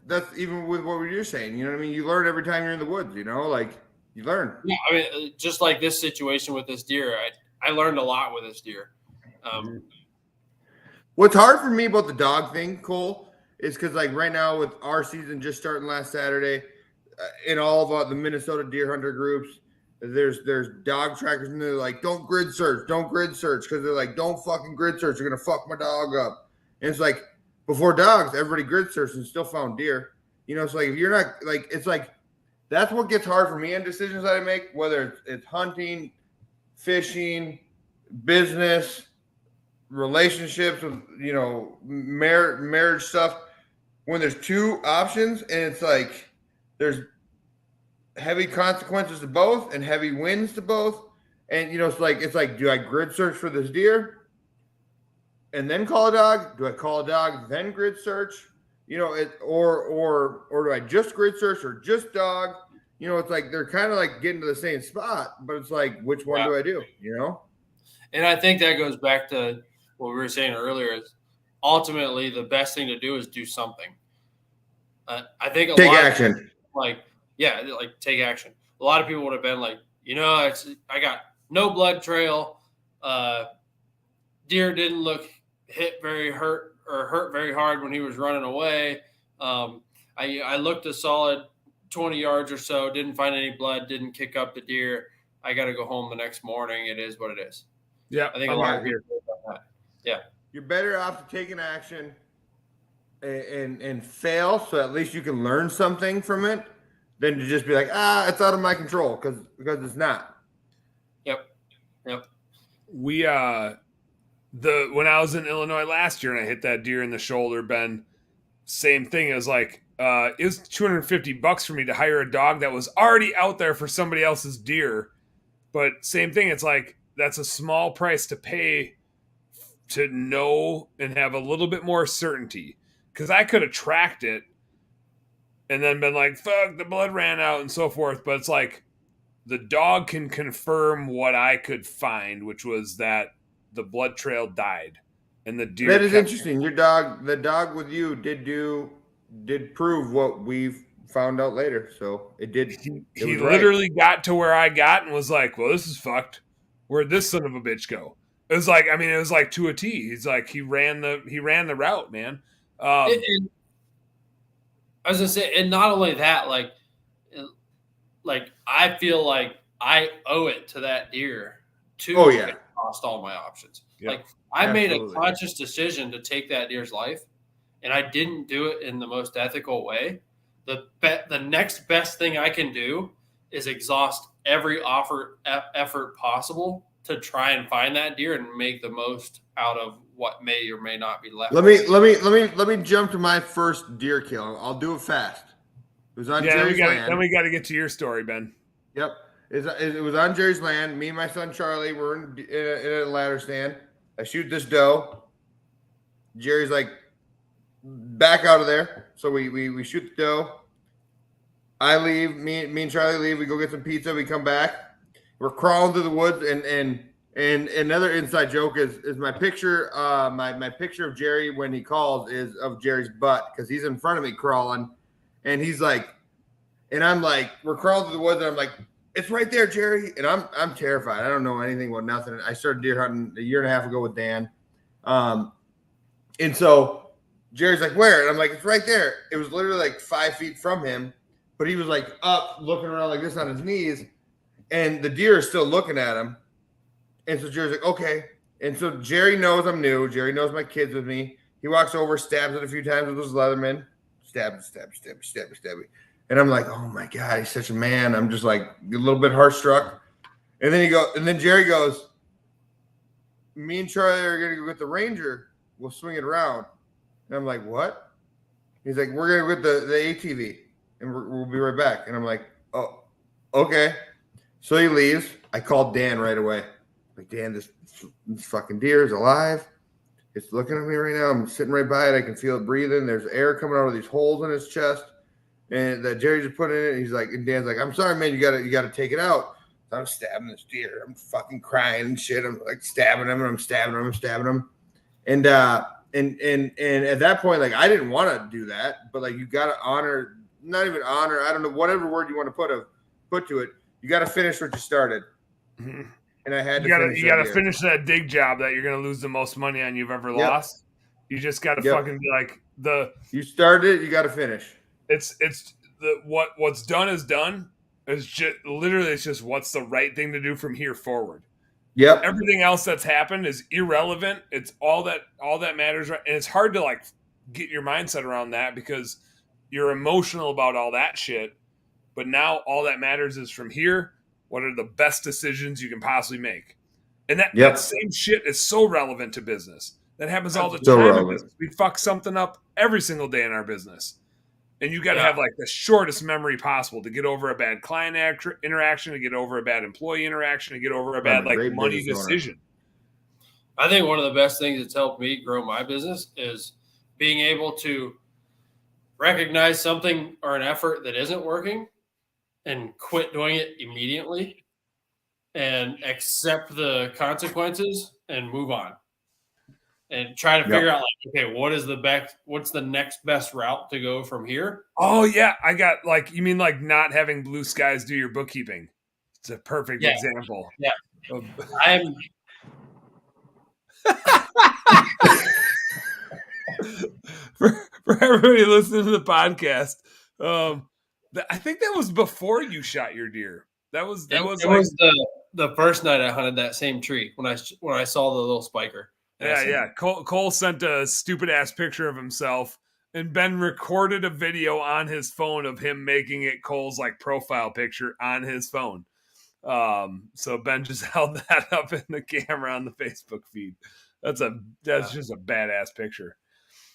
that's even with what you're saying. You know what I mean? You learn every time you're in the woods. You know, like you learn. yeah, I mean, just like this situation with this deer, I learned a lot with this deer. What's hard for me about the dog thing, Cole, is because like right now with our season just starting last Saturday, in all of the Minnesota deer hunter groups, there's dog trackers and they're like, don't grid search because they're like, don't fucking grid search, you're gonna fuck my dog up. And it's like before dogs, everybody grid searched and still found deer. You know, it's like if you're not like, it's like that's what gets hard for me in decisions that I make, whether it's hunting, fishing, business, relationships with, you know, marriage stuff. When there's two options and it's like there's heavy consequences to both and heavy wins to both, and you know, it's like do I grid search for this deer and then call a dog? Do I call a dog then grid search? You know, or do I just grid search or just dog? You know, it's like they're kind of like getting to the same spot, but it's like which one do I do? You know? and I think that goes back to what we were saying earlier. Is ultimately the best thing to do is do something. I think Take action. Take action. A lot of people would have been like, you know, I got no blood trail. Deer didn't look hurt very hard when he was running away. I looked a solid 20 yards or so, didn't find any blood, didn't kick up the deer. I got to go home the next morning. It is what it is. Yeah, I think a lot of people about that. Yeah. You're better off taking action and fail, so at least you can learn something from it, than to just be like, it's out of my control because it's not. Yep. We when I was in Illinois last year and I hit that deer in the shoulder, Ben, same thing. It was like it was $250 for me to hire a dog that was already out there for somebody else's deer. But same thing, it's like that's a small price to pay to know and have a little bit more certainty. Because I could have tracked it and then been like, fuck, the blood ran out and so forth. But it's like the dog can confirm what I could find, which was that the blood trail died and the deer. That is interesting. The dog with you did prove what we've found out later. So it did. He literally got to where I got and was like, well, this is fucked. Where'd this son of a bitch go? It was like, it was like to a T. He's like, he ran the route, man. And I was gonna say, and not only that, like I feel like I owe it to that deer to lost all my options. Yeah, like I absolutely. made a conscious decision to take that deer's life, and I didn't do it in the most ethical way. The next best thing I can do is exhaust every effort possible to try and find that deer and make the most out of what may or may not be left. Let me jump to my first deer kill. I'll do it fast. It was on Jerry's land. Then we got to get to your story, Ben. Yep. It was on Jerry's land. Me and my son Charlie were in a ladder stand. I shoot this doe. Jerry's like, back out of there. So we shoot the doe. I leave. Me and Charlie leave. We go get some pizza. We come back. We're crawling through the woods, and another inside joke is my picture. My picture of Jerry when he calls is of Jerry's butt because he's in front of me crawling, and he's like, and I'm like, we're crawling through the woods, and I'm like, it's right there, Jerry, and I'm terrified. I don't know anything about nothing. I started deer hunting a year and a half ago with Dan, And so Jerry's like, where? And I'm like, it's right there. It was literally like 5 feet from him, but he was like up looking around like this on his knees. And the deer is still looking at him. And so Jerry's like, okay. And so Jerry knows I'm new. Jerry knows my kid's with me. He walks over, stabs it a few times with his Leatherman. Stab. And I'm like, oh my God, he's such a man. I'm just like a little bit heart-struck. And then Jerry goes, me and Charlie are going to go get the Ranger. We'll swing it around. And I'm like, what? He's like, we're going to get the ATV and we'll be right back. And I'm like, oh, okay. So he leaves. I called Dan right away. Like, Dan, this fucking deer is alive. It's looking at me right now. I'm sitting right by it. I can feel it breathing. There's air coming out of these holes in his chest. And that Jerry just put in it. And he's like, and Dan's like, I'm sorry, man. You gotta take it out. So I'm stabbing this deer. I'm fucking crying and shit. I'm like stabbing him and I'm stabbing him. And at that point, like, I didn't want to do that, but like, you gotta honor, not even honor, I don't know, whatever word you want to put to it. You gotta finish what you started. Mm-hmm. And I had to you gotta finish that dig job that you're gonna lose the most money on you've ever lost. You just gotta fucking be like you started, you gotta finish. It's what's done is done. It's just literally it's just what's the right thing to do from here forward. Yep. Everything else that's happened is irrelevant. It's all that matters, right? And it's hard to like get your mindset around that because you're emotional about all that shit. But now all that matters is from here. What are the best decisions you can possibly make? And that same shit is so relevant to business. That happens all the time in business. We fuck something up every single day in our business. And you got to have like the shortest memory possible to get over a bad client interaction, to get over a bad employee interaction, to get over a bad like money decision. I think one of the best things that's helped me grow my business is being able to recognize something or an effort that isn't working and quit doing it immediately and accept the consequences and move on and try to figure out like, okay, what's the next best route to go from here? Oh yeah. I got like, you mean like not having blue skies do your bookkeeping. It's a perfect example. Yeah. I'm for everybody listening to the podcast. I think that was before you shot your deer. That was the first night I hunted that same tree when I saw the little spiker. Yeah. Cole sent a stupid ass picture of himself, and Ben recorded a video on his phone of him making it Cole's like profile picture on his phone. So Ben just held that up in the camera on the Facebook feed. That's just a badass picture.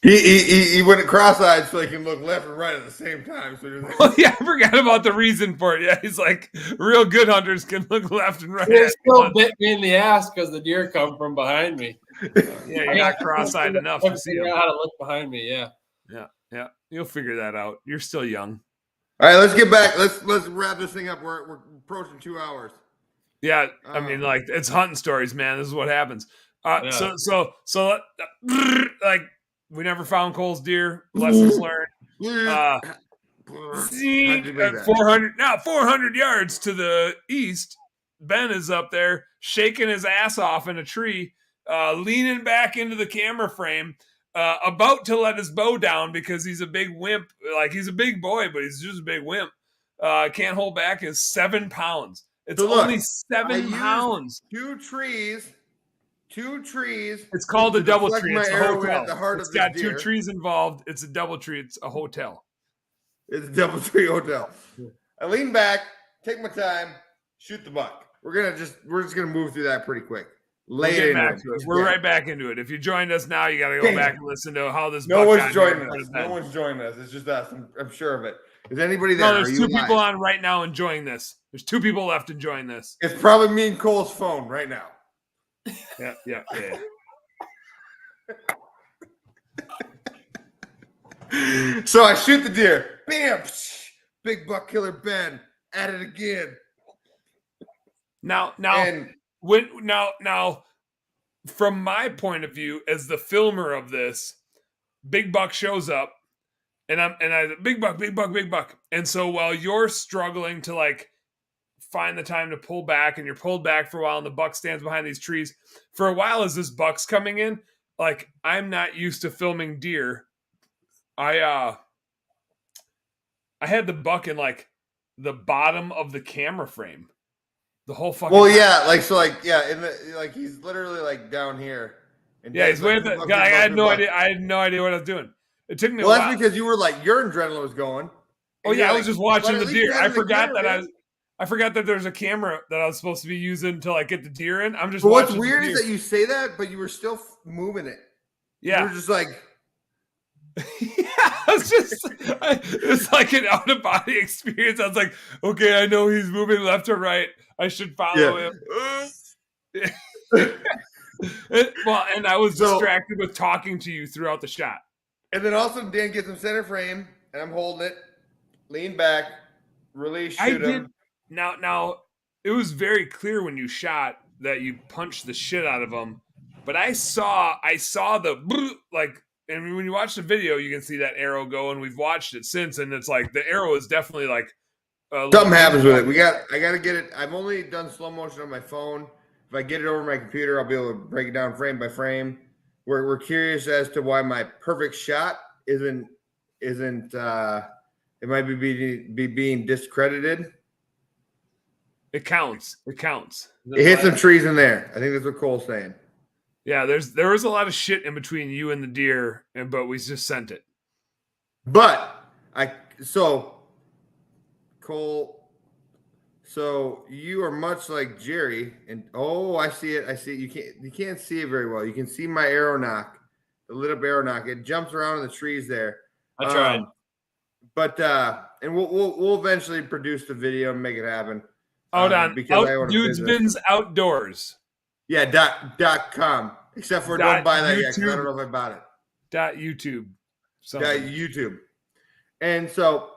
He went cross-eyed so he can look left and right at the same time. So I forgot about the reason for it. Yeah, he's like, real good hunters can look left and right. It still bit me in the ass because the deer come from behind me. Yeah, you're not cross-eyed enough to see how to look behind me. Yeah. You'll figure that out. You're still young. All right, let's get back. Let's wrap this thing up. We're approaching 2 hours. Yeah, I mean, like, it's hunting stories, man. This is what happens. So like. We never found Cole's deer. Lessons learned. 400 yards to the east. Ben is up there shaking his ass off in a tree, leaning back into the camera frame, about to let his bow down because he's a big wimp. Like, he's a big boy, but he's just a big wimp. Can't hold back. Is 7 pounds. It's only 7 pounds. Two trees. It's called a double tree. It's a hotel. It's got 2 trees involved. It's a double tree. It's a hotel. It's a double tree hotel. I lean back, take my time, shoot the buck. We're just gonna move through that pretty quick. We're right back into it. If you joined us now, you got to go back and listen to how this. No one's joining us. No one's joining us. It's just us. I'm sure of it. Is anybody there? No, there's 2 people on right now enjoying this. There's 2 people left enjoying this. It's probably me and Cole's phone right now. Yeah. So I shoot the deer. Bam! Big buck killer Ben at it again. Now, from my point of view as the filmer of this, Big Buck shows up, and I big buck. And so while you're struggling to like find the time to pull back, and you're pulled back for a while, and the buck stands behind these trees for a while as this buck's coming in, like I'm not used to filming deer. I had the buck in like the bottom of the camera frame. The whole fucking Well, time. yeah, in the like he's literally like down here. And Yeah, he's Dan's like, way "Good the luck, guy. good I luck, had good no luck." idea. I had no idea what I was doing. It took me Well, a while. that's because you were like your adrenaline was going. Oh And yeah, you're I was like, just watching "But the at least deer. you had I it in the forgot camera, that man." I forgot that there's a camera that I was supposed to be using to like get the deer in. I'm just. But what's watching the weird deer. is that you say that, but you were still moving it. You Yeah. were just like, Yeah, it's like an out of body experience. I was like, okay, I know he's moving left or right. I should follow him. Well, and I was So- distracted with talking to you throughout the shot. and then all of a sudden Dan gets him center frame, and I'm holding it, lean back, release, shoot him. Now it was very clear when you shot that you punched the shit out of him, but I saw the like, and when you watch the video, you can see that arrow go, and we've watched it since, and it's like the arrow is definitely like Something happens with it. I got to get it. I've only done slow motion on my phone. If I get it over my computer, I'll be able to break it down frame by frame. We're curious as to why my perfect shot isn't. It might be being discredited. It counts. It counts. It hit some trees in there. I think that's what Cole's saying. Yeah, there was a lot of shit in between you and the deer, but we just sent it. But Cole, so you are much like Jerry, and I see it. You can't see it very well. You can see my arrow knock, the lit up arrow knock. It jumps around in the trees there. I tried. And we'll eventually produce the video and make it happen. Hold on, because I own a business. Dudesman's Outdoors. Yeah, .com. Except for don't buy that yet, because I don't know if I bought it. .YouTube. Something. YouTube. And so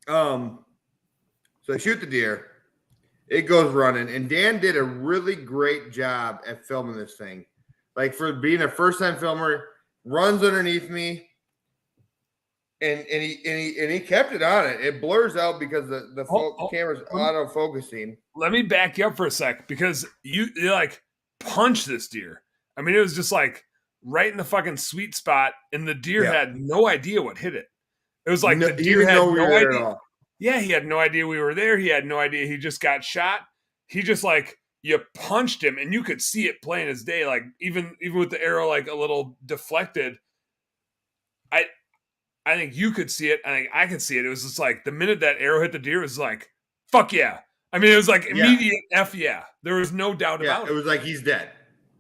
I shoot the deer. It goes running, and Dan did a really great job at filming this thing. Like for being a first-time filmer, runs underneath me, and he kept it on it. It blurs out because the camera's auto focusing. Let me back you up for a sec, because you like punch this deer. I mean, it was just like right in the fucking sweet spot, and the deer had no idea what hit it. It was like the deer had no idea. At all. Yeah, he had no idea we were there. He had no idea he just got shot. He just like, you punched him, and you could see it plain as day. Like even with the arrow like a little deflected, I think you could see it. I think I could see it. It was just like the minute that arrow hit the deer, it was like, fuck yeah. I mean, it was like immediate F yeah. There was no doubt about it. It was like he's dead.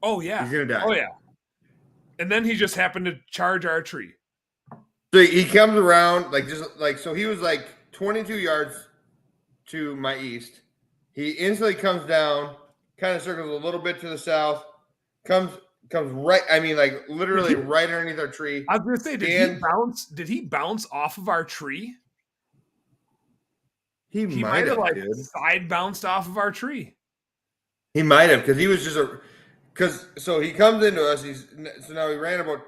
Oh yeah. He's gonna die. Oh yeah. And then he just happened to charge our tree. So he comes around so he was like 22 yards to my east. He instantly comes down, kind of circles a little bit to the south, comes right. I mean, like literally right underneath our tree. I was gonna say, did he bounce off of our tree? He might have like side bounced off of our tree. He might have, because he was just so he comes into us. So now he ran about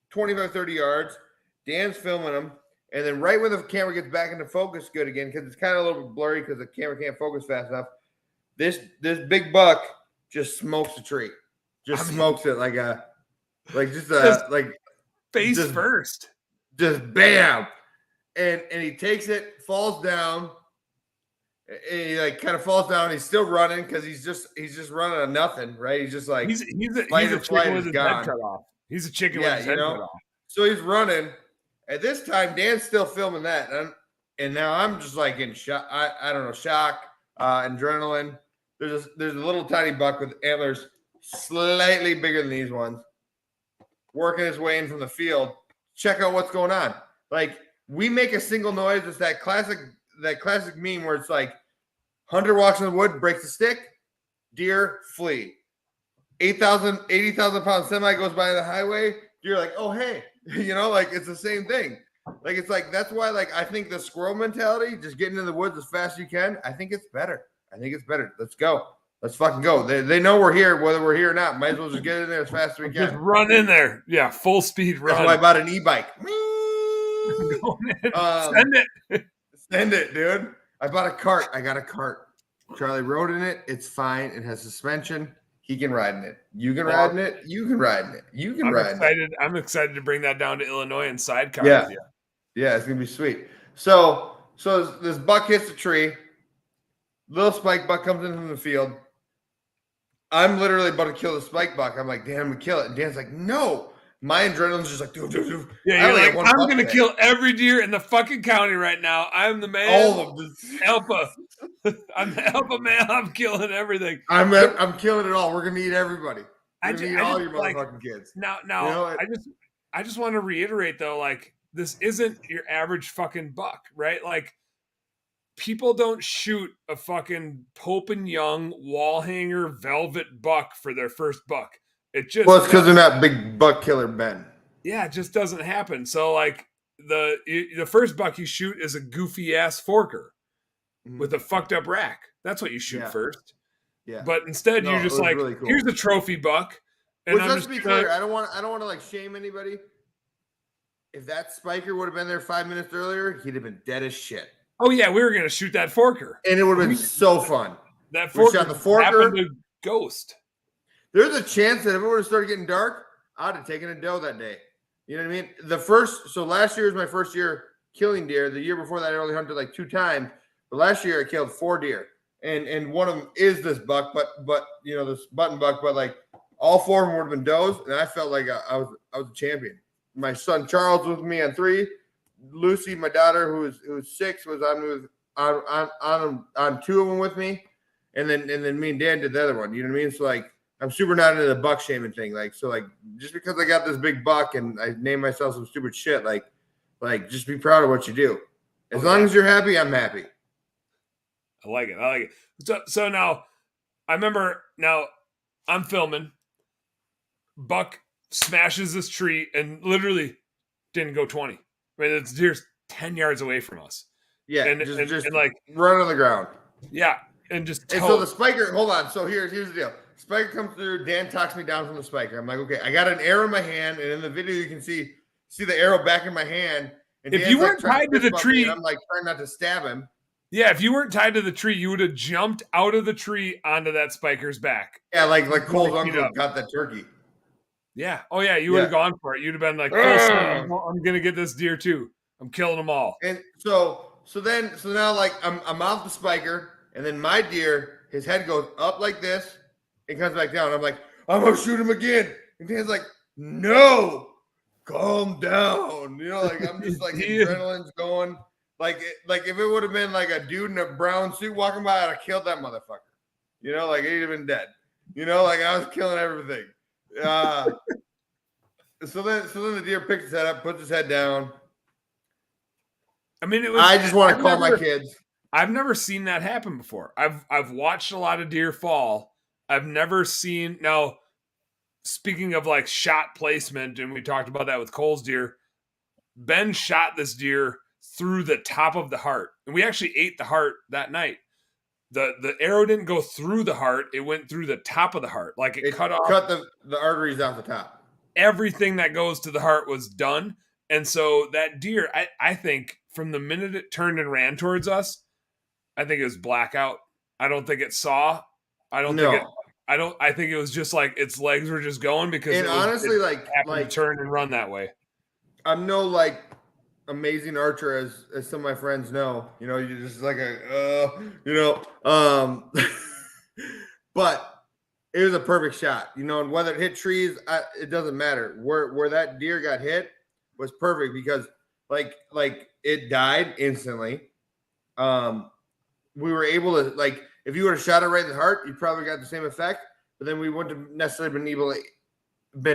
25, 30 yards. Dan's filming him, and then right when the camera gets back into focus good again, because it's kind of a little bit blurry because the camera can't focus fast enough. This big buck just smokes the tree. Smokes it like face first. Just bam. And he takes it, falls down, and he like kind of falls down. He's still running because he's just running on nothing, right? He's just like he's a chicken with his head cut off. He's a chicken with his head cut off. So he's running. At this time, Dan's still filming that, and now I'm just like in shock. I don't know, shock, adrenaline. There's a little tiny buck with antlers slightly bigger than these ones, working his way in from the field. Check out what's going on. Like, we make a single noise. It's that classic meme where it's like, hunter walks in the wood, breaks a stick, deer flee. 80,000 pound semi goes by the highway. You're like, oh, hey, like it's the same thing. Like, it's like, that's why, like, I think the squirrel mentality, just getting in the woods as fast as you can, I think it's better. Let's go. Let's fucking go. They know we're here, whether we're here or not. Might as well just get in there as fast as we can. Just run in there. Yeah, full speed run. That's why I bought an e-bike. Send it, dude. I bought a cart. I got a cart. Charlie rode in it. It's fine. It has suspension. he can ride in it. You can ride in it. You can ride in it. You can ride in it. I'm excited to bring that down to Illinois and sidecar Yeah. with you. Yeah, it's gonna be sweet. So this buck hits the tree. Little spike buck comes in from the field. I'm literally about to kill the spike buck. I'm like, Dan, we kill it. And Dan's like, no. My adrenaline's just like, do. Yeah, you're like, I'm gonna kill every deer in the fucking county right now. I'm the man. All of them. Alpha. I'm the alpha man. I'm killing everything. I'm killing it all. We're gonna eat everybody. We're gonna eat all your motherfucking kids. Now, You know, I just want to reiterate though, like, this isn't your average fucking buck, right? Like, people don't shoot a fucking Pope and Young wall hanger velvet buck for their first buck. It just well, it's because they're not big buck killer Ben. Yeah, it just doesn't happen. So like the first buck you shoot is a goofy ass forker with a fucked up rack. That's what you shoot first. Yeah. But instead you're just like, really cool. Here's a trophy buck. And Which, let's be clear, I don't want to like shame anybody. If that spiker would have been there 5 minutes earlier, he'd have been dead as shit. Oh yeah, we were gonna shoot that forker. And it would have been so fun. That We forker, shot the forker. happened to ghost. There's a chance that if it would have started getting dark, I'd have taken a doe that day. You know what I mean? So last year was my first year killing deer. The year before that, I only hunted like 2 times. But last year I killed 4 deer. And one of them is this buck, but you know, this button buck, but like all 4 of them would have been does, and I felt like I was a champion. My son Charles was with me on 3. Lucy, my daughter, who was 6, was on 2 of them with me, and then me and Dan did the other one. You know what I mean? So like, I'm super not into the buck shaming thing. Like, so like, just because I got this big buck and I named myself some stupid shit, like just be proud of what you do. As long as you're happy, I'm happy. I like it. So now, I remember. Now, I'm filming. Buck smashes this tree and literally didn't go 20. I mean, it's deer's 10 yards away from us. Yeah, and like run on the ground. Yeah, and just. And so the spiker. Hold on. So here's the deal. Spiker comes through. Dan talks me down from the spiker. I'm like, okay, I got an arrow in my hand, and in the video you can see the arrow back in my hand. And if Dan's you weren't tied to the tree, I'm like trying not to stab him. Yeah, if you weren't tied to the tree, you would have jumped out of the tree onto that spiker's back. Yeah, like Cole's uncle got that turkey. Yeah. Oh yeah, you would have gone for it. You'd have been like, I'm gonna get this deer too. I'm killing them all. And so now like I'm off the spiker, and then my deer, his head goes up like this, and comes back down. I'm like, I'm gonna shoot him again. And Dan's like, no, calm down. You know, like I'm just like adrenaline's going. Like if it would have been like a dude in a brown suit walking by, I'd have killed that motherfucker. You know, like he'd have been dead. You know, like I was killing everything. So then the deer picks his head up, puts his head down. I mean, I just want to call my kids. I've never seen that happen before. I've watched a lot of deer fall. I've never seen. Now, speaking of like shot placement, and we talked about that with Cole's deer, Ben shot this deer through the top of the heart, and we actually ate the heart that night. The arrow didn't go through the heart; it went through the top of the heart, like it cut the arteries off the top. Everything that goes to the heart was done, and so that deer, I think, from the minute it turned and ran towards us, I think it was blackout. I don't think it saw. I think it was just like its legs were just going because it honestly happened to turn and run that way. I'm no like amazing archer as some of my friends know. You know, you're just like but it was a perfect shot. You know, and whether it hit trees, it doesn't matter. Where that deer got hit was perfect because like it died instantly. We were able to, like, if you would have shot it right in the heart, you probably got the same effect, but then we wouldn't have necessarily been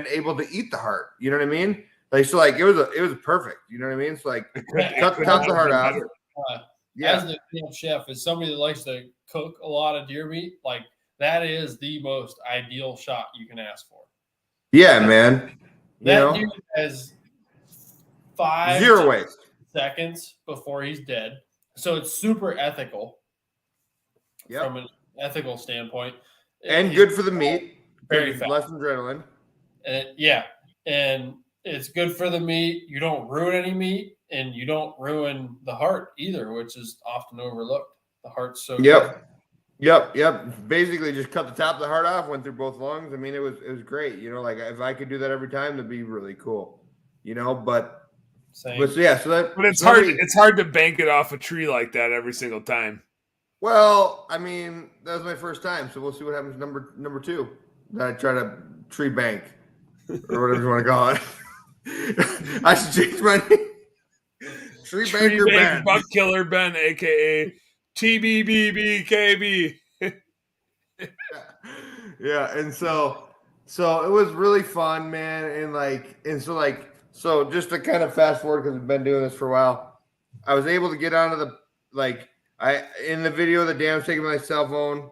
able to eat the heart. You know what I mean? Like, so like it was perfect. You know what I mean? It's like cut the heart out. As the camp chef, as somebody that likes to cook a lot of deer meat, like that is the most ideal shot you can ask for. Yeah, man. That deer has 0 waste seconds before he's dead. So it's super ethical from an ethical standpoint. And good for the meat. Very fast. Less adrenaline. And it's good for the meat. You don't ruin any meat, and you don't ruin the heart either, which is often overlooked. The heart's so good. Yep. Basically, just cut the top of the heart off, went through both lungs. I mean, it was great. You know, like if I could do that every time, that'd be really cool. You know, but Same. so yeah, so that. But it's so hard. nobody- It's hard to bank it off a tree like that every single time. Well, I mean, that was my first time, so we'll see what happens. Number two, that I try to tree bank or whatever you want to call it. I should change my name. Tree banker Ben. Buck Killer Ben, aka TBBBKB. Yeah, and so it was really fun, man, so just to kind of fast forward because I've been doing this for a while, I was able to get onto the in the video that Dan was taking my cell phone.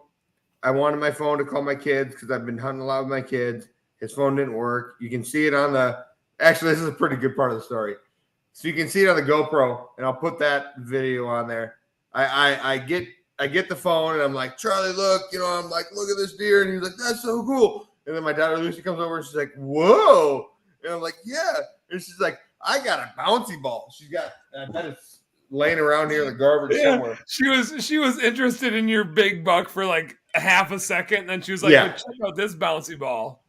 I wanted my phone to call my kids because I've been hunting a lot with my kids. His phone didn't work. You can see it on the. Actually, this is a pretty good part of the story. So you can see it on the GoPro, and I'll put that video on there. I get the phone, and I'm like, Charlie, look, I'm like, look at this deer, and he's like, that's so cool. And then my daughter Lucy comes over, and she's like, whoa, and I'm like, yeah, and she's like, I got a bouncy ball. She's got that is laying around here in the garbage somewhere. She was interested in your big buck for like a half a second, and then she was like, Yeah. "Check out this bouncy ball."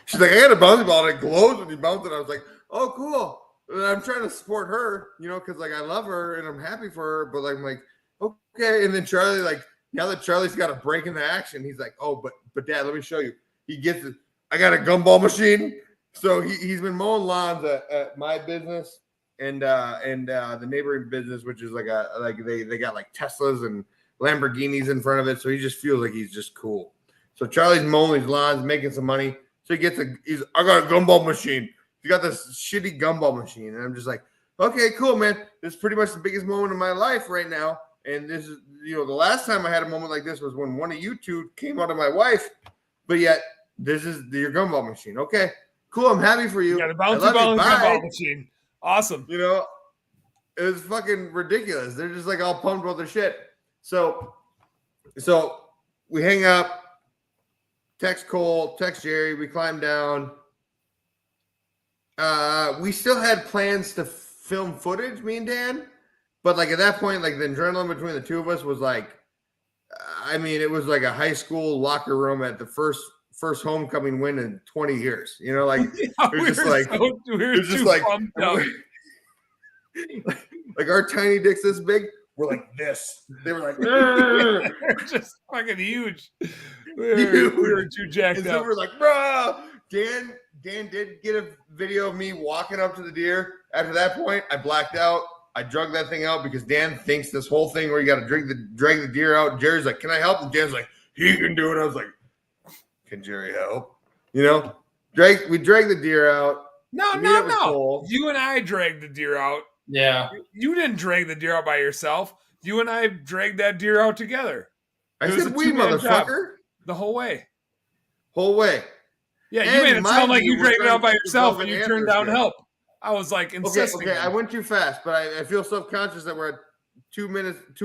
She's like, I got a bouncy ball, and it glows when you bounce it. I was like, oh, cool. And I'm trying to support her, because like I love her and I'm happy for her, but like, I'm like, okay. And then Charlie, like, now that Charlie's got a break in the action, he's like, oh, but Dad, let me show you. He gets it. I got a gumball machine. So he's been mowing lawns at my business and the neighboring business, which is they got like Teslas and Lamborghinis in front of it. So he just feels like he's just cool. So Charlie's mowing these lawns, making some money. So I got a gumball machine. He got this shitty gumball machine. And I'm just like, okay, cool, man. This is pretty much the biggest moment of my life right now. And this is, the last time I had a moment like this was when one of you two came out of my wife. But yet, this is your gumball machine. Okay, cool. I'm happy for you. Yeah, the bouncy ball and gumball machine. Awesome. It was fucking ridiculous. They're just like all pumped about their shit. So we hang up, text Cole, text Jerry. We climb down. We still had plans to film footage, me and Dan, but like at that point, like the adrenaline between the two of us was like, it was like a high school locker room at the first homecoming win in 20 years. Like it was just like pumped up. like our tiny dicks this big. We're like this. They were like, We're just fucking huge. We were too jacked and up. so we're like, bro. Dan did get a video of me walking up to the deer. After that point, I blacked out. I drug that thing out because Dan thinks this whole thing where you got to drag the deer out. Jerry's like, can I help? And Dan's like, he can do it. I was like, can Jerry help? We drag the deer out. No. You and I dragged the deer out. Yeah. You didn't drag the deer out by yourself. You and I dragged that deer out together. I said, we motherfucker. The whole way. And Yeah, you made it sound like you dragged it out by yourself and you turned down here. help. I was like insisting. Okay, I went too fast, but I feel self-conscious that we're at 2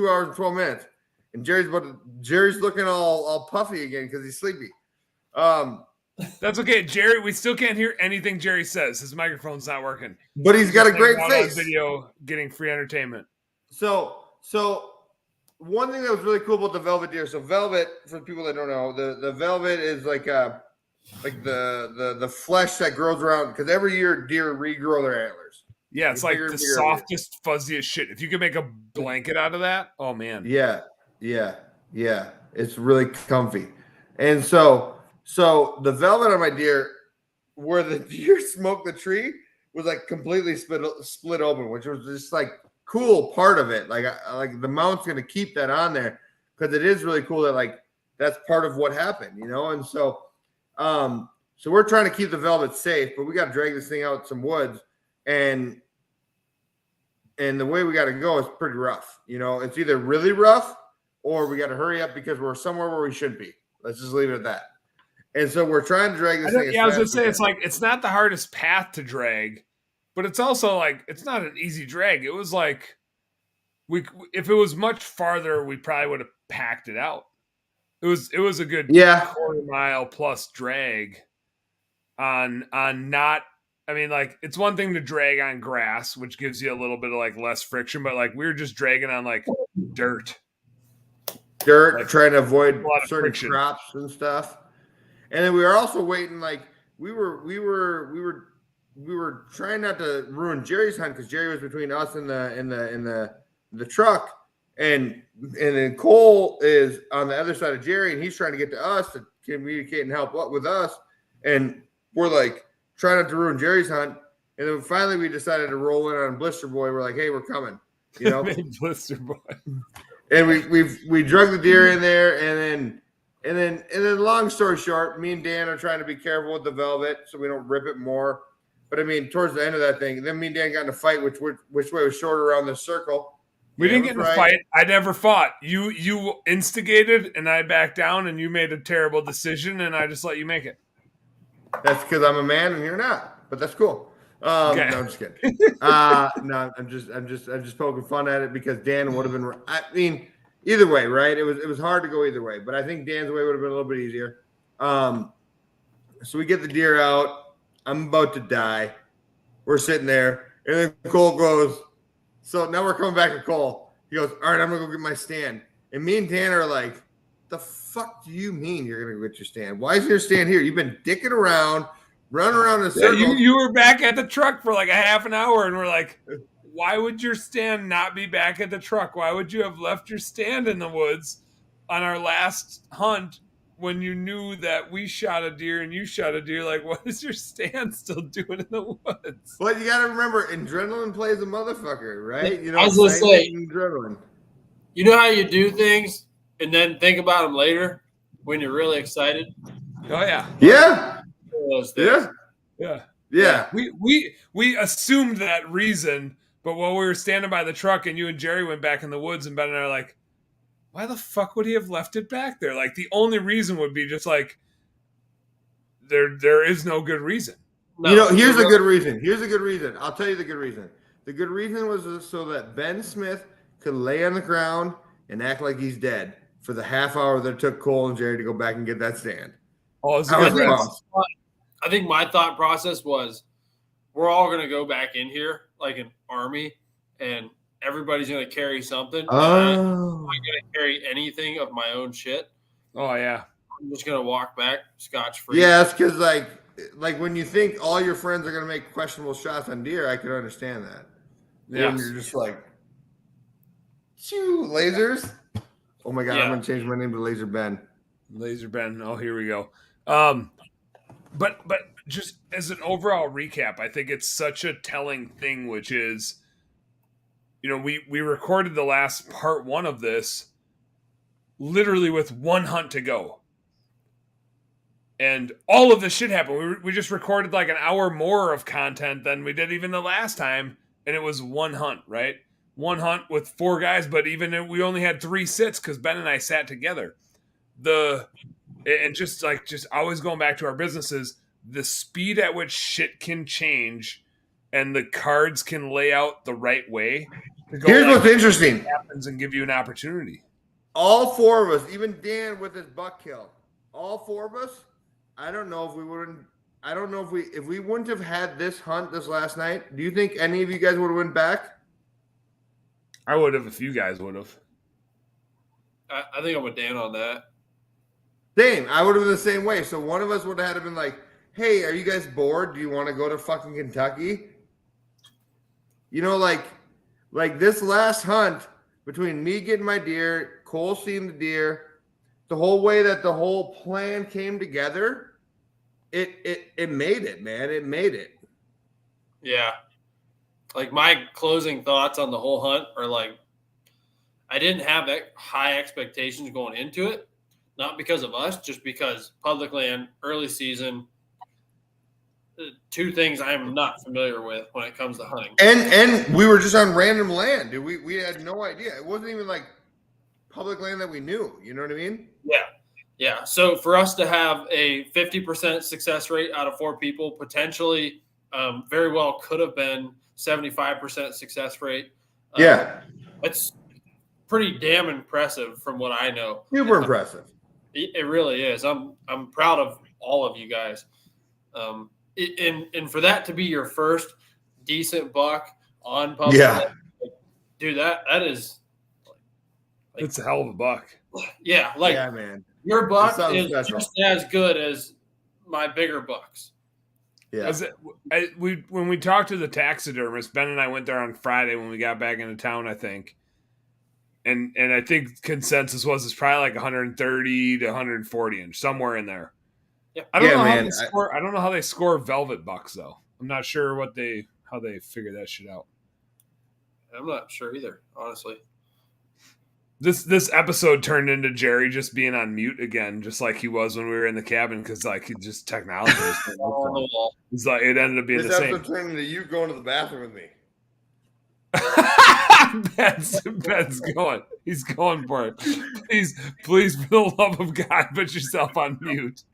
hours and 12 minutes. And Jerry's looking all puffy again because he's sleepy. That's okay, Jerry. We still can't hear anything Jerry says. His microphone's not working. But he's got a great Out face. on video, getting free entertainment. So one thing that was really cool about the velvet deer. So velvet, for people that don't know, the velvet is like the flesh that grows around because every year deer regrow their antlers. Yeah, it's like the softest, fuzziest shit. If you could make a blanket out of that, oh man. Yeah. It's really comfy. And so the velvet on my deer, where the deer smoked the tree, was like completely split open, which was just like cool part of it. Like the mount's gonna keep that on there because it is really cool that like that's part of what happened, And so we're trying to keep the velvet safe, but we got to drag this thing out some woods, and the way we got to go is pretty rough. It's either really rough or we got to hurry up because we're somewhere where we should be. Let's just leave it at that. And so we're trying to drag this thing. Yeah, I was gonna say it's like it's not the hardest path to drag, but it's also like it's not an easy drag. It was like if it was much farther, we probably would have packed it out. It was a good quarter mile plus drag on not. I mean, like it's one thing to drag on grass, which gives you a little bit of like less friction, but like we were just dragging on like dirt. dirt, Like, trying to avoid a lot of certain friction. crops and stuff. And then we were also waiting, like we were trying not to ruin Jerry's hunt because Jerry was between us and the truck, and then Cole is on the other side of Jerry, and he's trying to get to us to communicate and help with us, and we're like trying not to ruin Jerry's hunt. And then finally we decided to roll in on Blister Boy. We're like, hey, we're coming, you know. Blister Boy. And we drug the deer in there, and then long story short, me and Dan are trying to be careful with the velvet so we don't rip it more. But I mean, towards the end of that thing, then me and Dan got in a fight, which way was short around this circle. We Dan didn't get in was a right. fight. I never fought. You instigated, and I backed down, and you made a terrible decision, and I just let you make it. That's because I'm a man and you're not. But that's cool. Okay. No, I'm just kidding. No, I'm just poking fun at it because Dan would have been. I mean, either way, right? It was hard to go either way, but I think Dan's way would have been a little bit easier. So we get the deer out. I'm about to die. We're sitting there, and then Cole goes. So now we're coming back to Cole. He goes, all right, I'm gonna go get my stand. And me and Dan are like, the fuck do you mean you're gonna go get your stand? Why is your stand here? You've been dicking around, running around in a Yeah, circle. you were back at the truck for like a half an hour, and we're like, why would your stand not be back at the truck? Why would you have left your stand in the woods on our last hunt when you knew that we shot a deer and you shot a deer? Like, what is your stand still doing in the woods? But you got to remember, adrenaline plays a mother,fucker, right? You know, I was gonna say- excitement and adrenaline. You know how you do things and then think about them later when you're really excited? Oh yeah, Yeah, Those things. yeah, yeah. yeah. We assumed that reason, but while we were standing by the truck and you and Jerry went back in the woods, and Ben and I are like, why the fuck would he have left it back there? Like, the only reason would be just like, there is no good reason. No, You know, here's a good reason. Here's a good reason. I'll tell you the good reason. The good reason was so that Ben Smith could lay on the ground and act like he's dead for the half hour that it took Cole and Jerry to go back and get that stand. Oh, it's a I good was reason. wrong. I think my thought process was we're all going to go back in here like an army and everybody's going to carry something. I'm Oh, not going to carry anything of my own shit. Oh yeah. I'm just going to walk back scotch free. yeah, it's because like when you think all your friends are gonna make questionable shots on deer, I can understand that. Yeah. When you're just like, shoo, lasers. Oh my god, Yeah. I'm gonna change my name to Laser Ben. Laser Ben. Oh, here we go. But just as an overall recap, I think it's such a telling thing, which is, you know, we recorded the last part one of this literally with one hunt to go. And all of this shit happened. We just recorded like an hour more of content than we did even the last time. And it was one hunt, right? One hunt with 4 guys, but even we only had 3 sits because Ben and I sat together. And just always going back to our businesses, the speed at which shit can change and the cards can lay out the right way to go Here's like what's interesting. happens and give you an opportunity. All 4 of us, even Dan with his buck kill, all 4 of us, I don't know if we wouldn't have had this hunt this last night, do you think any of you guys would have went back? I would have if you guys would have. I think I'm with Dan on that. Same. I would have been the same way. So one of us would have had to been like, hey, are you guys bored? Do you want to go to fucking Kentucky? You know, like this last hunt between me getting my deer, Cole seeing the deer, the whole way that the whole plan came together, it made it, man. It made it. Yeah. Like my closing thoughts on the whole hunt are like, I didn't have high expectations going into it. Not because of us, just because public land, early season, 2 things I am not familiar with when it comes to hunting. And we were just on random land, dude. We had no idea. It wasn't even like public land that we knew. You know what I mean? Yeah. So for us to have a 50% success rate out of 4 people, potentially very well could have been 75% success rate. Yeah. It's pretty damn impressive from what I know. Super impressive. It really is. I'm proud of all of you guys. And for that to be your first decent buck on public, Yeah. land, dude, that is It's a hell of a buck. Yeah, like yeah, man. your buck sounds is special. just as good as my bigger bucks. Yeah. When we talked to the taxidermist, Ben and I went there on Friday when we got back into town, I think. And I think consensus was it's probably like 130 to 140 inch, somewhere in there. Yeah. I don't know man, how they score. I don't know how they score velvet bucks though. I'm not sure how they figure that shit out. I'm not sure either, honestly. This episode turned into Jerry just being on mute again, just like he was when we were in the cabin, because like he just technology. It's like it ended up being This the same. episode turned into you going to the bathroom with me. Ben's going. He's going for it. Please, for the love of God, put yourself on mute.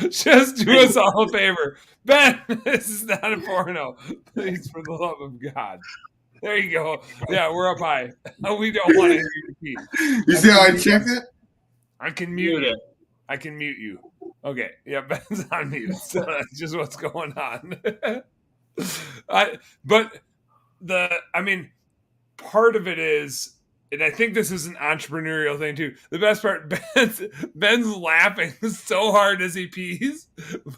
Just do us all a favor. Ben, this is not a porno. Please, for the love of God. There you go. Yeah, we're up high. We don't want to hear you pee. You see how I checked it? I can mute you. I can mute you. Okay. Yeah, Ben's on mute. So that's just what's going on. Part of it is, and I think this is an entrepreneurial thing too. The best part, Ben's laughing so hard as he pees,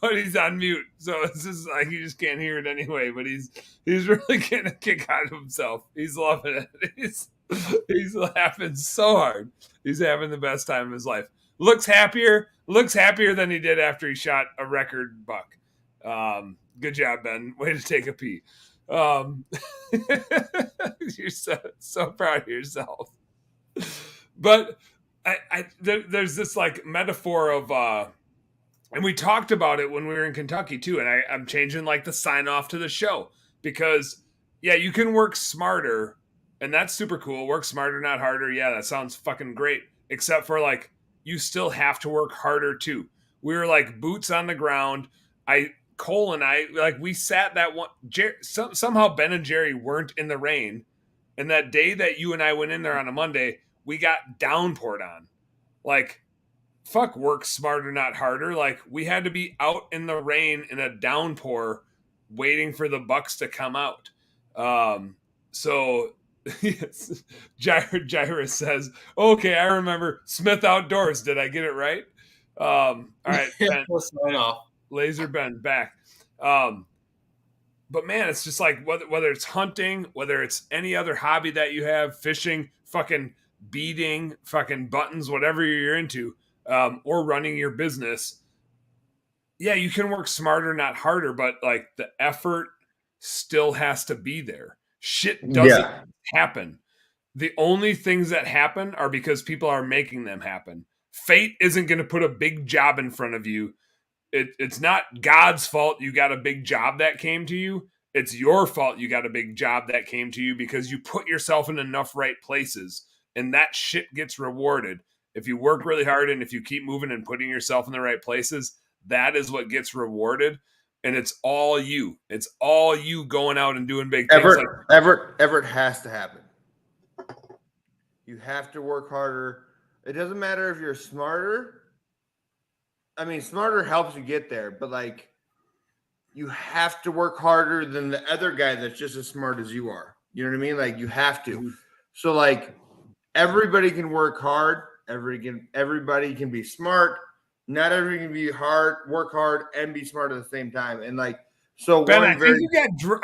but he's on mute. So it's just like you just can't hear it anyway. But he's really getting a kick out of himself. He's loving it. He's laughing so hard. He's having the best time of his life. Looks happier than he did after he shot a record buck. Good job, Ben. Way to take a pee. You're so proud of yourself. But there's this like metaphor of and we talked about it when we were in Kentucky too, and I'm changing like the sign off to the show, because yeah, you can work smarter, and that's super cool. Work smarter, not harder. Yeah, that sounds fucking great, except for like you still have to work harder too. We were like boots on the ground. Cole and I, like, we sat that one. Somehow Ben and Jerry weren't in the rain. And that day that you and I went in there on a Monday, we got downpoured on. Like, fuck work smarter, not harder. Like, we had to be out in the rain in a downpour waiting for the bucks to come out. So, yes, Jairus says, okay, I remember Smith Outdoors. Did I get it right? All right, Ben. We'll sign off. Laser Ben back. But man, it's just like whether it's hunting, whether it's any other hobby that you have, fishing, fucking beading, fucking buttons, whatever you're into, or running your business. Yeah, you can work smarter, not harder, but like the effort still has to be there. Shit doesn't happen. The only things that happen are because people are making them happen. Fate isn't going to put a big job in front of you. It's not God's fault you got a big job that came to you. It's your fault you got a big job that came to you because you put yourself in enough right places, and that shit gets rewarded. If you work really hard and if you keep moving and putting yourself in the right places, that is what gets rewarded. And it's all you. It's all you going out and doing big things. Everett has to happen. You have to work harder. It doesn't matter if you're smarter. I mean, smarter helps you get there, but like you have to work harder than the other guy that's just as smart as you are. You know what I mean? Like you have to. So like everybody can work hard. Everybody can be smart. Not everybody can work hard, and be smart at the same time. And like, so Ben, I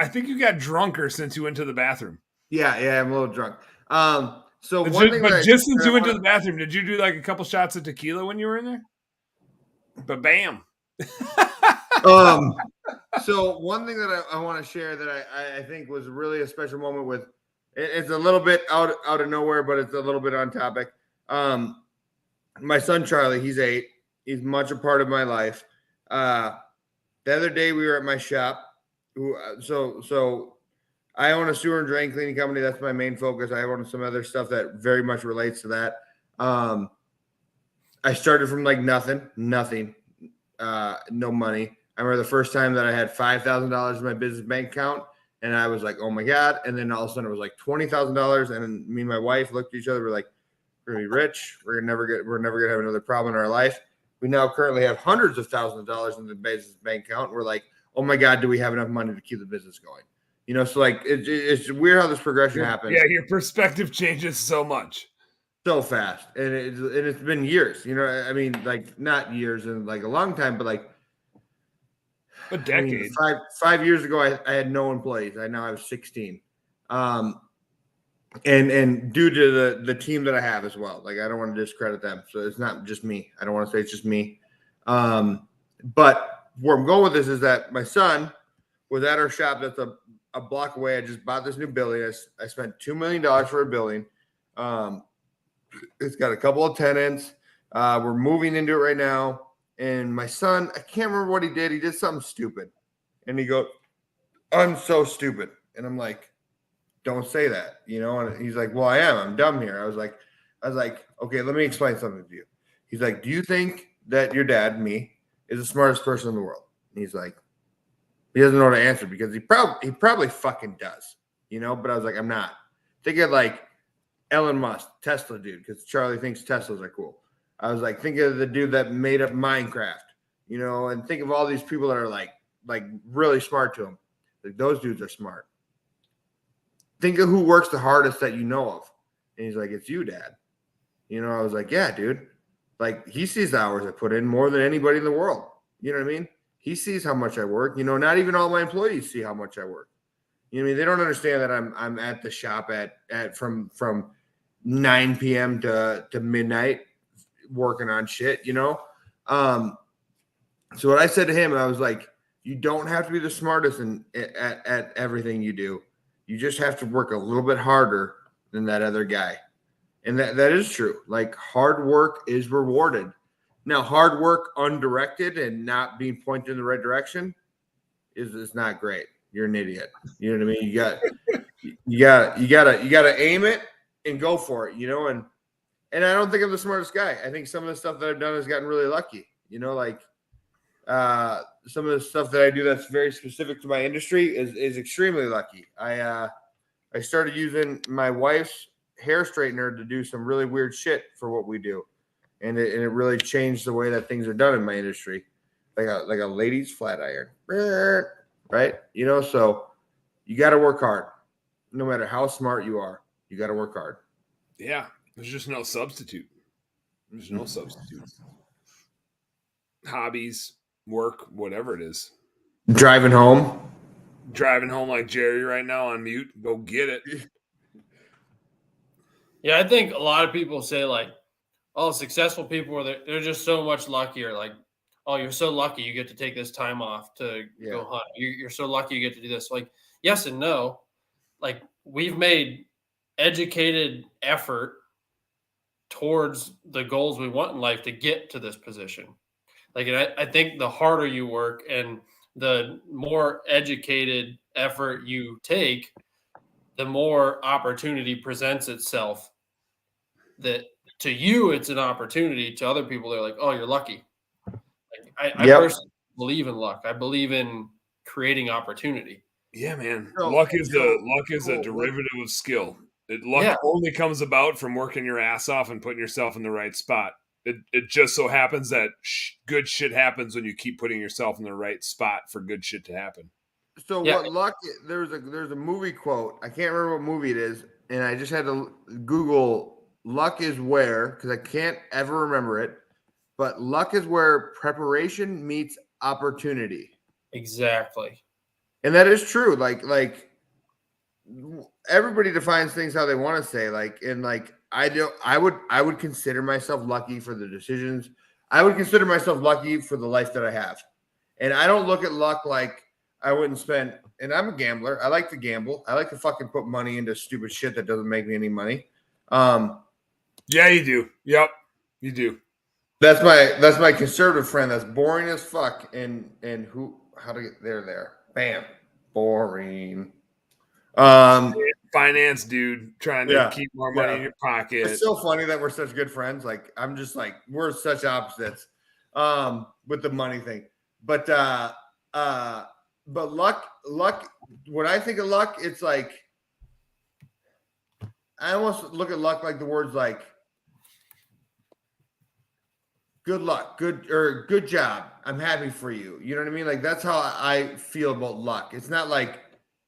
think you got drunker since you went to the bathroom. Yeah, I'm a little drunk. So just since you went to the bathroom, did you do like a couple shots of tequila when you were in there? But bam. So one thing that I want to share that I think was really a special moment with, it's a little bit out of nowhere, but it's a little bit on topic. My son Charlie, he's 8. He's much a part of my life. The other day we were at my shop. So I own a sewer and drain cleaning company. That's my main focus. I own some other stuff that very much relates to that. I started from like nothing, no money. I remember the first time that I had $5,000 in my business bank account, and I was like, oh my God. And then all of a sudden it was like $20,000. And then me and my wife looked at each other. We're like, we're gonna be rich. We're never gonna have another problem in our life. We now currently have hundreds of thousands of dollars in the business bank account. We're like, oh my God, do we have enough money to keep the business going? You know, so like it's weird how this progression happens. Yeah, your perspective changes so much. So fast, and it's been years. You know, I mean, like not years and like a long time, but like a decade. I mean, 5 years ago, I had no employees. I now have 16, and due to the team that I have as well. Like I don't want to discredit them, so it's not just me. I don't want to say it's just me. But where I'm going with this is that my son was at our shop that's a block away. I just bought this new building. I spent $2 million for a building. It's got a couple of tenants. We're moving into it right now. And my son, I can't remember what he did. He did something stupid. And he goes, I'm so stupid. And I'm like, don't say that, you know? And he's like, well, I am. I'm dumb here. I was like, okay, let me explain something to you. He's like, do you think that your dad, me, is the smartest person in the world? And he's like, he doesn't know how to answer because he probably fucking does, you know? But I was like, I'm not. Think of like Elon Musk, Tesla dude, because Charlie thinks Teslas are cool. I was like, think of the dude that made up Minecraft, you know, and think of all these people that are like really smart to him. Like those dudes are smart. Think of who works the hardest that you know of. And he's like, it's you, Dad. You know, I was like, yeah, dude. Like he sees the hours I put in more than anybody in the world. You know what I mean? He sees how much I work. You know, not even all my employees see how much I work. You know what I mean? They don't understand that I'm at the shop at from 9 p.m. to midnight working on shit, you know? So what I said to him, I was like, you don't have to be the smartest at everything you do. You just have to work a little bit harder than that other guy. And that is true. Like hard work is rewarded. Now, hard work undirected and not being pointed in the right direction is not great. You're an idiot. You know what I mean? You gotta aim it and go for it, you know, and I don't think I'm the smartest guy. I think some of the stuff that I've done has gotten really lucky, you know, like some of the stuff that I do that's very specific to my industry is extremely lucky. I started using my wife's hair straightener to do some really weird shit for what we do. And it really changed the way that things are done in my industry. Like a lady's flat iron. Right? You know, so you got to work hard. No matter how smart you are, you got to work hard. Yeah. There's just no substitute. There's no substitute. Hobbies, work, whatever it is. Driving home Like Jerry right now on mute. Go get it. Yeah, I think a lot of people say like, oh, successful people they're just so much luckier. Like, oh, you're so lucky you get to take this time off to go hunt. You're so lucky you get to do this. Like, yes and no. Like, we've made educated effort towards the goals we want in life to get to this position. Like, and I think the harder you work and the more educated effort you take, the more opportunity presents itself. That to you, it's an opportunity. To other people, they're like, "Oh, you're lucky." Like, I personally believe in luck. I believe in creating opportunity. Yeah, man. Luck is a derivative of skill. Luck only comes about from working your ass off and putting yourself in the right spot. It just so happens that good shit happens when you keep putting yourself in the right spot for good shit to happen. So what luck? There's a movie quote. I can't remember what movie it is, and I just had to Google. Luck is where, because I can't ever remember it, but luck is where preparation meets opportunity. Exactly. And that is true. Like everybody defines things how they want to say. Like, and like I would consider myself lucky for the decisions. I would consider myself lucky for the life that I have. And I don't look at luck like I wouldn't spend, and I'm a gambler. I like to gamble. I like to fucking put money into stupid shit that doesn't make me any money. Yeah, you do. Yep, you do. That's my conservative friend. That's boring as fuck. And how to get there? Bam, boring. Finance dude trying to keep more money in your pocket. It's so funny that we're such good friends. Like I'm just like we're such opposites with the money thing. But luck. When I think of luck, it's like I almost look at luck like the words like good luck, good job. I'm happy for you. You know what I mean? Like that's how I feel about luck. It's not like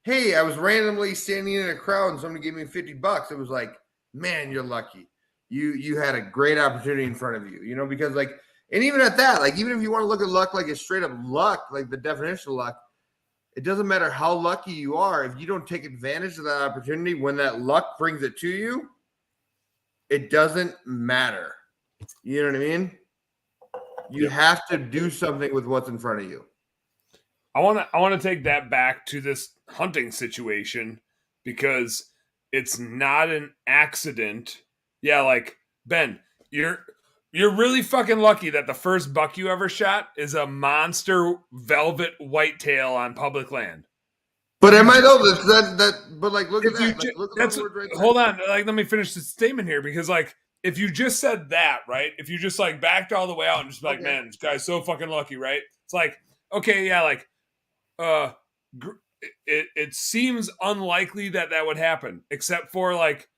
hey, I was randomly standing in a crowd and somebody gave me $50. It was like, man, you're lucky. You had a great opportunity in front of you, you know, because like, and even at that, like, even if you want to look at luck like it's straight up luck, like the definition of luck, it doesn't matter how lucky you are. If you don't take advantage of that opportunity when that luck brings it to you, it doesn't matter. You know what I mean? You have to do something with what's in front of you. I want to take that back to this hunting situation because it's not an accident. Yeah, like Ben, you're really fucking lucky that the first buck you ever shot is a monster velvet whitetail on public land. But am I though? But like, look at that. Like, look at that's those words right there. hold on. Like, let me finish the statement here because, like, if you just said that, right? If you just like backed all the way out and just be like, man, this guy's so fucking lucky, right? It's like, okay, yeah, like, it seems unlikely that would happen, except for like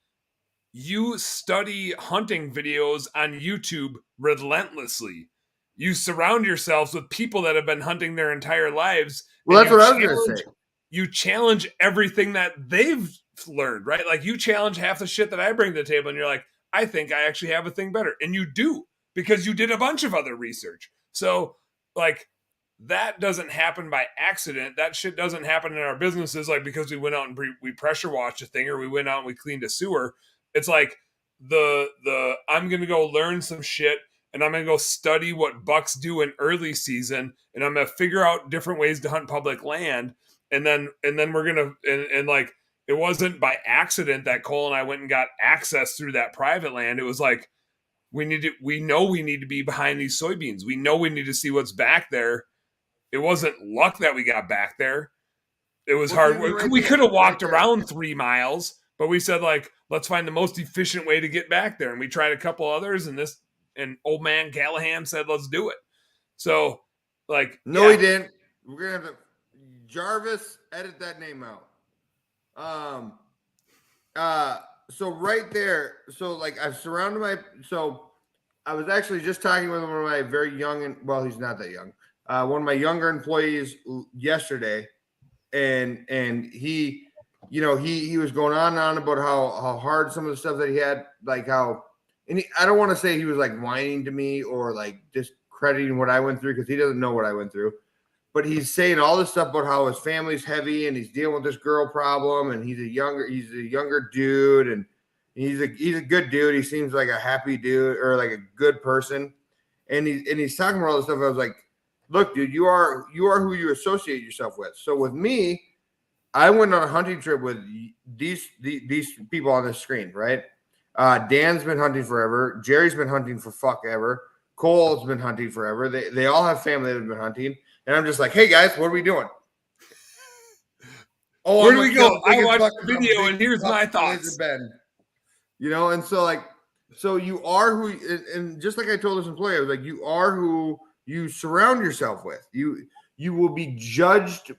you study hunting videos on YouTube relentlessly. You surround yourselves with people that have been hunting their entire lives. Well, that's what I was going to say. You challenge everything that they've learned, right? Like you challenge half the shit that I bring to the table and you're like, I think I actually have a thing better. And you do because you did a bunch of other research. So like that doesn't happen by accident. That shit doesn't happen in our businesses like because we went out and we pressure washed a thing or we went out and we cleaned a sewer. It's like the I'm going to go learn some shit and I'm going to go study what bucks do in early season and I'm going to figure out different ways to hunt public land. And then we're going to, and like, it wasn't by accident that Cole and I went and got access through that private land. It was like, we know we need to be behind these soybeans. We know we need to see what's back there. It wasn't luck that we got back there. It was hard work. We could have walked around 3 miles, but we said like, let's find the most efficient way to get back there. And we tried a couple others and old man Callahan said, let's do it. So like, no, he didn't. We're going to have to, Jarvis, edit that name out. So right there, so like I've surrounded so I was actually just talking with one of my very young, and well, he's not that young, one of my younger employees yesterday, and he, you know, he was going on and on about how hard some of the stuff that he had, like how, and I don't want to say he was like whining to me or like discrediting what I went through because he doesn't know what I went through. But he's saying all this stuff about how his family's heavy and he's dealing with this girl problem and he's a younger dude and he's a good dude. He seems like a happy dude or like a good person. And he's talking about all this stuff. I was like, look, dude, you are who you associate yourself with. So with me, I went on a hunting trip with these people on the screen, right? Dan's been hunting forever. Jerry's been hunting for fuck ever. Cole's been hunting forever. They all have family that have been hunting. And I'm just like, hey guys, what are we doing? Oh, where do we go? I watched the video and here's my thoughts. You know, and so like, so you are who, and just like I told this employee, I was like, you are who you surround yourself with. You will be judged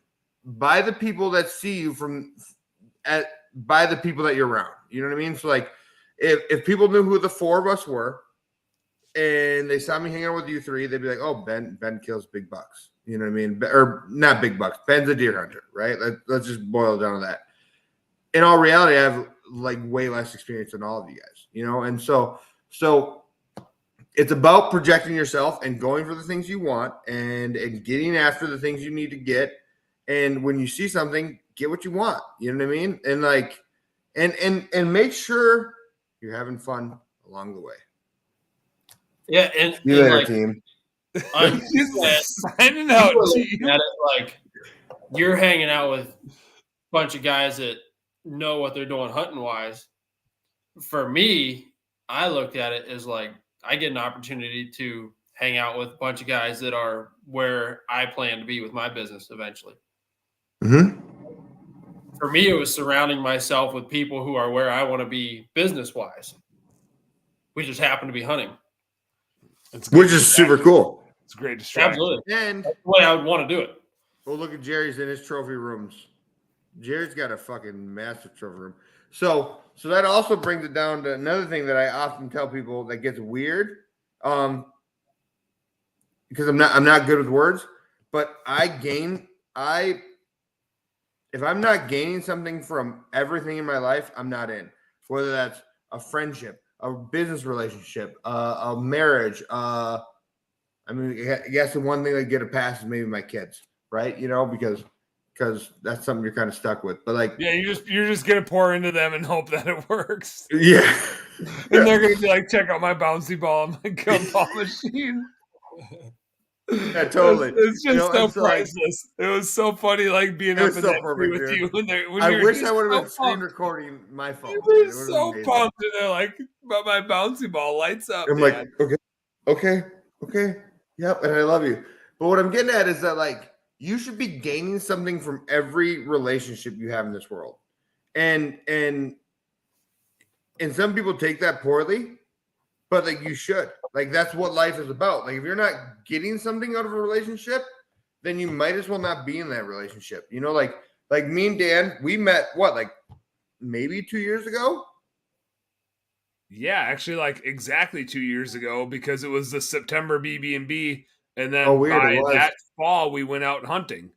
by the people that see you by the people that you're around. You know what I mean? So like, if people knew who the four of us were, and they saw me hanging out with you three, they'd be like, oh, Ben kills big bucks. You know what I mean? Or not big bucks. Ben's a deer hunter, right? Let's just boil it down to that. In all reality, I have like way less experience than all of you guys, you know? And so it's about projecting yourself and going for the things you want and getting after the things you need to get. And when you see something, get what you want. You know what I mean? And like, and make sure you're having fun along the way. Yeah, and See you later, like, team. I'm signing out. Like you're hanging out with a bunch of guys that know what they're doing hunting wise. For me, I looked at it as like I get an opportunity to hang out with a bunch of guys that are where I plan to be with my business eventually. Mm-hmm. For me, it was surrounding myself with people who are where I want to be business wise. We just happen to be hunting. Which is super cool. It's a great distraction. Absolutely. And that's the way I would want to do it. Well, look at Jerry's in his trophy rooms. Jerry's got a fucking massive trophy room. So that also brings it down to another thing that I often tell people that gets weird. Because I'm not good with words, but I if I'm not gaining something from everything in my life, I'm not in. Whether that's a friendship, a business relationship, a marriage. I guess the one thing I get a pass is maybe my kids, right? Because that's something you're kind of stuck with. But like, Yeah, you're just gonna pour into them and hope that it works. yeah, And they're gonna be like, check out my bouncy ball and my gumball machine. yeah, totally. It's just so it's like, priceless. It was so funny, like being It up was in so that tree perfect, with dude. you. When I you were wish just I would have so been screen pumped. recording my phone. You dude. were It would've been so amazing. pumped, and they're like, "But my bouncy ball lights up." I'm man. like, okay, yep, and I love you. But what I'm getting at is that like you should be gaining something from every relationship you have in this world, and some people take that poorly, but like you should. Like that's what life is about. Like if you're not getting something out of a relationship, then you might as well not be in that relationship. Like me and Dan, we met like maybe 2 years ago. Yeah, actually, like exactly 2 years ago, because it was the September BB&B, and then Oh, weird, by it was. that fall we went out hunting.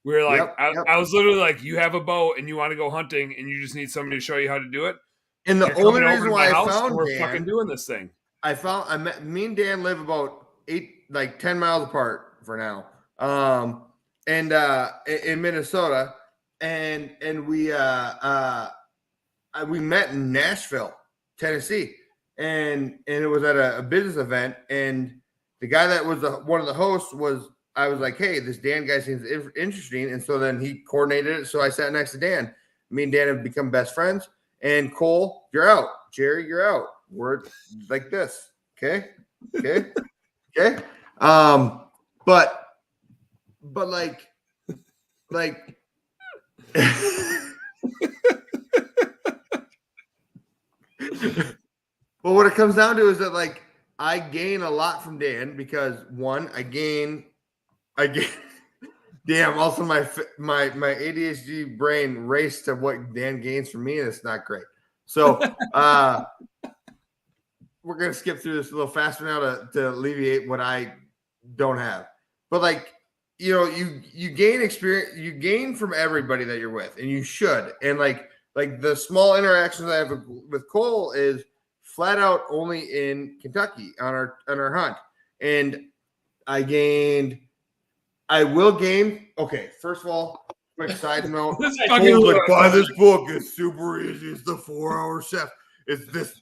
We were like, Yep. I was literally like, "You have a bow and you want to go hunting, and you just need somebody to show you how to do it." And the You're only coming over reason to why my I house, and found we're fucking Dan, doing this thing. me and Dan live about 10 miles apart for now. And in Minnesota, and we met in Nashville, Tennessee, and it was at a business event, and the guy that was one of the hosts I was like, hey, this Dan guy seems interesting, and so then he coordinated it. So I sat next to Dan. Me and Dan have become best friends. And Cole, you're out. Jerry, you're out. We're like this. Okay. But like but what it comes down to is that like I gain a lot from Dan because one, I gain damn, also my ADHD brain raced to what Dan gains from me, and it's not great. So we're gonna skip through this a little faster now to alleviate what I don't have. But like, you gain experience, you gain from everybody that you're with, and you should. And like the small interactions I have with Cole is flat out only in Kentucky on our hunt. And I will gain. Okay, first of all, quick side note. Cole's like, buy this book. It's super easy. It's the 4-Hour Chef. It's this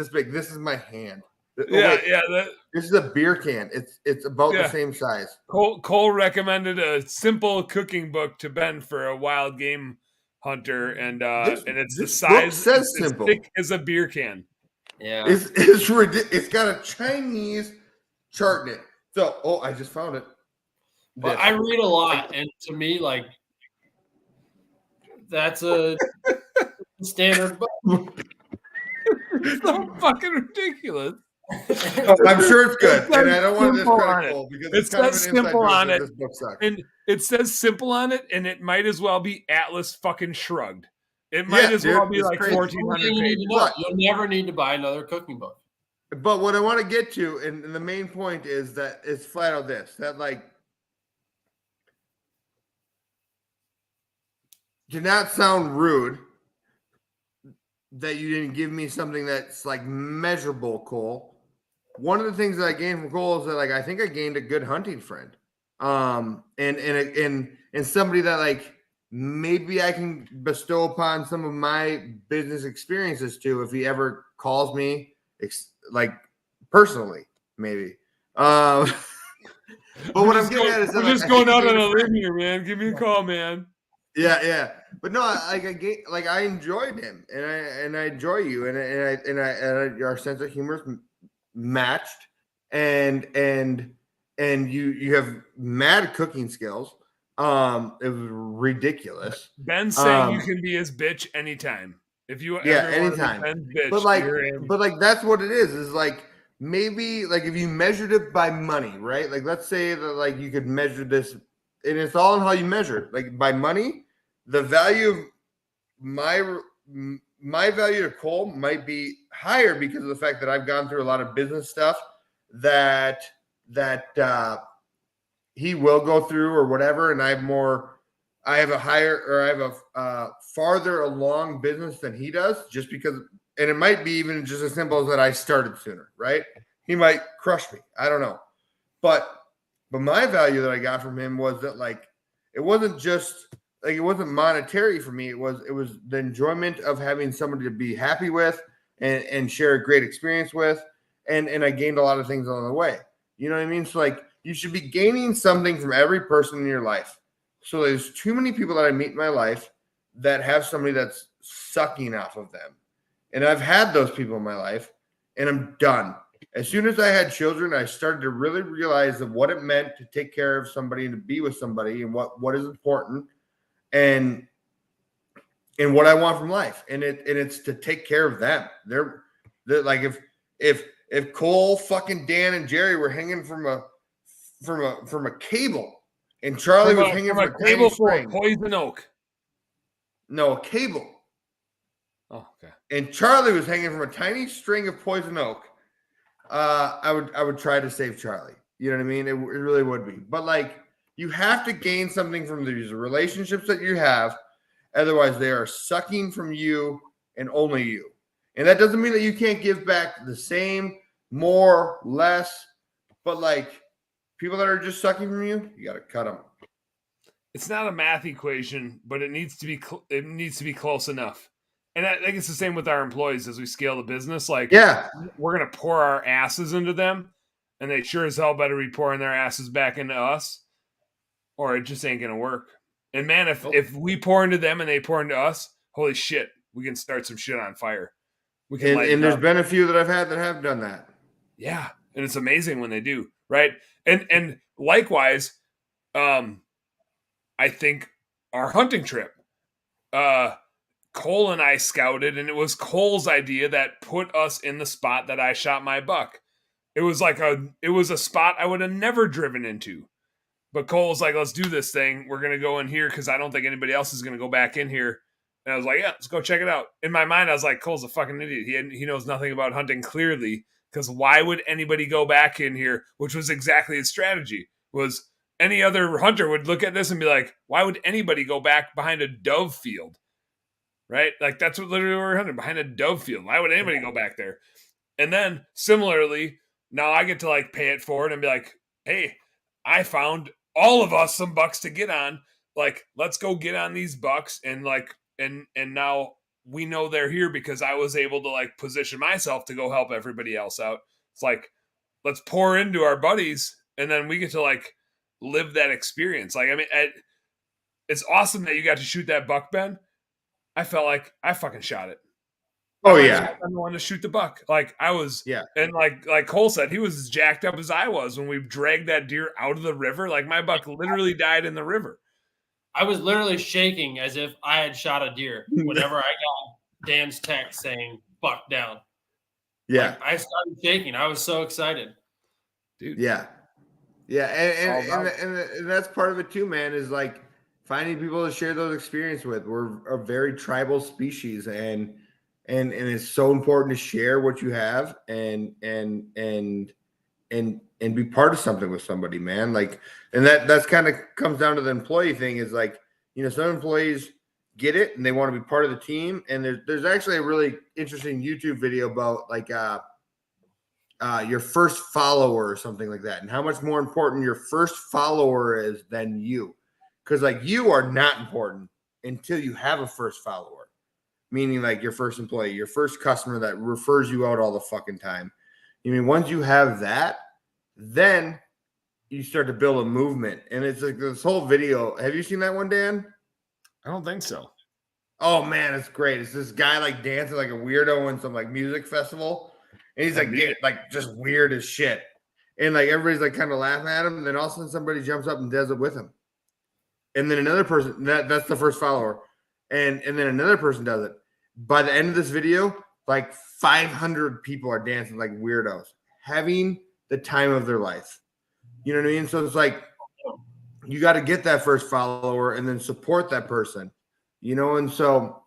big. This is my hand. This is a beer can. It's about the same size. Cole recommended a simple cooking book to Ben for a wild game hunter, and it's the size. It's simple. Thick as a beer can. Yeah, it's ridiculous. It's got a Chinese chart in it. So, I just found it. But I read a lot, and to me, like that's a standard book. It's so fucking ridiculous. I'm sure it's good, and I don't want to discredit Cole because it's kind of an simple on it. This book sucks. And it says simple on it, and it might as well be Atlas fucking Shrugged. It might as well be like 1,400 pages. You'll never need to buy another cooking book. But what I want to get to, and the main point is that it's flat out this, that like, to not sound rude, that you didn't give me something that's like measurable, Cole. One of the things that I gained from Cole is that like I think I gained a good hunting friend, and somebody that like maybe I can bestow upon some of my business experiences to if he ever calls me like personally, maybe. But what I'm getting at is that we're just going out on a limb here, man. Give me a call, man. Yeah. But no, I enjoyed him, and I enjoy you, and our sense of humor is matched, and you have mad cooking skills. It was ridiculous. Ben's saying you can be his bitch anytime. If you anytime. Bitch, but like that's what it is like maybe like if you measured it by money, right? Like let's say that like you could measure this, and it's all in how you measure it. Like by money, the value of my value to Cole might be higher because of the fact that I've gone through a lot of business stuff that he will go through or whatever, and I have more I have a farther along business than he does, just because, and it might be even just as simple as that I started sooner, right? He might crush me. I don't know. But my value that I got from him was that, like, it wasn't just like, it wasn't monetary for me. It was the enjoyment of having somebody to be happy with and share a great experience with. And I gained a lot of things along the way. You know what I mean? So, like, you should be gaining something from every person in your life. So there's too many people that I meet in my life that have somebody that's sucking off of them. And I've had those people in my life, and I'm done. As soon as I had children, I started to really realize of what it meant to take care of somebody and to be with somebody, and what is important, and what I want from life. And it's to take care of them. They're like, if Cole, fucking Dan, and Jerry were hanging from a cable, and Charlie was hanging from a cable string. Poison Oak. No, a cable. Oh, okay. And Charlie was hanging from a tiny string of poison oak. I would try to save Charlie. You know what I mean? It really would be. But, like, you have to gain something from these relationships that you have. Otherwise, they are sucking from you and only you. And that doesn't mean that you can't give back the same, more, less. But, like, people that are just sucking from you, you got to cut them. It's not a math equation, but it needs to be close enough. And I think it's the same with our employees as we scale the business. Like, Yeah. we're going to pour our asses into them, and they sure as hell better be pouring their asses back into us, or it just ain't going to work. And, man, if we pour into them and they pour into us, holy shit, we can start some shit on fire. We can And there's been a few that I've had that have done that. Yeah, and it's amazing when they do, right? And likewise, I think our hunting trip, Cole and I scouted, and it was Cole's idea that put us in the spot that I shot my buck. It was a spot I would have never driven into. But Cole's like, let's do this thing. We're going to go in here because I don't think anybody else is going to go back in here. And I was like, yeah, let's go check it out. In my mind, I was like, Cole's a fucking idiot. He knows nothing about hunting, clearly, because why would anybody go back in here? Which was exactly his strategy. Was any other hunter would look at this and be like, why would anybody go back behind a dove field? Right? Like, that's what literally we're hunting, behind a dove field. Why would anybody go back there? And then similarly, now I get to, like, pay it forward and be like, hey, I found all of us some bucks to get on. Like, let's go get on these bucks. And, like, and now we know they're here because I was able to, like, position myself to go help everybody else out. It's like, let's pour into our buddies, and then we get to, like, live that experience. Like, I mean, it's awesome that you got to shoot that buck, Ben. I felt like I fucking shot it. Oh, yeah. I'm the one to shoot the buck. Like, I was, yeah. And like Cole said, he was as jacked up as I was when we dragged that deer out of the river. Like, my buck literally died in the river. I was literally shaking as if I had shot a deer whenever I got Dan's text saying buck down. Yeah. Like, I started shaking. I was so excited. Dude. Yeah. Yeah. And that's part of it too, man, is like finding people to share those experiences with. We're a very tribal species, and it's so important to share what you have and be part of something with somebody, man. Like, and that's kind of comes down to the employee thing, is like, you know, some employees get it and they want to be part of the team. And there's actually a really interesting YouTube video about like your first follower or something like that, and how much more important your first follower is than you. Because like, you are not important until you have a first follower, meaning like your first employee, your first customer that refers you out all the fucking time. I mean, once you have that, then you start to build a movement. And it's like this whole video. Have you seen that one, Dan? I don't think so. Oh man, it's great. It's this guy like dancing like a weirdo in some like music festival. And he's like just weird as shit. And like everybody's like kind of laughing at him. And then all of a sudden somebody jumps up and does it with him. And then another person, that's the first follower. And then another person does it. By the end of this video, like 500 people are dancing like weirdos, having the time of their life. You know what I mean? So it's like, you got to get that first follower and then support that person, you know? And so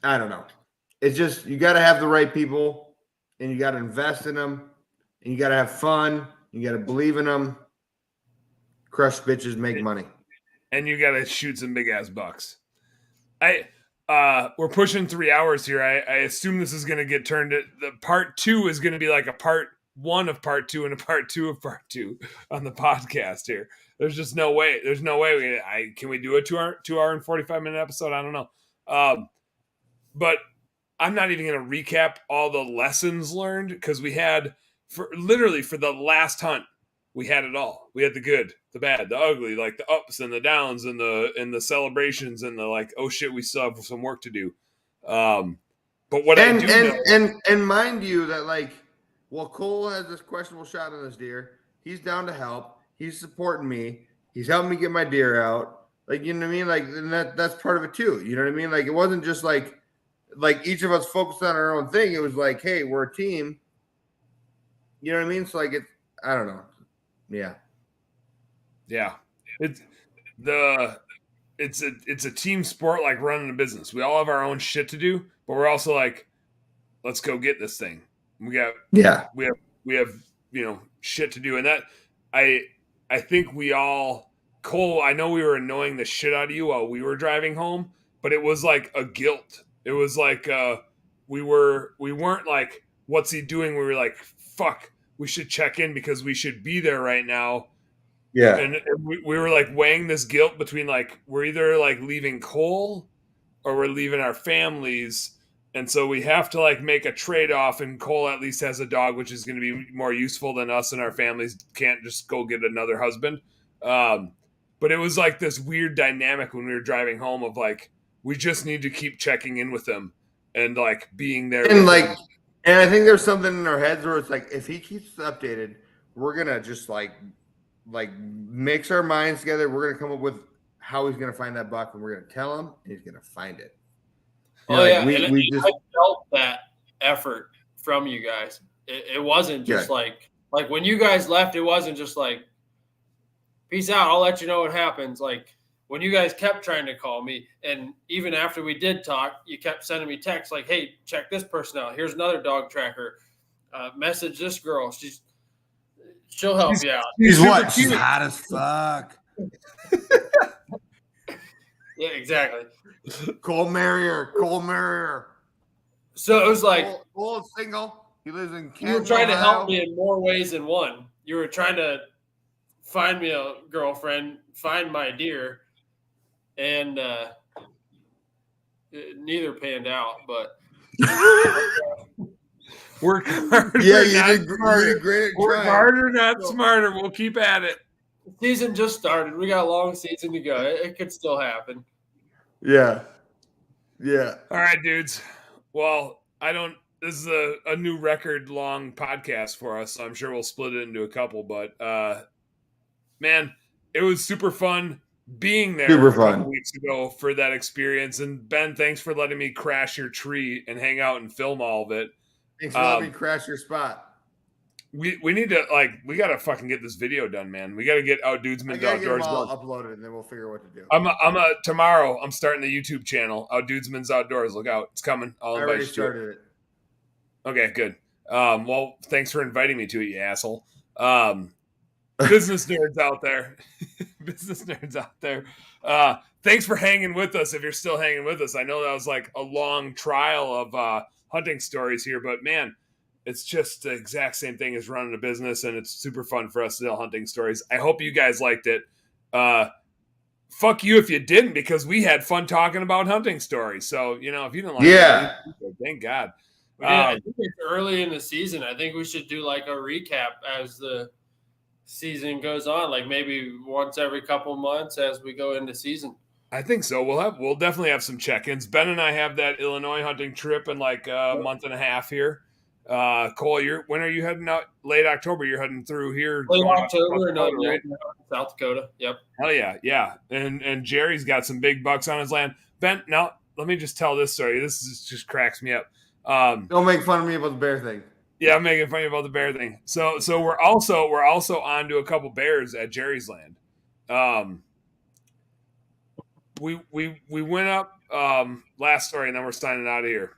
I don't know. It's just, you got to have the right people, and you got to invest in them, and you got to have fun. You got to believe in them. Crush bitches, make money. and you got to shoot some big ass bucks. We're pushing 3 hours here. I assume this is going to get turned. The part 2 is going to be like a part 1 of part 2 and a part 2 of part 2 on the podcast here. There's just no way. There's no way. Can we do a 2 hour and 45-minute episode? I don't know. But I'm not even going to recap all the lessons learned, because we had for the last hunt, we had it all. We had the good, the bad, the ugly, like the ups and the downs and the celebrations and the like, oh shit, we still have some work to do. But what I do know, and mind you that, like, while Cole has this questionable shot on this deer, he's down to help. He's supporting me. He's helping me get my deer out. Like, you know what I mean? Like, and that's part of it too. You know what I mean? Like, it wasn't just like each of us focused on our own thing. It was like, hey, we're a team. You know what I mean? So like, I don't know. Yeah. It's a team sport, like running a business. We all have our own shit to do, but we're also like, let's go get this thing. We have shit to do, and that I think we all, Cole, I know we were annoying the shit out of you while we were driving home, but it was like a guilt. It was like we weren't like, what's he doing? We were like, fuck, we should check in because we should be there right now. Yeah. And we were like weighing this guilt between like, we're either like leaving Cole or we're leaving our families. And so we have to like make a trade-off, and Cole at least has a dog, which is going to be more useful than us, and our families can't just go get another husband. But it was like this weird dynamic when we were driving home of like, we just need to keep checking in with them and like being there. And like, and I think there's something in our heads where it's like, if he keeps us updated, we're going to just like mix our minds together. We're going to come up with how he's going to find that buck, and we're going to tell him, and he's going to find it. Oh, like, yeah. I felt that effort from you guys. It wasn't just like when you guys left, it wasn't just like, peace out, I'll let you know what happens. Like, when you guys kept trying to call me, and even after we did talk, you kept sending me texts like, hey, check this person out. Here's another dog tracker. Message this girl. She'll help you out. She's what? She's hot as fuck. Yeah, exactly. Cole Marrier. So it was like, Cole is single. He lives in Canada. You were trying to help me in more ways than one. You were trying to find me a girlfriend, find my deer, and neither panned out. But work harder. Yeah, you did great at work harder, not smarter. We'll keep at it. The season just started. We got a long season to go. It could still happen. Yeah. All right, dudes. Well, this is a new record long podcast for us, so I'm sure we'll split it into a couple, but man, it was super fun being there a couple weeks ago for that experience. And Ben, thanks for letting me crash your tree and hang out and film all of it. Thanks for letting me crash your spot. We need to we gotta fucking get this video done, man. We gotta get Outdudesman's Outdoors done. Uploaded, and then we'll figure out what to do. Tomorrow I'm starting the YouTube channel, Outdudesman's Outdoors. Look out, it's coming. I already started it. Okay, good. Well, thanks for inviting me to it, you asshole. Business nerds out there. Thanks for hanging with us. If you're still hanging with us, I know that was like a long trial of hunting stories here, but man, it's just the exact same thing as running a business, and it's super fun for us to tell hunting stories. I hope you guys liked it. Fuck you if you didn't, because we had fun talking about hunting stories. So, if you didn't like it, thank God. I think it's early in the season. I think we should do like a recap as the season goes on, like maybe once every couple months as we go into season. I think so. We'll definitely have some check-ins. Ben and I have that Illinois hunting trip in like a month and a half here. Cole, when are you heading out? Late October. You're heading through here. Late October, right? South Dakota. Yep. Hell yeah. And Jerry's got some big bucks on his land. Ben, now let me just tell this story. This just cracks me up. Don't make fun of me about the bear thing. Yeah, I'm making fun about the bear thing. So we're also on to a couple bears at Jerry's land. We went up last story, and then we're signing out of here.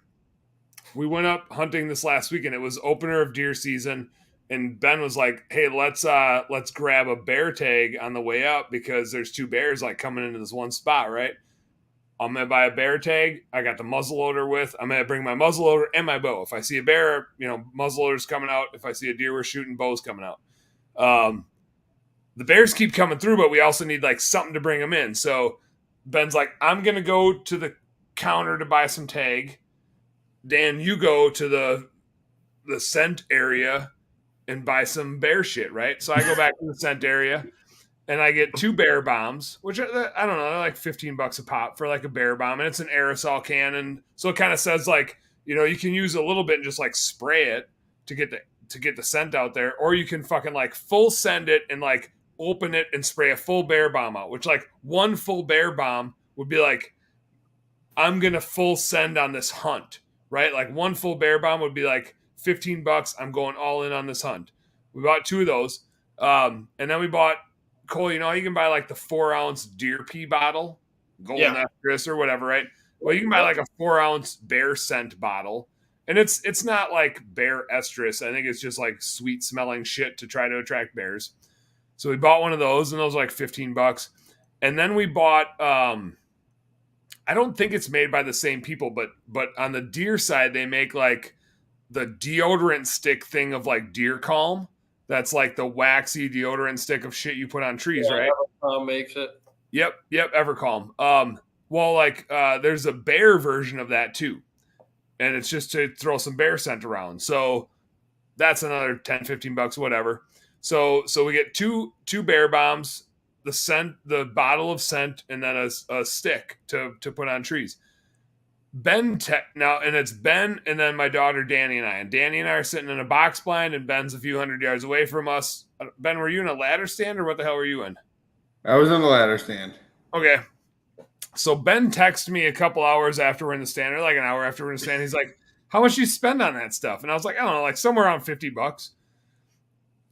We went up hunting this last weekend. It was opener of deer season. And Ben was like, "Hey, let's grab a bear tag on the way up because there's 2 bears like coming into this one spot, right? I'm gonna buy a bear tag. I got the muzzle loader with. I'm gonna bring my muzzle loader and my bow. If I see a bear, muzzle loader's coming out. If I see a deer we're shooting, bow's coming out. The bears keep coming through, but we also need like something to bring them in. So Ben's like, I'm gonna go to the counter to buy some tag. Dan, you go to the scent area and buy some bear shit, right? So I go back to the scent area and I get 2 bear bombs, which I don't know, they're like $15 a pop for like a bear bomb, and it's an aerosol can, and so it kind of says like, you can use a little bit and just like spray it to get the scent out there, or you can fucking like full send it and like open it and spray a full bear bomb out, which like one full bear bomb would be like, I'm gonna full send on this hunt, right? Like one full bear bomb would be like $15. I'm going all in on this hunt. We bought 2 of those, and then we bought Cole. You can buy like the 4-ounce deer pee bottle, golden estrus or whatever, right? Well, you can buy like a 4-ounce bear scent bottle, and it's not like bear estrus. I think it's just like sweet smelling shit to try to attract bears. So we bought one of those, and those were like $15. And then we bought. I don't think it's made by the same people, but on the deer side, they make like the deodorant stick thing of like Deer Calm. That's like the waxy deodorant stick of shit you put on trees, right? Makes it. Yep, Evercalm. Well, like there's a bear version of that too, and it's just to throw some bear scent around. So that's another $10-15, whatever. So we get two bear bombs, the scent, the bottle of scent, and then a stick to put on trees. Now, and it's Ben and then my daughter Danny and I. And Danny and I are sitting in a box blind, and Ben's a few hundred yards away from us. Ben, were you in a ladder stand, or what the hell were you in? I was in the ladder stand. Okay. So Ben texted me a couple hours after we're in the stand, or like an hour after we're in the stand. He's like, "How much you spend on that stuff?" And I was like, "I don't know, like somewhere around $50."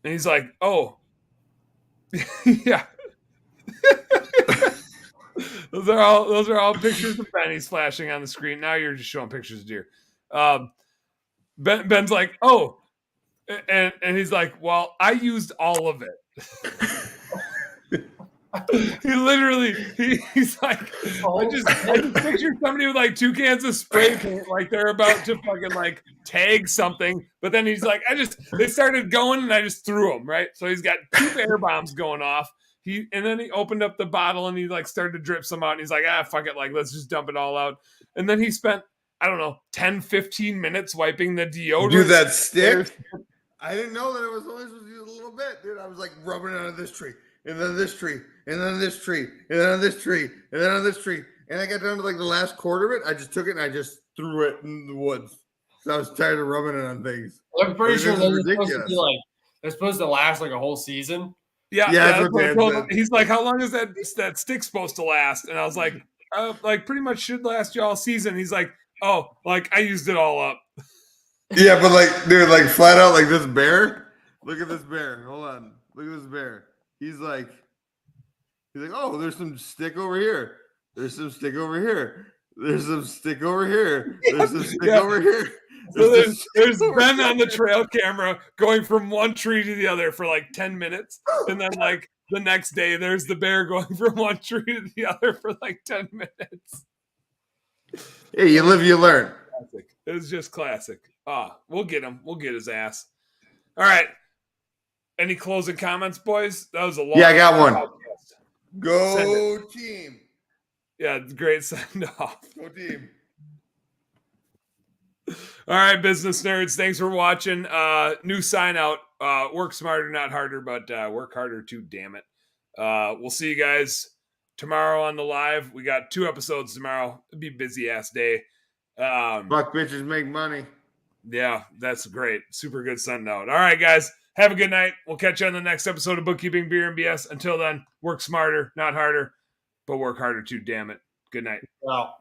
And he's like, "Oh, yeah." Those are all pictures of Benny's flashing on the screen. Now you're just showing pictures of deer. Ben's like, "Oh," and he's like, "Well, I used all of it." He literally, he's like, I just picture somebody with like 2 cans of spray paint, like they're about to fucking like tag something, but then he's like, they started going and I just threw them, right? So he's got 2 bear bombs going off. And then he opened up the bottle and he like started to drip some out, and he's like, fuck it, like let's just dump it all out. And then he spent, I don't know, 10-15 minutes wiping the deodorant. Do that stick? I didn't know that it was only supposed to use a little bit, dude. I was like rubbing it on this tree, and then this tree, and then this tree, and then on this tree, and then on this tree. And I got down to like the last quarter of it. I just took it and I just threw it in the woods. So I was tired of rubbing it on things. I'm pretty sure they're supposed to be like, they're supposed to last like a whole season. Yeah, that's what I told him. He's like, "How long is that stick supposed to last?" And I was like, "Like pretty much should last you all season." He's like, "Oh, like I used it all up." Yeah, but like, dude, like flat out, like this bear. Look at this bear. Hold on. Look at this bear. He's like, "Oh, there's some stick over here. There's some stick over here. There's some stick over here. There's some stick over here." So there's Ben on the trail camera going from one tree to the other for like 10 minutes. And then like the next day, there's the bear going from one tree to the other for like 10 minutes. Hey, you live, you learn. Classic. It was just classic. We'll get him. We'll get his ass. All right. Any closing comments, boys? That was a long I got one. podcast. Go team. Yeah, great send off. Go team. All right, business nerds. Thanks for watching. New sign out. Work smarter, not harder, but work harder too, damn it. We'll see you guys tomorrow on the live. We got 2 episodes tomorrow. It'll be a busy ass day. Fuck bitches make money. Yeah, that's great. Super good send out. All right, guys. Have a good night. We'll catch you on the next episode of Bookkeeping, Beer, and BS. Until then, work smarter, not harder, but work harder too, damn it. Good night. Wow.